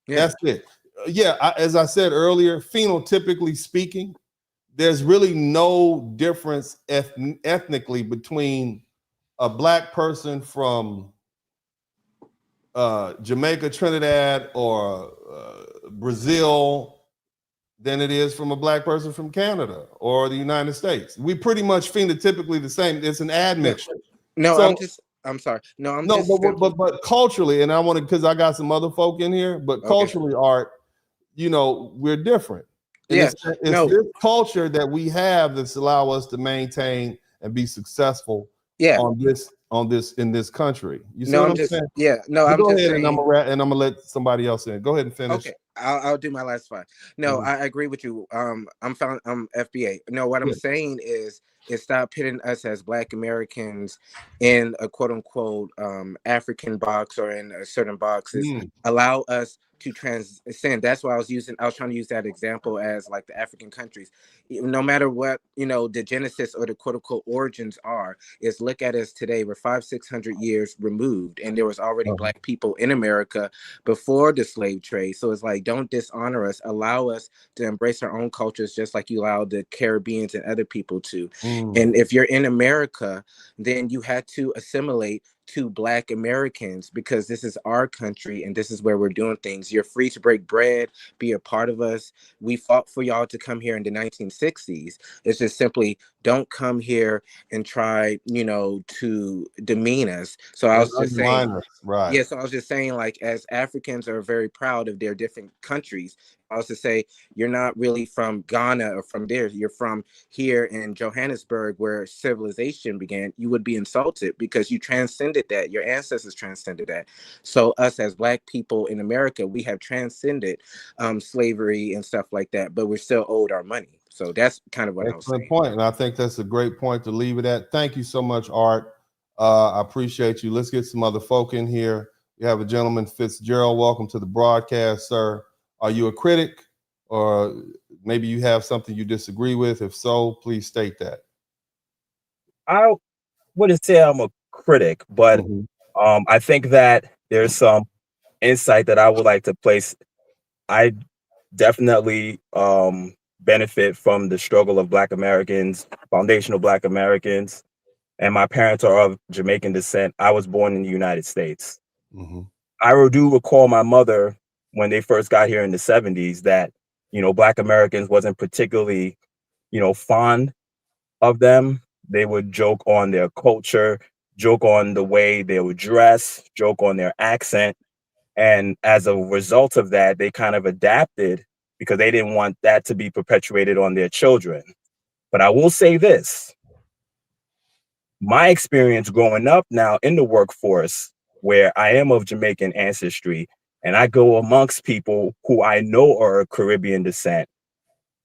Yeah. That's it. Yeah, as I said earlier, phenotypically speaking, there's really no difference ethnically between a Black person from Jamaica, Trinidad, or Brazil than it is from a Black person from Canada or the United States. We pretty much phenotypically the same. It's an admixture. No, so, I'm sorry. No, but culturally, and I want to, because I got some other folk in here, but culturally, Art, you know, we're different. And it's this culture that we have that's allow us to maintain and be successful on this in this country. You see what I'm saying? Yeah, no, I'm just saying, and I'm gonna let somebody else in. Go ahead and finish. Okay, I'll do my last 5. No, I agree with you. I'm FBA. No, what I'm saying is stop pitting us as Black Americans in a quote unquote African box or in a certain boxes. Allow us to transcend. That's why I was trying to use that example as like the African countries. No matter what, you know, the genesis or the quote unquote origins are, is look at us today. We're 500-600 years removed, and there was already Black people in America before the slave trade. So it's like, don't dishonor us. Allow us to embrace our own cultures, just like you allowed the Caribbeans and other people to. And if you're in America, then you had to assimilate to Black Americans because this is our country and this is where we're doing things. You're free to break bread, be a part of us. We fought for y'all to come here in the 1960s. It's just simply don't come here and try, you know, to demean us. So I was just saying, yes, I was just saying, like, as Africans are very proud of their different countries, I was to say, you're not really from Ghana or from there. You're from here in Johannesburg where civilization began. You would be insulted because you transcended that. Your ancestors transcended that. So us as Black people in America, we have transcended slavery and stuff like that, but we're still owed our money. So that's kind of what I was saying. Point. And I think that's a great point to leave it at. Thank you so much, Art. I appreciate you. Let's get some other folk in here. We have a gentleman, Fitzgerald. Welcome to the broadcast, sir. Are you a critic, or maybe you have something you disagree with? If so, please state that. I wouldn't say I'm a critic, but I think that there's some insight that I would like to place. I definitely benefit from the struggle of Black Americans, foundational Black Americans, and my parents are of Jamaican descent. I was born in the United States. I do recall my mother when they first got here in the 70s that, Black Americans wasn't particularly, fond of them. They would joke on their culture, joke on the way they would dress, joke on their accent. And as a result of that, they kind of adapted because they didn't want that to be perpetuated on their children. But I will say this, my experience growing up now in the workforce, where I am of Jamaican ancestry, and I go amongst people who I know are of Caribbean descent,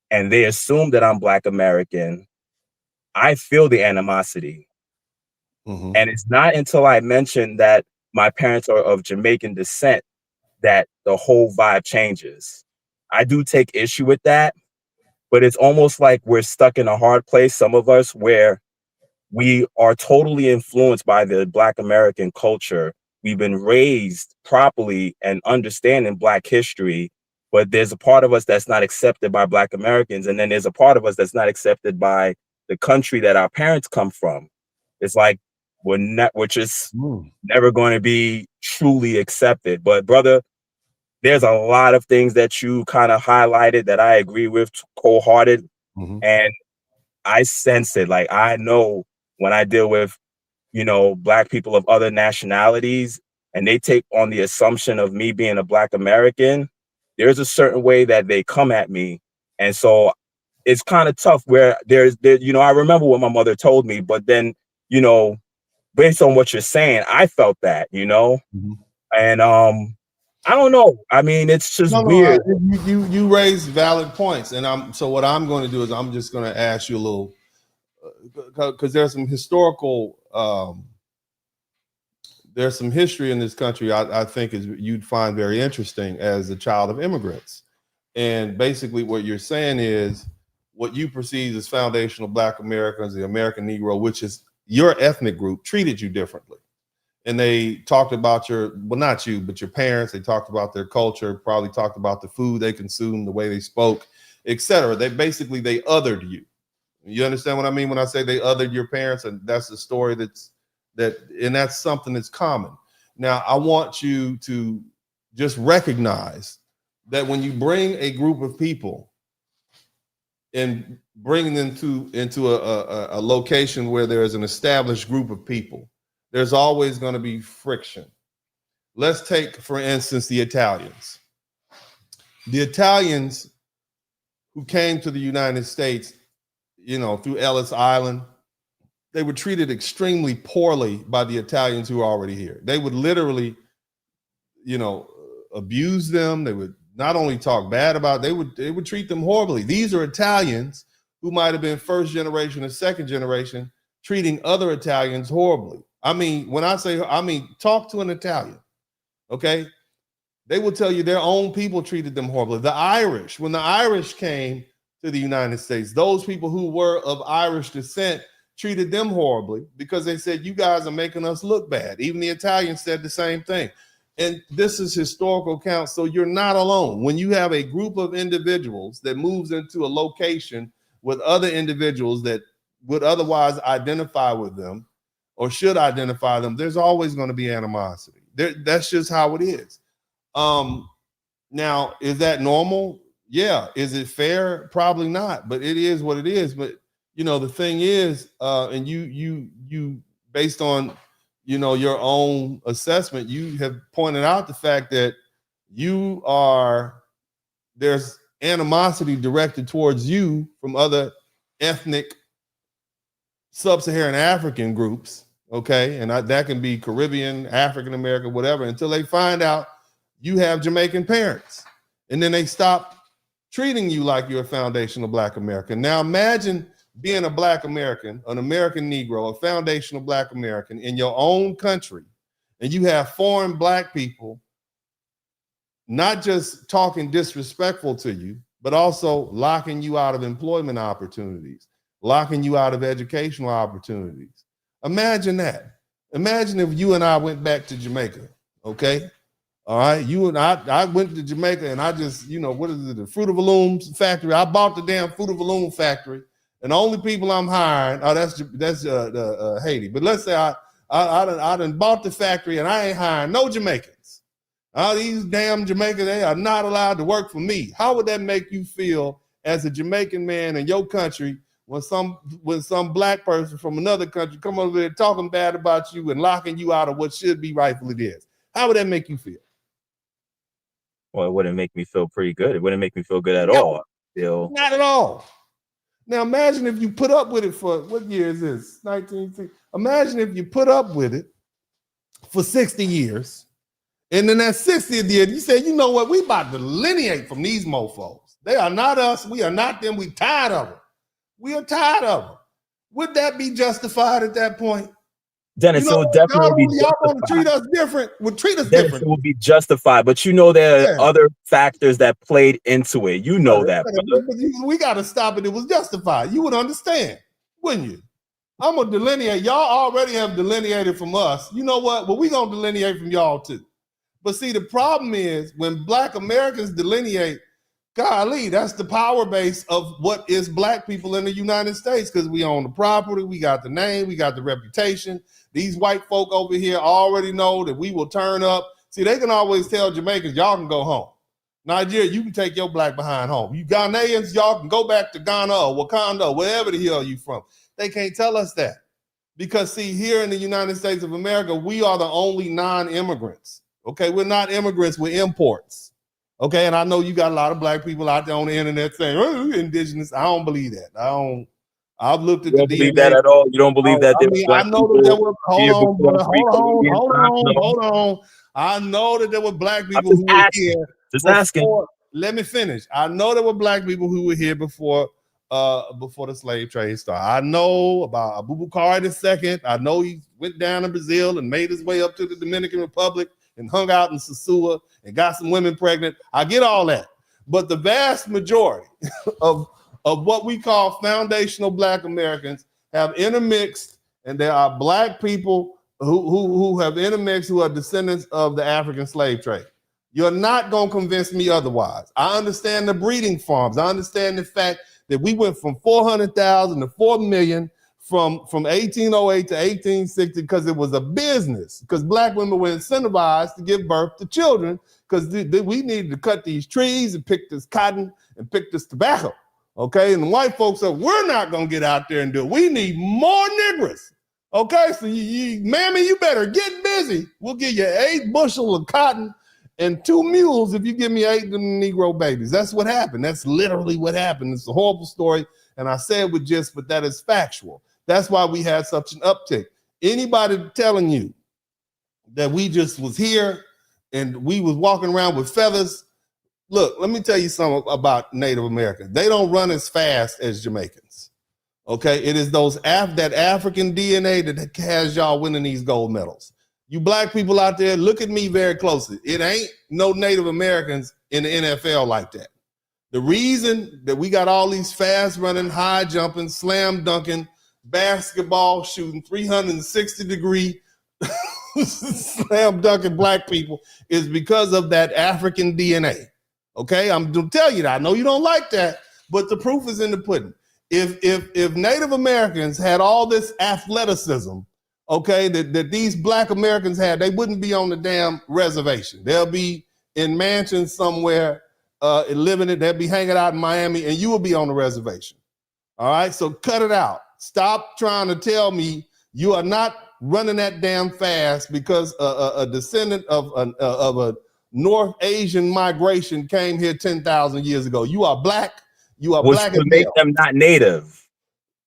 and they assume that I'm Black American, I feel the animosity. And it's not until I mention that my parents are of Jamaican descent that the whole vibe changes. I do take issue with that, but it's almost like we're stuck in a hard place, some of us, where we are totally influenced by the Black American culture. We've been raised properly and understanding Black history, but there's a part of us that's not accepted by Black Americans. And then there's a part of us that's not accepted by the country that our parents come from. It's like we're just never going to be truly accepted. But brother, there's a lot of things that you kind of highlighted that I agree with wholehearted. And I sense it. Like, I know when I deal with, Black people of other nationalities, and they take on the assumption of me being a Black American, there's a certain way that they come at me. And so it's kind of tough where I remember what my mother told me, but then, based on what you're saying, I felt that, and I don't know. I mean, it's just weird. You raise valid points, and so what I'm going to do is I'm just going to ask you a little, because there's some historical, there's some history in this country I think you'd find very interesting as a child of immigrants. And basically what you're saying is what you perceive as foundational Black Americans, the American Negro, which is your ethnic group, treated you differently. And they talked about not you, but your parents. They talked about their culture, probably talked about the food they consumed, the way they spoke, etc. They othered you. You understand what I mean when I say they othered your parents? And that's the story and that's something that's common. Now, I want you to just recognize that when you bring a group of people and bring them into a location where there is an established group of people, there's always going to be friction. Let's take, for instance, the Italians. The Italians who came to the United States, through Ellis Island, they were treated extremely poorly by the Italians who were already here. They would literally, abuse them. They would not only talk bad about, they would treat them horribly. These are Italians who might have been first generation or second generation, treating other Italians horribly. I mean, talk to an Italian, okay? They will tell you their own people treated them horribly. The Irish, when the Irish came to the United States, those people who were of Irish descent treated them horribly because they said, you guys are making us look bad. Even the Italians said the same thing. And this is historical count, so you're not alone. When you have a group of individuals that moves into a location with other individuals that would otherwise identify with them, or should identify them, there's always going to be animosity. That's just how it is. Now, is that normal? Yeah. Is it fair? Probably not, but it is what it is. But the thing is, and you based on your own assessment, you have pointed out the fact that there's animosity directed towards you from other ethnic sub-Saharan African groups, okay? And that can be Caribbean, African American, whatever, until they find out you have Jamaican parents. And then they stop treating you like you're a foundational Black American. Now imagine being a Black American, an American Negro, a foundational Black American in your own country, and you have foreign black people not just talking disrespectful to you, but also locking you out of employment opportunities, locking you out of educational opportunities. Imagine that. Imagine if you and I went back to Jamaica, okay? All right, you and I went to Jamaica and I just, what is it, the Fruit of the Loom factory? I bought the damn Fruit of the Loom factory, and the only people I'm hiring, that's Haiti. But let's say I done bought the factory and I ain't hiring no Jamaicans. All these damn Jamaicans, they are not allowed to work for me. How would that make you feel as a Jamaican man in your country when some black person from another country come over there talking bad about you and locking you out of what should be rightfully theirs? How would that make you feel? Well, it wouldn't make me feel pretty good. It wouldn't make me feel good at all. Not at all. Now imagine if you put up with it for, what year is this? 1960. Imagine if you put up with it for 60 years. And then that 60th year, you say, you know what? We about to delineate from these mofos. They are not us. We are not them. We tired of them. We are tired of them. Would that be justified at that point? Dennis, it would definitely be y'all want to treat us different. Would treat us Dennis, different. It would be justified, but there are other factors that played into it. You know that. But we got to stop it. It was justified. You would understand, wouldn't you? I'm gonna delineate. Y'all already have delineated from us. You know what? Well, we gonna delineate from y'all too. But see, the problem is when Black Americans delineate, golly, that's the power base of what is Black people in the United States, because we own the property, we got the name, we got the reputation. These white folk over here already know that we will turn up. See, they can always tell Jamaicans, y'all can go home. Nigeria, you can take your black behind home. You Ghanaians, y'all can go back to Ghana or Wakanda or wherever the hell you from. They can't tell us that. Because see, here in the United States of America, we are the only non-immigrants. Okay, we're not immigrants, we're imports. Okay, and I know you got a lot of Black people out there on the internet saying, oh, you're indigenous. I don't believe that. I've looked at you don't the believe DNA. that at all. You don't believe that. I know that there were. Hold on. I know that there were Black people who were here. Just asking. Let me finish. I know there were Black people who were here before the slave trade started. I know about Abubakar II. I know he went down to Brazil and made his way up to the Dominican Republic and hung out in Sosua and got some women pregnant. I get all that. But the vast majority of what we call foundational Black Americans have intermixed, and there are Black people who have intermixed who are descendants of the African slave trade. You're not going to convince me otherwise. I understand the breeding farms. I understand the fact that we went from 400,000 to 4 million from 1808 to 1860 because it was a business, because Black women were incentivized to give birth to children because we needed to cut these trees and pick this cotton and pick this tobacco. Okay, and the white folks said, we're not going to get out there and do it. We need more niggers. Okay, so mammy, you better get busy. We'll give you 8 bushel of cotton and 2 mules if you give me 8 of them Negro babies. That's what happened. That's literally what happened. It's a horrible story, and I say it with just, but that is factual. That's why we had such an uptick. Anybody telling you that we just was here and we was walking around with feathers, look, let me tell you something about Native Americans. They don't run as fast as Jamaicans. Okay, it is that African DNA that has y'all winning these gold medals. You Black people out there, look at me very closely. It ain't no Native Americans in the NFL like that. The reason that we got all these fast running, high jumping, slam dunking, basketball shooting, 360-degree slam dunking Black people is because of that African DNA. Okay, I'm gonna tell you that. I know you don't like that, but the proof is in the pudding. If Native Americans had all this athleticism, okay, that these Black Americans had, they wouldn't be on the damn reservation. They'll be in mansions somewhere, living it. They'll be hanging out in Miami, and you will be on the reservation. All right, so cut it out. Stop trying to tell me you are not running that damn fast because a descendant of a North Asian migration came here 10,000 years ago. You are Black. You are Black and make them not native.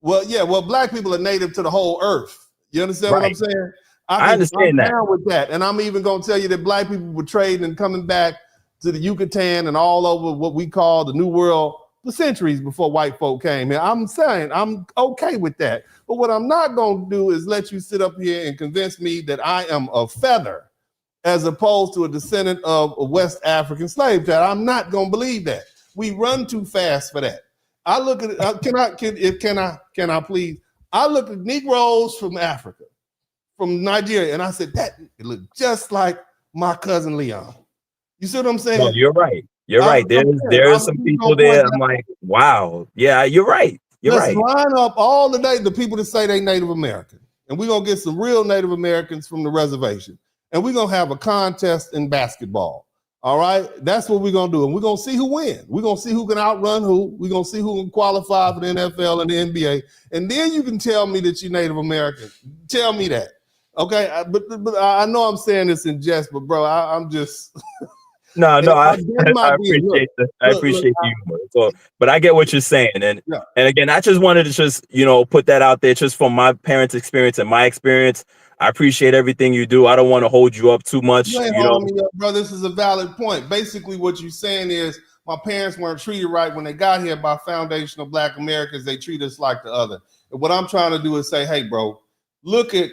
Well, yeah. Well, Black people are native to the whole earth. You understand what I'm saying? I understand that. Down with that, and I'm even going to tell you that Black people were trading and coming back to the Yucatan and all over what we call the New World for centuries before white folk came here. I'm saying I'm okay with that. But what I'm not going to do is let you sit up here and convince me that I am a feather as opposed to a descendant of a West African slave trade. I'm not going to believe that. We run too fast for that. I look at can I please? I look at Negroes from Africa, from Nigeria, and I said that it looked just like my cousin Leon. You see what I'm saying? No, you're right. You're right. There's some people there. I'm like, wow. Yeah, you're right. Let's line up all the people that say they Native American, and we're gonna get some real Native Americans from the reservation, and we're gonna have a contest in basketball. All right, that's what we're gonna do, and we're gonna see who wins. We're gonna see who can outrun who. We're gonna see who can qualify for the NFL and the NBA, and then you can tell me that you're Native American. Tell me that, okay? But I know I'm saying this in jest, but bro, I'm just. No, I appreciate that. I appreciate you. So, but I get what you're saying, and again, I just wanted to just put that out there, just from my parents' experience and my experience. I appreciate everything you do. I don't want to hold you up too much. You ain't holding me up, bro. This is a valid point. Basically, what you're saying is my parents weren't treated right when they got here by foundational Black Americans. They treat us like the other. And what I'm trying to do is say, hey, bro, look at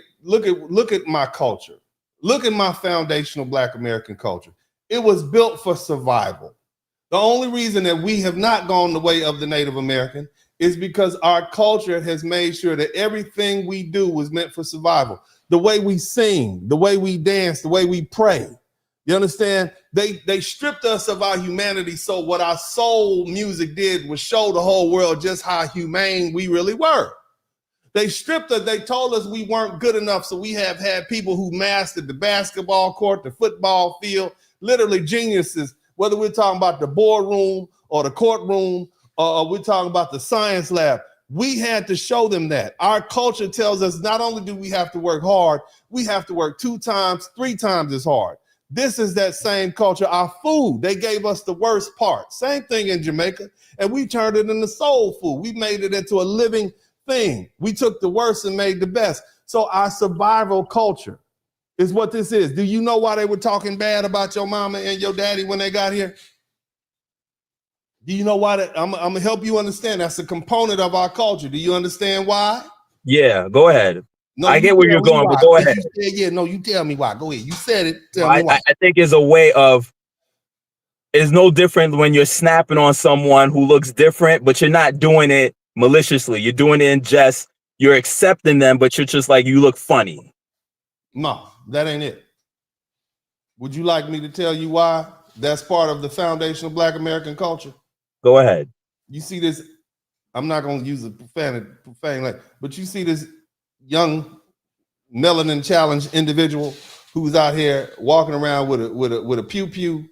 my culture. Look at my foundational Black American culture. It was built for survival. The only reason that we have not gone the way of the Native American is because our culture has made sure that everything we do was meant for survival. The way we sing, the way we dance, the way we pray. You understand? They stripped us of our humanity. So what our soul music did was show the whole world just how humane we really were. They stripped us. They told us we weren't good enough. So we have had people who mastered the basketball court, the football field, literally geniuses, whether we're talking about the boardroom or the courtroom, or we're talking about the science lab. We had to show them that. Our culture tells us not only do we have to work hard, we have to work 2 times, 3 times as hard. This is that same culture. Our food, they gave us the worst part. Same thing in Jamaica, and we turned it into soul food. We made it into a living thing. We took the worst and made the best. So our survival culture is what this is. Do you know why they were talking bad about your mama and your daddy when they got here? Do you know why? I'm gonna help you understand. That's a component of our culture. Do you understand why? Yeah, go ahead. No, I get where you're going, but go ahead. No, you tell me why. Go ahead. You said it. Tell me why. I think it's a way of, it's no different when you're snapping on someone who looks different, but you're not doing it maliciously. You're doing it in jest. You're accepting them, but you're just like, you look funny. No, that ain't it. Would you like me to tell you why that's part of the foundation of Black American culture? Go ahead. You see this, I'm not going to use a profane language, but you see this young melanin challenged individual who's out here walking around with a pew-pew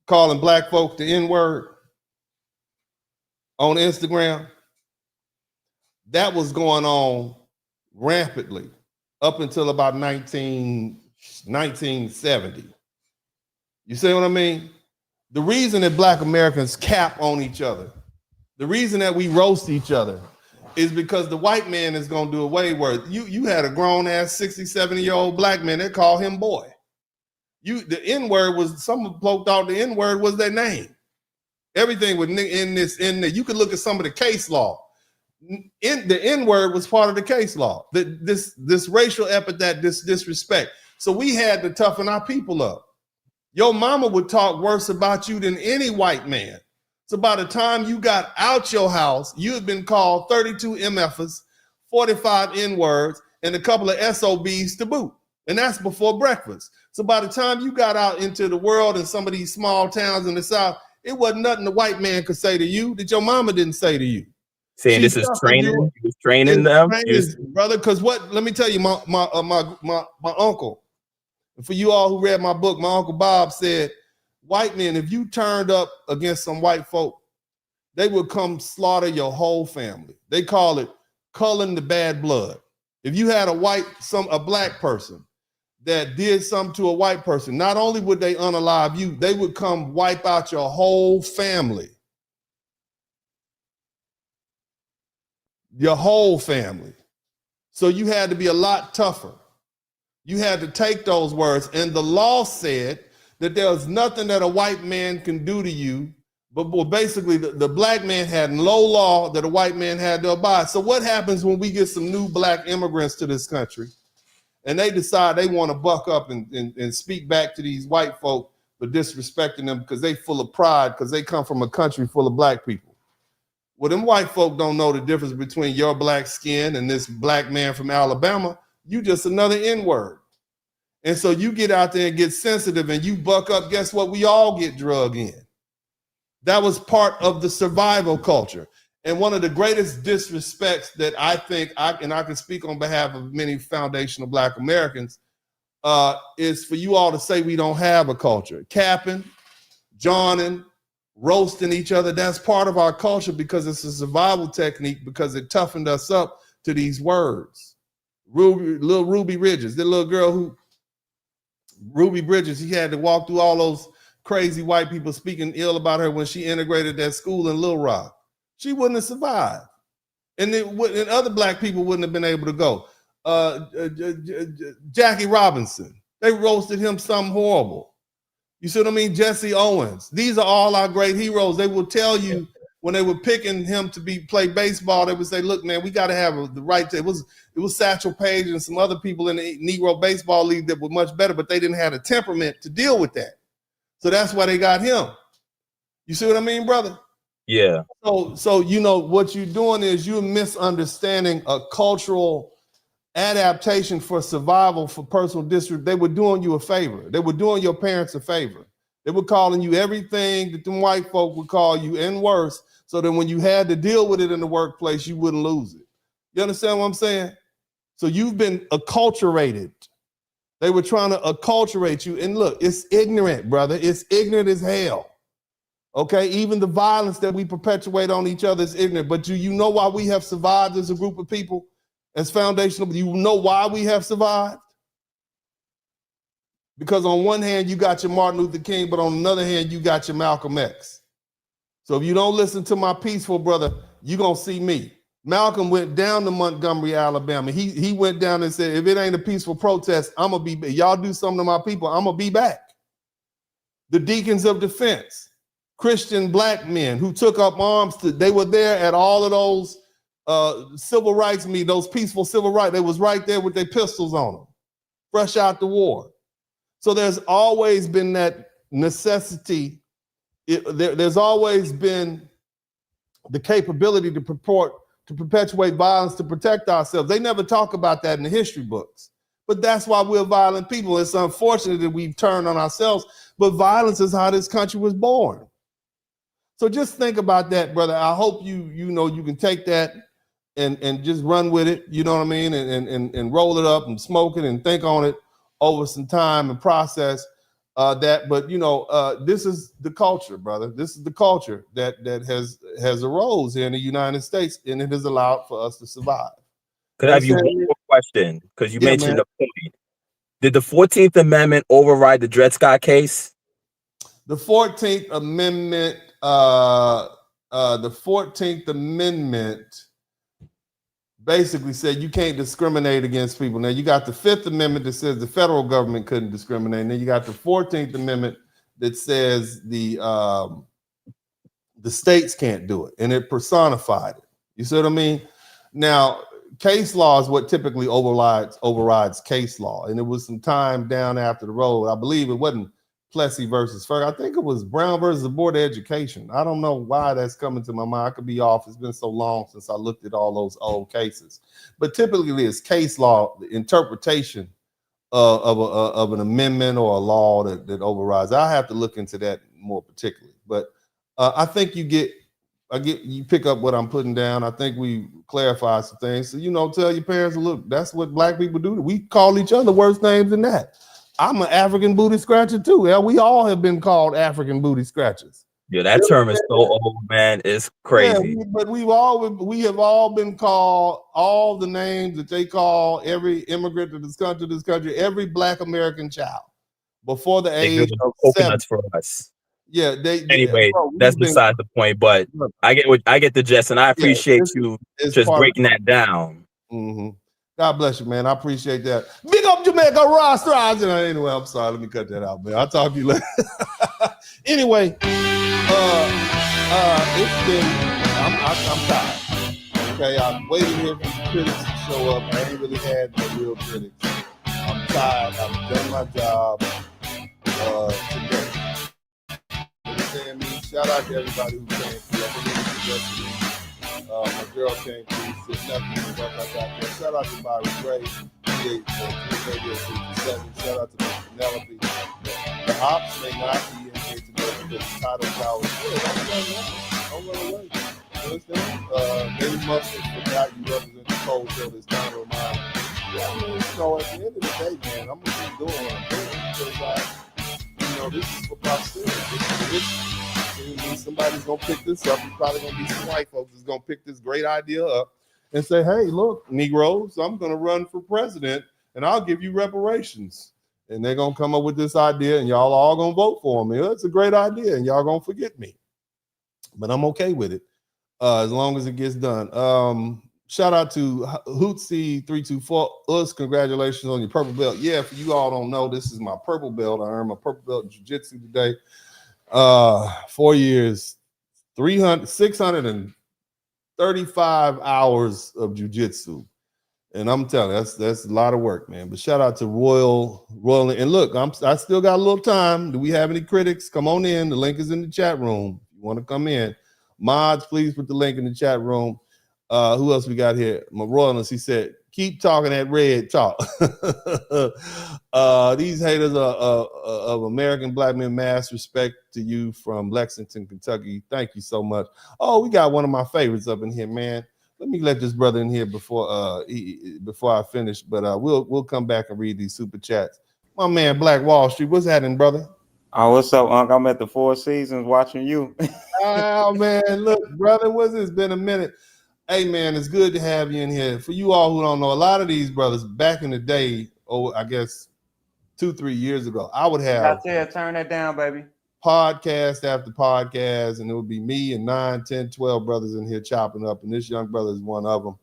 calling Black folk the N-word on Instagram. That was going on rampantly up until about 1970. You see what I mean? The reason that Black Americans cap on each other, the reason that we roast each other, is because the white man is going to do away with it. You had a grown-ass 60, 70-year-old Black man, they call him boy. The N-word was, some folk thought the N-word was their name. Everything was in there. You could look at some of the case law. The N-word was part of the case law. This racial epithet, this disrespect. So we had to toughen our people up. Your mama would talk worse about you than any white man. So by the time you got out your house, you had been called 32 MFers, 45 N-words, and a couple of SOBs to boot. And that's before breakfast. So by the time you got out into the world in some of these small towns in the South, it wasn't nothing the white man could say to you that your mama didn't say to you. Saying this is training, he was training them, brother. Because what? Let me tell you, my uncle. For you all who read my book, my Uncle Bob said, white men, if you turned up against some white folk, they would come slaughter your whole family. They call it culling the bad blood. If you had a Black person that did something to a white person, not only would they unalive you, they would come wipe out your whole family. Your whole family. So you had to be a lot tougher. You had to take those words. And the law said that there was nothing that a white man can do to you But basically, the black man had no law that a white man had to abide. So what happens when we get some new black immigrants to this country and they decide they want to buck up and speak back to these white folk for disrespecting them because they full of pride because they come from a country full of black people? Well, them white folk don't know the difference between your black skin and this black man from Alabama. You just another N-word. And so you get out there and get sensitive and you buck up. Guess what? We all get drug in. That was part of the survival culture. And one of the greatest disrespects that I think, I can speak on behalf of many foundational Black Americans, is for you all to say we don't have a culture. Capping, jawing, roasting each other, that's part of our culture because it's a survival technique because it toughened us up to these words. Little Ruby Bridges, the little girl Ruby Bridges, he had to walk through all those crazy white people speaking ill about her when she integrated that school in Little Rock. She wouldn't have survived. And other black people wouldn't have been able to go. Jackie Robinson, they roasted him something horrible. You see what I mean? Jesse Owens. These are all our great heroes. They will tell you when they were picking him to play baseball, they would say, look, man, we got to have the right to, it was Satchel Paige and some other people in the Negro Baseball League that were much better, but they didn't have the temperament to deal with that. So that's why they got him. You see what I mean, brother? Yeah. So you know what you're doing is you're misunderstanding a cultural adaptation for survival for personal district. They were doing you a favor. They were doing your parents a favor. They were calling you everything that the white folk would call you and worse, so that when you had to deal with it in the workplace, you wouldn't lose it. You understand what I'm saying? So you've been acculturated. They were trying to acculturate you. And look, it's ignorant, brother. It's ignorant as hell. Okay? Even the violence that we perpetuate on each other is ignorant. But do you know why we have survived as a group of people? As foundational, you know why we have survived? Because on one hand, you got your Martin Luther King, but on another hand, you got your Malcolm X. So if you don't listen to my peaceful brother, you're going to see me. Malcolm went down to Montgomery, Alabama. He went down and said, if it ain't a peaceful protest, I'm going to be, y'all do something to my people, I'm going to be back. The Deacons of Defense, Christian black men who took up arms, they were there at all of those civil rights meetings, those peaceful civil rights. They was right there with their pistols on them, fresh out the war. So there's always been that necessity. There's always been the capability to perpetuate violence to protect ourselves. They never talk about that in the history books. But that's why we're violent people. It's unfortunate that we've turned on ourselves, but violence is how this country was born. So just think about that, brother. I hope you know you can take that and just run with it, you know what I mean, and roll it up and smoke it and think on it over some time and process that. But you know, this is the culture, brother. This is the culture that has arose here in the United States, and it has allowed for us to survive. Could I have you one more question? Because you mentioned the point. Did the 14th Amendment override the Dred Scott case? The 14th Amendment, basically said you can't discriminate against people. Now you got the 5th Amendment that says the federal government couldn't discriminate. And then you got the 14th Amendment that says the states can't do it, and it personified it. You see what I mean? Now, case law is what typically overrides case law. And it was some time down after the road. I believe it wasn't Plessy versus Ferguson. I think it was Brown versus the Board of Education. I don't know why that's coming to my mind. I could be off. It's been so long since I looked at all those old cases. But typically it's case law, the interpretation of an amendment or a law that overrides. I have to look into that more particularly. But I think you pick up what I'm putting down. I think we clarify some things. So, you know, tell your parents, look, that's what black people do. We call each other worse names than that. I'm an African booty scratcher too. Yeah, we all have been called African booty scratchers. Yeah, that term is so old, man. It's crazy. Yeah, but we have all been called all the names that they call every immigrant to this country, every black American child before the age of coconuts 7. For us. Yeah. Anyway, that's beside the point. But I get the gist, and I appreciate you just breaking that down. Mm-hmm. God bless you, man. I appreciate that. Big up Jamaica, roster. Anyway, I'm sorry. Let me cut that out, man. I'll talk to you later. Anyway, It's been, I'm tired. Okay, I've waited here for the critics to show up. I ain't really had no real critics. I'm tired. I've done my job today. You understand me? Shout out to everybody who came through. I believe it's yesterday. My girl came through, said nothing to what I got there. Shout out to Byron Gray, 387. Shout out to Miss Penelope. The ops may not be in here today because the title tower is good. Don't run away. You understand? Maybe must have forgot you represent the cold show this time of mine. Yeah, I mean, so at the end of the day, man, I'm gonna keep doing what I'm doing because this is for posterity. This is history. Somebody's gonna pick this up. There's probably gonna be some white folks that's gonna pick this great idea up and say, "Hey, look, Negroes, I'm gonna run for president, and I'll give you reparations." And they're gonna come up with this idea, and y'all all gonna vote for me. It's a great idea, and y'all gonna forget me. But I'm okay with it as long as it gets done. Shout out to Hootsie324. Us, congratulations on your purple belt. Yeah, for you all don't know, this is my purple belt. I earned my purple belt in jiu-jitsu today. 4 years, 635 hours of jiu-jitsu. And I'm telling you, that's a lot of work, man. But shout out to Royal. And look, I still got a little time. Do we have any critics? Come on in. The link is in the chat room. If you want to come in. Mods, please put the link in the chat room. Who else we got here? My Royalness, he said, keep talking that red talk. These haters of American black men, mass respect to you from Lexington, Kentucky. Thank you so much. Oh, we got one of my favorites up in here, man. Let me let this brother in here before I finish, but we'll come back and read these super chats. My man, Black Wall Street, what's happening, brother? Oh, what's up, Unc? I'm at the Four Seasons watching you. Oh, man, look, brother, what's this? Been a minute. Hey, man, it's good to have you in here. For you all who don't know, a lot of these brothers back in the day, I guess 2-3 years ago, I would have turn that down, baby. Podcast after podcast, and it would be me and 9, 10, 12 brothers in here chopping up, and this young brother is one of them.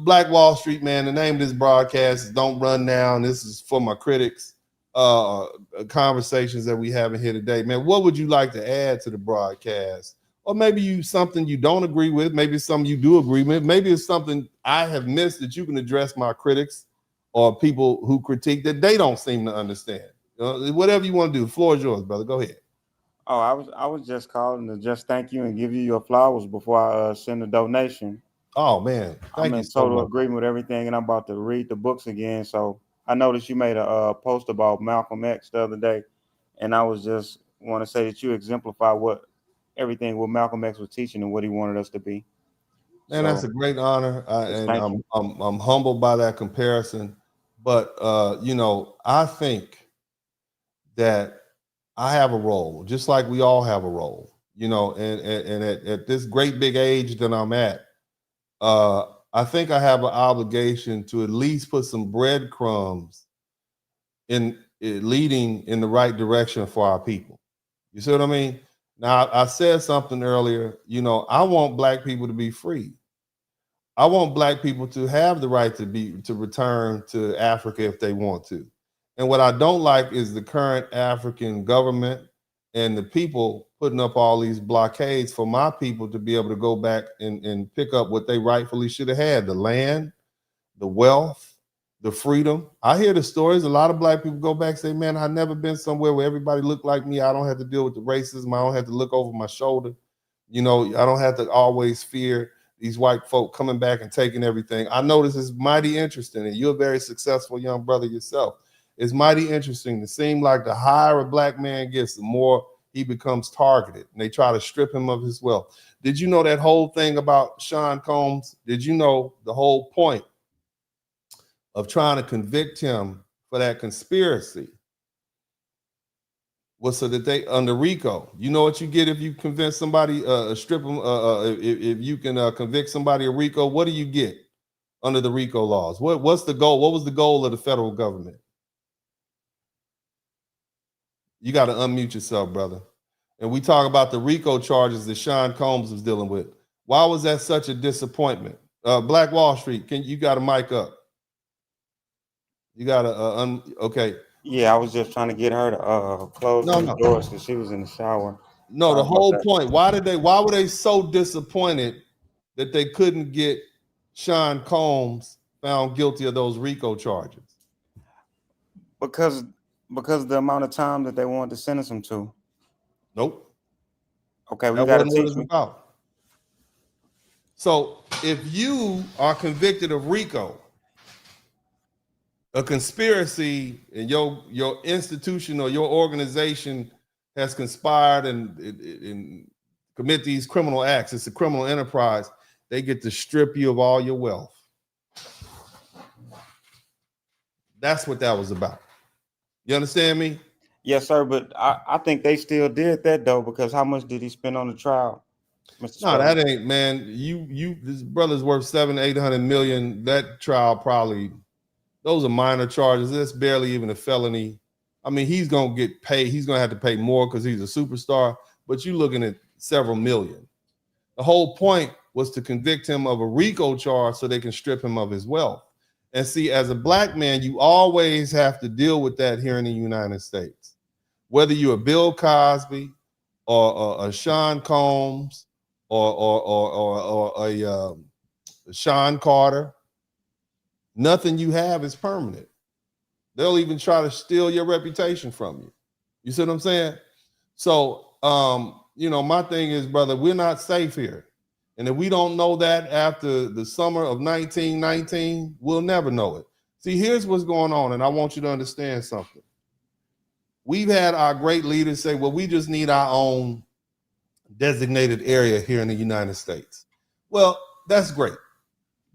Black Wall Street, man, the name of this broadcast is Don't Run Now, and this is for my critics. Conversations that we have in here today, man. What would you like to add to the broadcast? Or maybe something you don't agree with, maybe it's something you do agree with, maybe it's something I have missed that you can address my critics or people who critique that they don't seem to understand. Whatever you want to do, the floor is yours, brother. Go ahead. Oh, I was just calling to just thank you and give you your flowers before I send a donation. Oh man, I'm in total agreement with everything, and I'm about to read the books again. So I noticed you made a post about Malcolm X the other day, and I was just want to say that you exemplify everything what Malcolm X was teaching and what he wanted us to be. Man, that's a great honor, and I'm humbled by that comparison. But I think that I have a role, just like we all have a role. And at this great big age that I'm at, I think I have an obligation to at least put some breadcrumbs in leading in the right direction for our people. You see what I mean? Now, I said something earlier, I want black people to be free. I want black people to have the right to return to Africa if they want to. And what I don't like is the current African government and the people putting up all these blockades for my people to be able to go back and pick up what they rightfully should have had: the land, the wealth, the freedom. I hear the stories. A lot of black people go back and say, man, I've never been somewhere where everybody looked like me. I don't have to deal with the racism. I don't have to look over my shoulder. I don't have to always fear these white folk coming back and taking everything. I know this is mighty interesting, and you're a very successful young brother yourself. It's mighty interesting. It seems like the higher a black man gets, the more he becomes targeted, and they try to strip him of his wealth. Did you know that whole thing about Sean Combs? Did you know the whole point of trying to convict him for that conspiracy was so that they, under RICO, you know what you get if you convince somebody, strip them, if you can convict somebody of RICO, what do you get under the RICO laws? What's the goal? What was the goal of the federal government? You got to unmute yourself, brother. And we talk about the RICO charges that Sean Combs was dealing with. Why was that such a disappointment? Black Wall Street, you got a mic up? You got to okay. Yeah, I was just trying to get her to close the doors because she was in the shower. No, the whole point. Why were they so disappointed that they couldn't get Sean Combs found guilty of those RICO charges? Because of the amount of time that they wanted to sentence him to. Nope. Okay, we That got to wasn't what teach it's me. about. So if you are convicted of RICO, a conspiracy, and your institution or your organization has conspired and commit these criminal acts, it's a criminal enterprise, they get to strip you of all your wealth. That's what that was about. You understand me? Yes, sir. But I think they still did that though, because how much did he spend on the trial, Mr. No, Spurling? that ain't, man. This brother's worth 700-800 million. That trial probably, those are minor charges. That's barely even a felony. I mean, he's gonna get paid. He's gonna have to pay more because he's a superstar. But you're looking at several million. The whole point was to convict him of a RICO charge so they can strip him of his wealth. And see, as a black man, you always have to deal with that here in the United States. Whether you're a Bill Cosby or a Sean Combs or a Sean Carter, nothing you have is permanent. They'll even try to steal your reputation from you. You see what I'm saying? So, my thing is, brother, we're not safe here. And if we don't know that after the summer of 1919, we'll never know it. See, here's what's going on, and I want you to understand something. We've had our great leaders say, well, we just need our own designated area here in the United States. Well, that's great.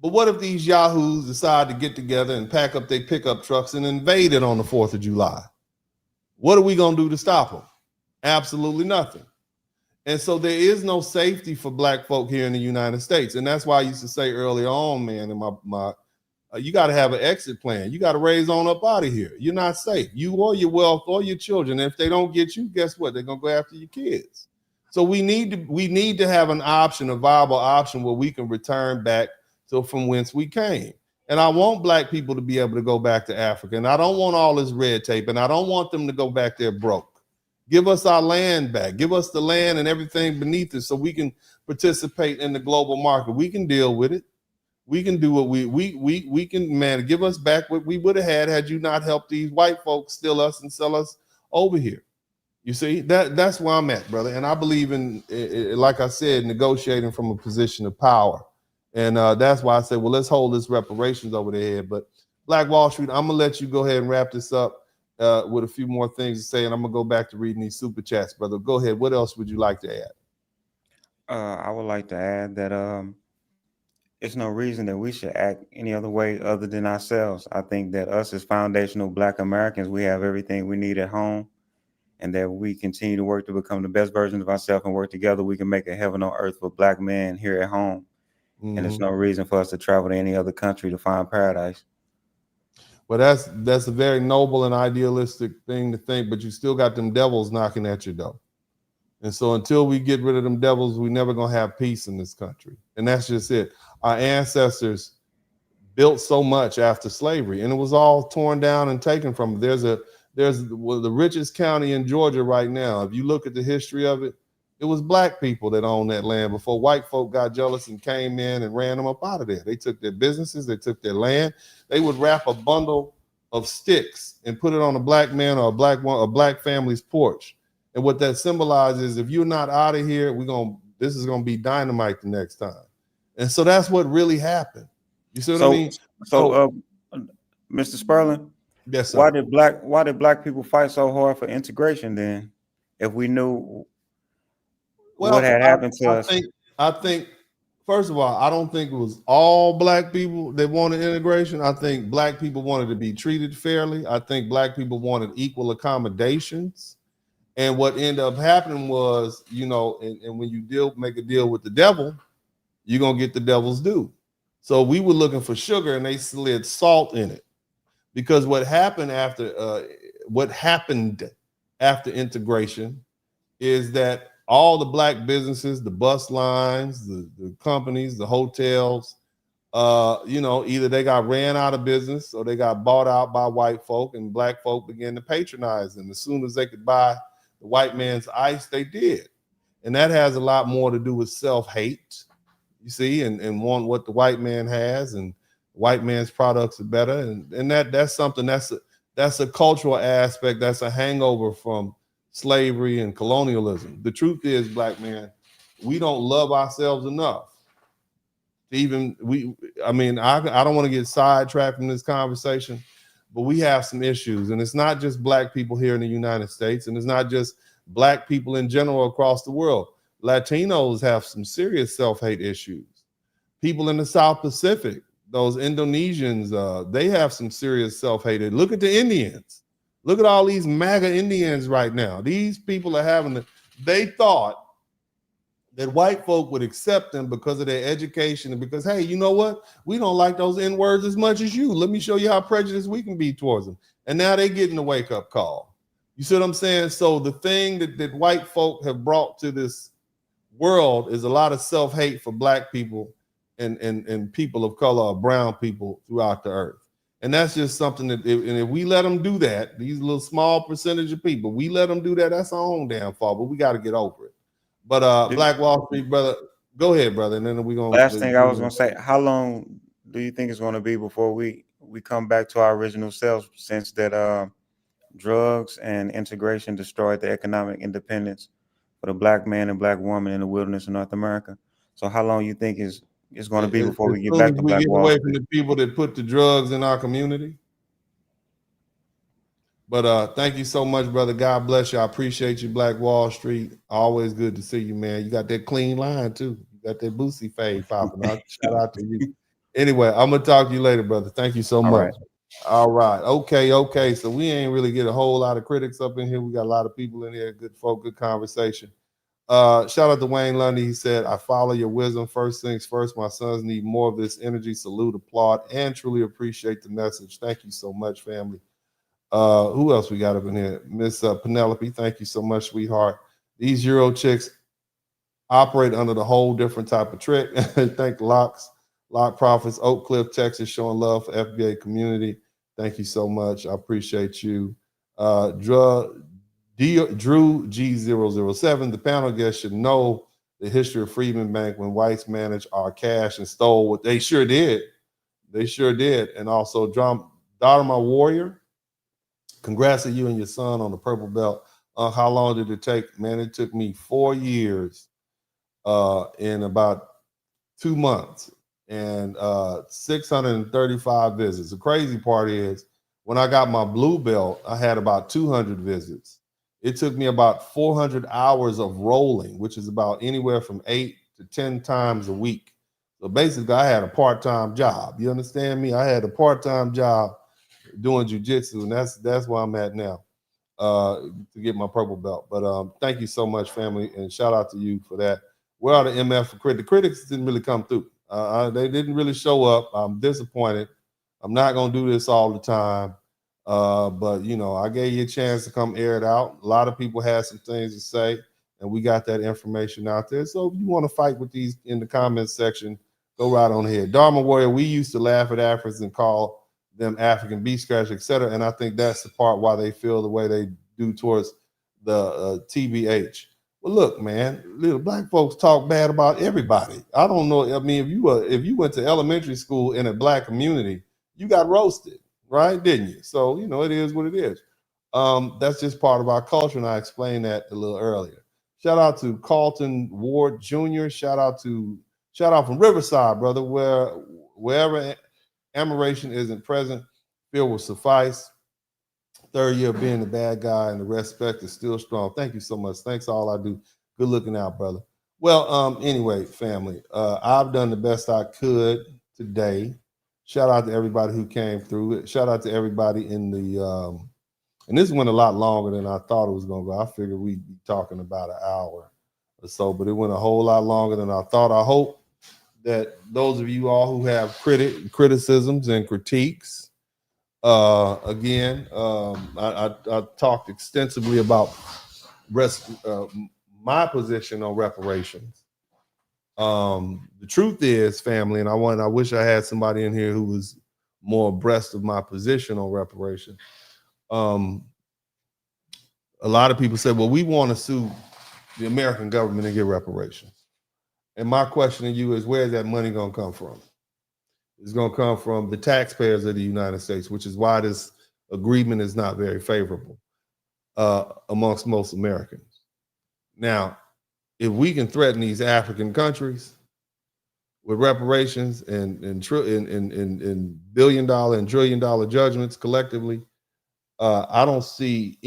But what if these yahoos decide to get together and pack up their pickup trucks and invade it on the 4th of July? What are we going to do to stop them? Absolutely nothing. And so there is no safety for black folk here in the United States. And that's why I used to say early on, man, in you got to have an exit plan. You got to raise on up out of here. You're not safe. You or your wealth or your children. And if they don't get you, guess what? They're going to go after your kids. So we need to have an option, a viable option where we can return back to from whence we came. And I want black people to be able to go back to Africa. And I don't want all this red tape. And I don't want them to go back there broke. Give us our land back. Give us the land and everything beneath it so we can participate in the global market. We can deal with it. We can do what we can, man, give us back what we would have had you not helped these white folks steal us and sell us over here. You see, that's where I'm at, brother. And I believe in, like I said, negotiating from a position of power. And that's why I said, well, let's hold this reparations over their head. But Black Wall Street, I'm going to let you go ahead and wrap this up with a few more things to say. And I'm going to go back to reading these super chats, brother. Go ahead. What else would you like to add? I would like to add that it's no reason that we should act any other way other than ourselves. I think that us as foundational Black Americans, we have everything we need at home, and that we continue to work to become the best version of ourselves and work together, we can make a heaven on earth for Black men here at home. Mm-hmm. And there's no reason for us to travel to any other country to find paradise. Well, that's a very noble and idealistic thing to think, but you still got them devils knocking at your door. And so until we get rid of them devils, we're never going to have peace in this country. And that's just it. Our ancestors built so much after slavery, and it was all torn down and taken from them. There's the richest county in Georgia right now. If you look at the history of it, it was Black people that owned that land before white folk got jealous and came in and ran them up out of there. They took their businesses, they took their land. They would wrap a bundle of sticks and put it on a Black man or a Black family's porch. And what that symbolizes, if you're not out of here, this is gonna be dynamite the next time. And so that's what really happened. You see what I mean? So, Mr. Spurling, yes, sir. Why did Black people fight so hard for integration then? If we knew what had happened to us. I think, first of all, I don't think it was all Black people that wanted integration. I think Black people wanted to be treated fairly. I think Black people wanted equal accommodations. And what ended up happening was, and when you make a deal with the devil, you're going to get the devil's due. So we were looking for sugar and they slid salt in it. Because what happened after integration is that all the Black businesses, the bus lines, the companies, the hotels, either they got ran out of business or they got bought out by white folk, and Black folk began to patronize them. As soon as they could buy the white man's ice, they did. And that has a lot more to do with self-hate, you see, and want what the white man has, and white man's products are better. And that's something that's a cultural aspect, that's a hangover from slavery and colonialism. The truth is, black man, we don't love ourselves enough. I don't want to get sidetracked from this conversation, but we have some issues. And it's not just black people here in the United States, and it's not just black people in general across the world. Latinos have some serious self-hate issues. People in the South Pacific, those Indonesians, they have some serious self-hate. Look at the Indians. Look at all these MAGA Indians right now. These people are they thought that white folk would accept them because of their education and because, hey, you know what? We don't like those N-words as much as you. Let me show you how prejudiced we can be towards them. And now they're getting a wake-up call. You see what I'm saying? So the thing that white folk have brought to this world is a lot of self-hate for black people and people of color or brown people throughout the earth. And that's just something that, if we let them do that, these little small percentage of people, we let them do that, that's our own damn fault, but we got to get over it. But Black Wall Street, brother, go ahead, brother, and then we're going to... Last thing I was going to say, how long do you think it's going to be before we come back to our original selves, since that drugs and integration destroyed the economic independence for the black man and black woman in the wilderness of North America? So how long you think it's going to be before we get back to Black Wall Street? Away from the people that put the drugs in our community? But thank you so much, brother. God bless you. I appreciate you, Black Wall Street. Always good to see you, man. You got that clean line, too. You got that Boosie fade popping. Shout out to you. Anyway, I'm going to talk to you later, brother. Thank you so much. All right. Okay. So we ain't really get a whole lot of critics up in here. We got a lot of people in here. Good folk, good conversation. Shout out to Wayne Lundy. He said, I follow your wisdom. First things first, my sons need more of this energy. Salute, applaud, and truly appreciate the message. Thank you so much, family. Who else we got up in here? Miss Penelope, thank you so much, sweetheart. These Euro chicks operate under the whole different type of trick. Thank Lock Profits, Oak Cliff, Texas, showing love for FBA community. Thank you so much. I appreciate you. Drew G007, the panel guest should know the history of Freedman Bank when whites managed our cash and stole what they sure did. They sure did. And also, Dharma Warrior, congrats to you and your son on the purple belt. How long did it take? Man, it took me 4 years in about 2 months and 635 visits. The crazy part is when I got my blue belt, I had about 200 visits. It took me about 400 hours of rolling, which is about anywhere from 8 to 10 times a week. So basically, I had a part-time job. You understand me? I had a part-time job doing jujitsu, and that's where I'm at now to get my purple belt. But thank you so much, family, and shout out to you for that. Where are the MF for critics? The critics didn't really come through. They didn't really show up. I'm disappointed. I'm not gonna do this all the time, but you know, I gave you a chance to come air it out. A lot of people had some things to say, and we got that information out there. So if you want to fight with these in the comments section, go right on ahead. Dharma Warrior, we used to laugh at Africans and call them African beef scratch, etc. And I think that's the part why they feel the way they do towards the TBH. Well, look, man, little black folks talk bad about everybody. I don't know. I mean, if you went to elementary school in a black community, you got roasted, right? Didn't you? So, you know, it is what it is. That's just part of our culture, and I explained that a little earlier. Shout out to Carlton Ward Jr. Shout out from Riverside, brother, wherever admiration isn't present, fear will suffice. Third year of being the bad guy, and the respect is still strong. Thank you so much. Thanks all I do. Good looking out, brother. Well, anyway, family, I've done the best I could today. Shout out to everybody who came through. Shout out to everybody in the and this went a lot longer than I thought it was going to go. I figured we'd be talking about an hour or so, but it went a whole lot longer than I thought. I hope that those of you all who have criticisms and critiques, I talked extensively about my position on reparations. The truth is, family, and I wish I had somebody in here who was more abreast of my position on reparations. A lot of people said, well, we want to sue the American government and get reparations. And my question to you is, where is that money going to come from? It's going to come from the taxpayers of the United States, which is why this agreement is not very favorable amongst most Americans. Now, if we can threaten these African countries with reparations and billion-dollar and trillion-dollar judgments collectively, I don't see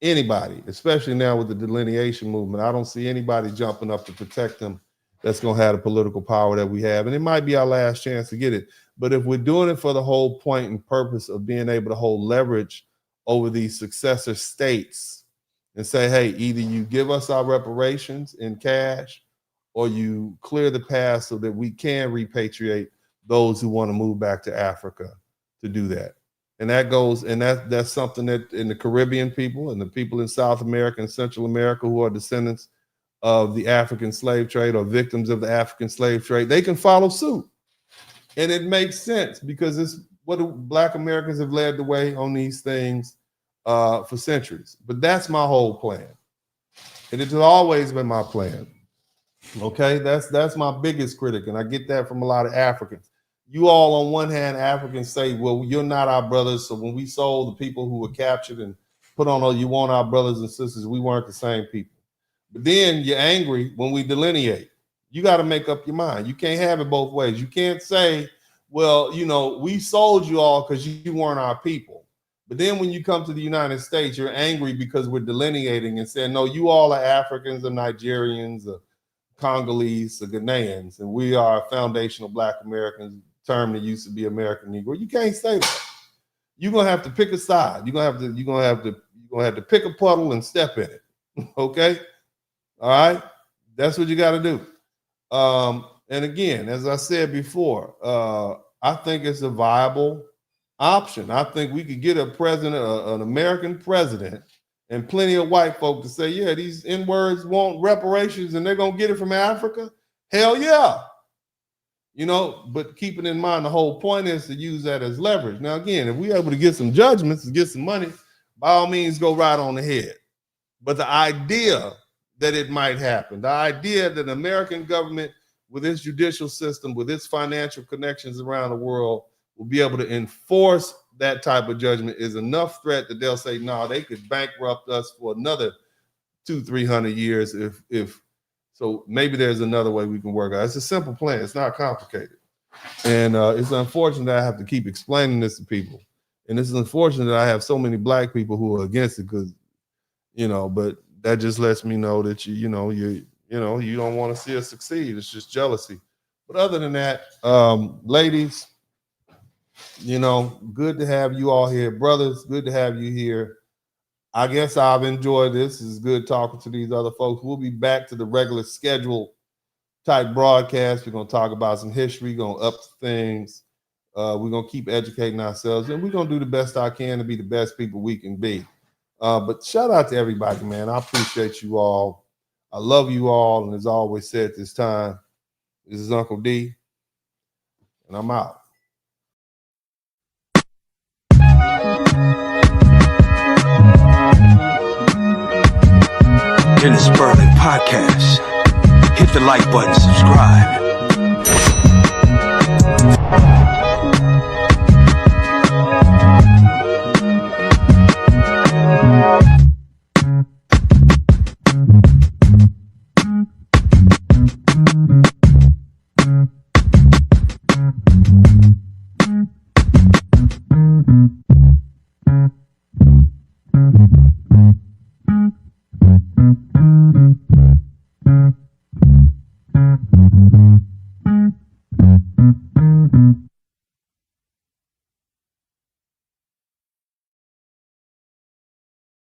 anybody, especially now with the delineation movement, I don't see anybody jumping up to protect them that's going to have the political power that we have. And it might be our last chance to get it. But if we're doing it for the whole point and purpose of being able to hold leverage over these successor states and say, hey, either you give us our reparations in cash or you clear the path so that we can repatriate those who want to move back to Africa to do that. And that goes, and that's something that in the Caribbean people and the people in South America and Central America who are descendants of the African slave trade or victims of the African slave trade, they can follow suit. And it makes sense because it's what Black Americans have led the way on these things for centuries. But that's my whole plan. And it has always been my plan. Okay, that's my biggest critic. And I get that from a lot of Africans. You all, on one hand, Africans say, well, you're not our brothers. So when we sold the people who were captured and put on, you want our brothers and sisters, we weren't the same people. But then you're angry when we delineate. You got to make up your mind. You can't have it both ways. You can't say, well, we sold you all because you weren't our people. But then when you come to the United States, you're angry because we're delineating and saying, no, you all are Africans or Nigerians or Congolese or Ghanaians, and we are foundational Black Americans, term that used to be American Negro. You can't say that. You're gonna have to pick a side. You're gonna have to pick a puddle and step in it. Okay? All right, that's what you got to do. And again, as I said before, I think it's a viable option. I think we could get a president, an American president, and plenty of white folk to say, yeah, these N-words want reparations and they're going to get it from Africa. Hell yeah. But keeping in mind, the whole point is to use that as leverage. Now, again, if we're able to get some judgments and get some money, by all means, go right on ahead. But the idea that it might happen, the idea that the American government with its judicial system, with its financial connections around the world, will be able to enforce that type of judgment is enough threat that they'll say, no, they could bankrupt us for another 200-300 years if so maybe there's another way we can work out. It's a simple plan. It's not complicated. And it's unfortunate that I have to keep explaining this to people. And it's unfortunate that I have so many Black people who are against it because, but that just lets me know that you don't want to see us succeed. It's just jealousy. But other than that, ladies, good to have you all here. Brothers, good to have you here. I guess I've enjoyed this. It's good talking to these other folks. We'll be back to the regular schedule type broadcast. We're going to talk about some history, going to up things. We're going to keep educating ourselves, and we're going to do the best I can to be the best people we can be. But shout out to everybody, man. I appreciate you all. I love you all. And as I always said this time, this is Uncle D, and I'm out. In the SPURLING podcast. Hit the like button, subscribe.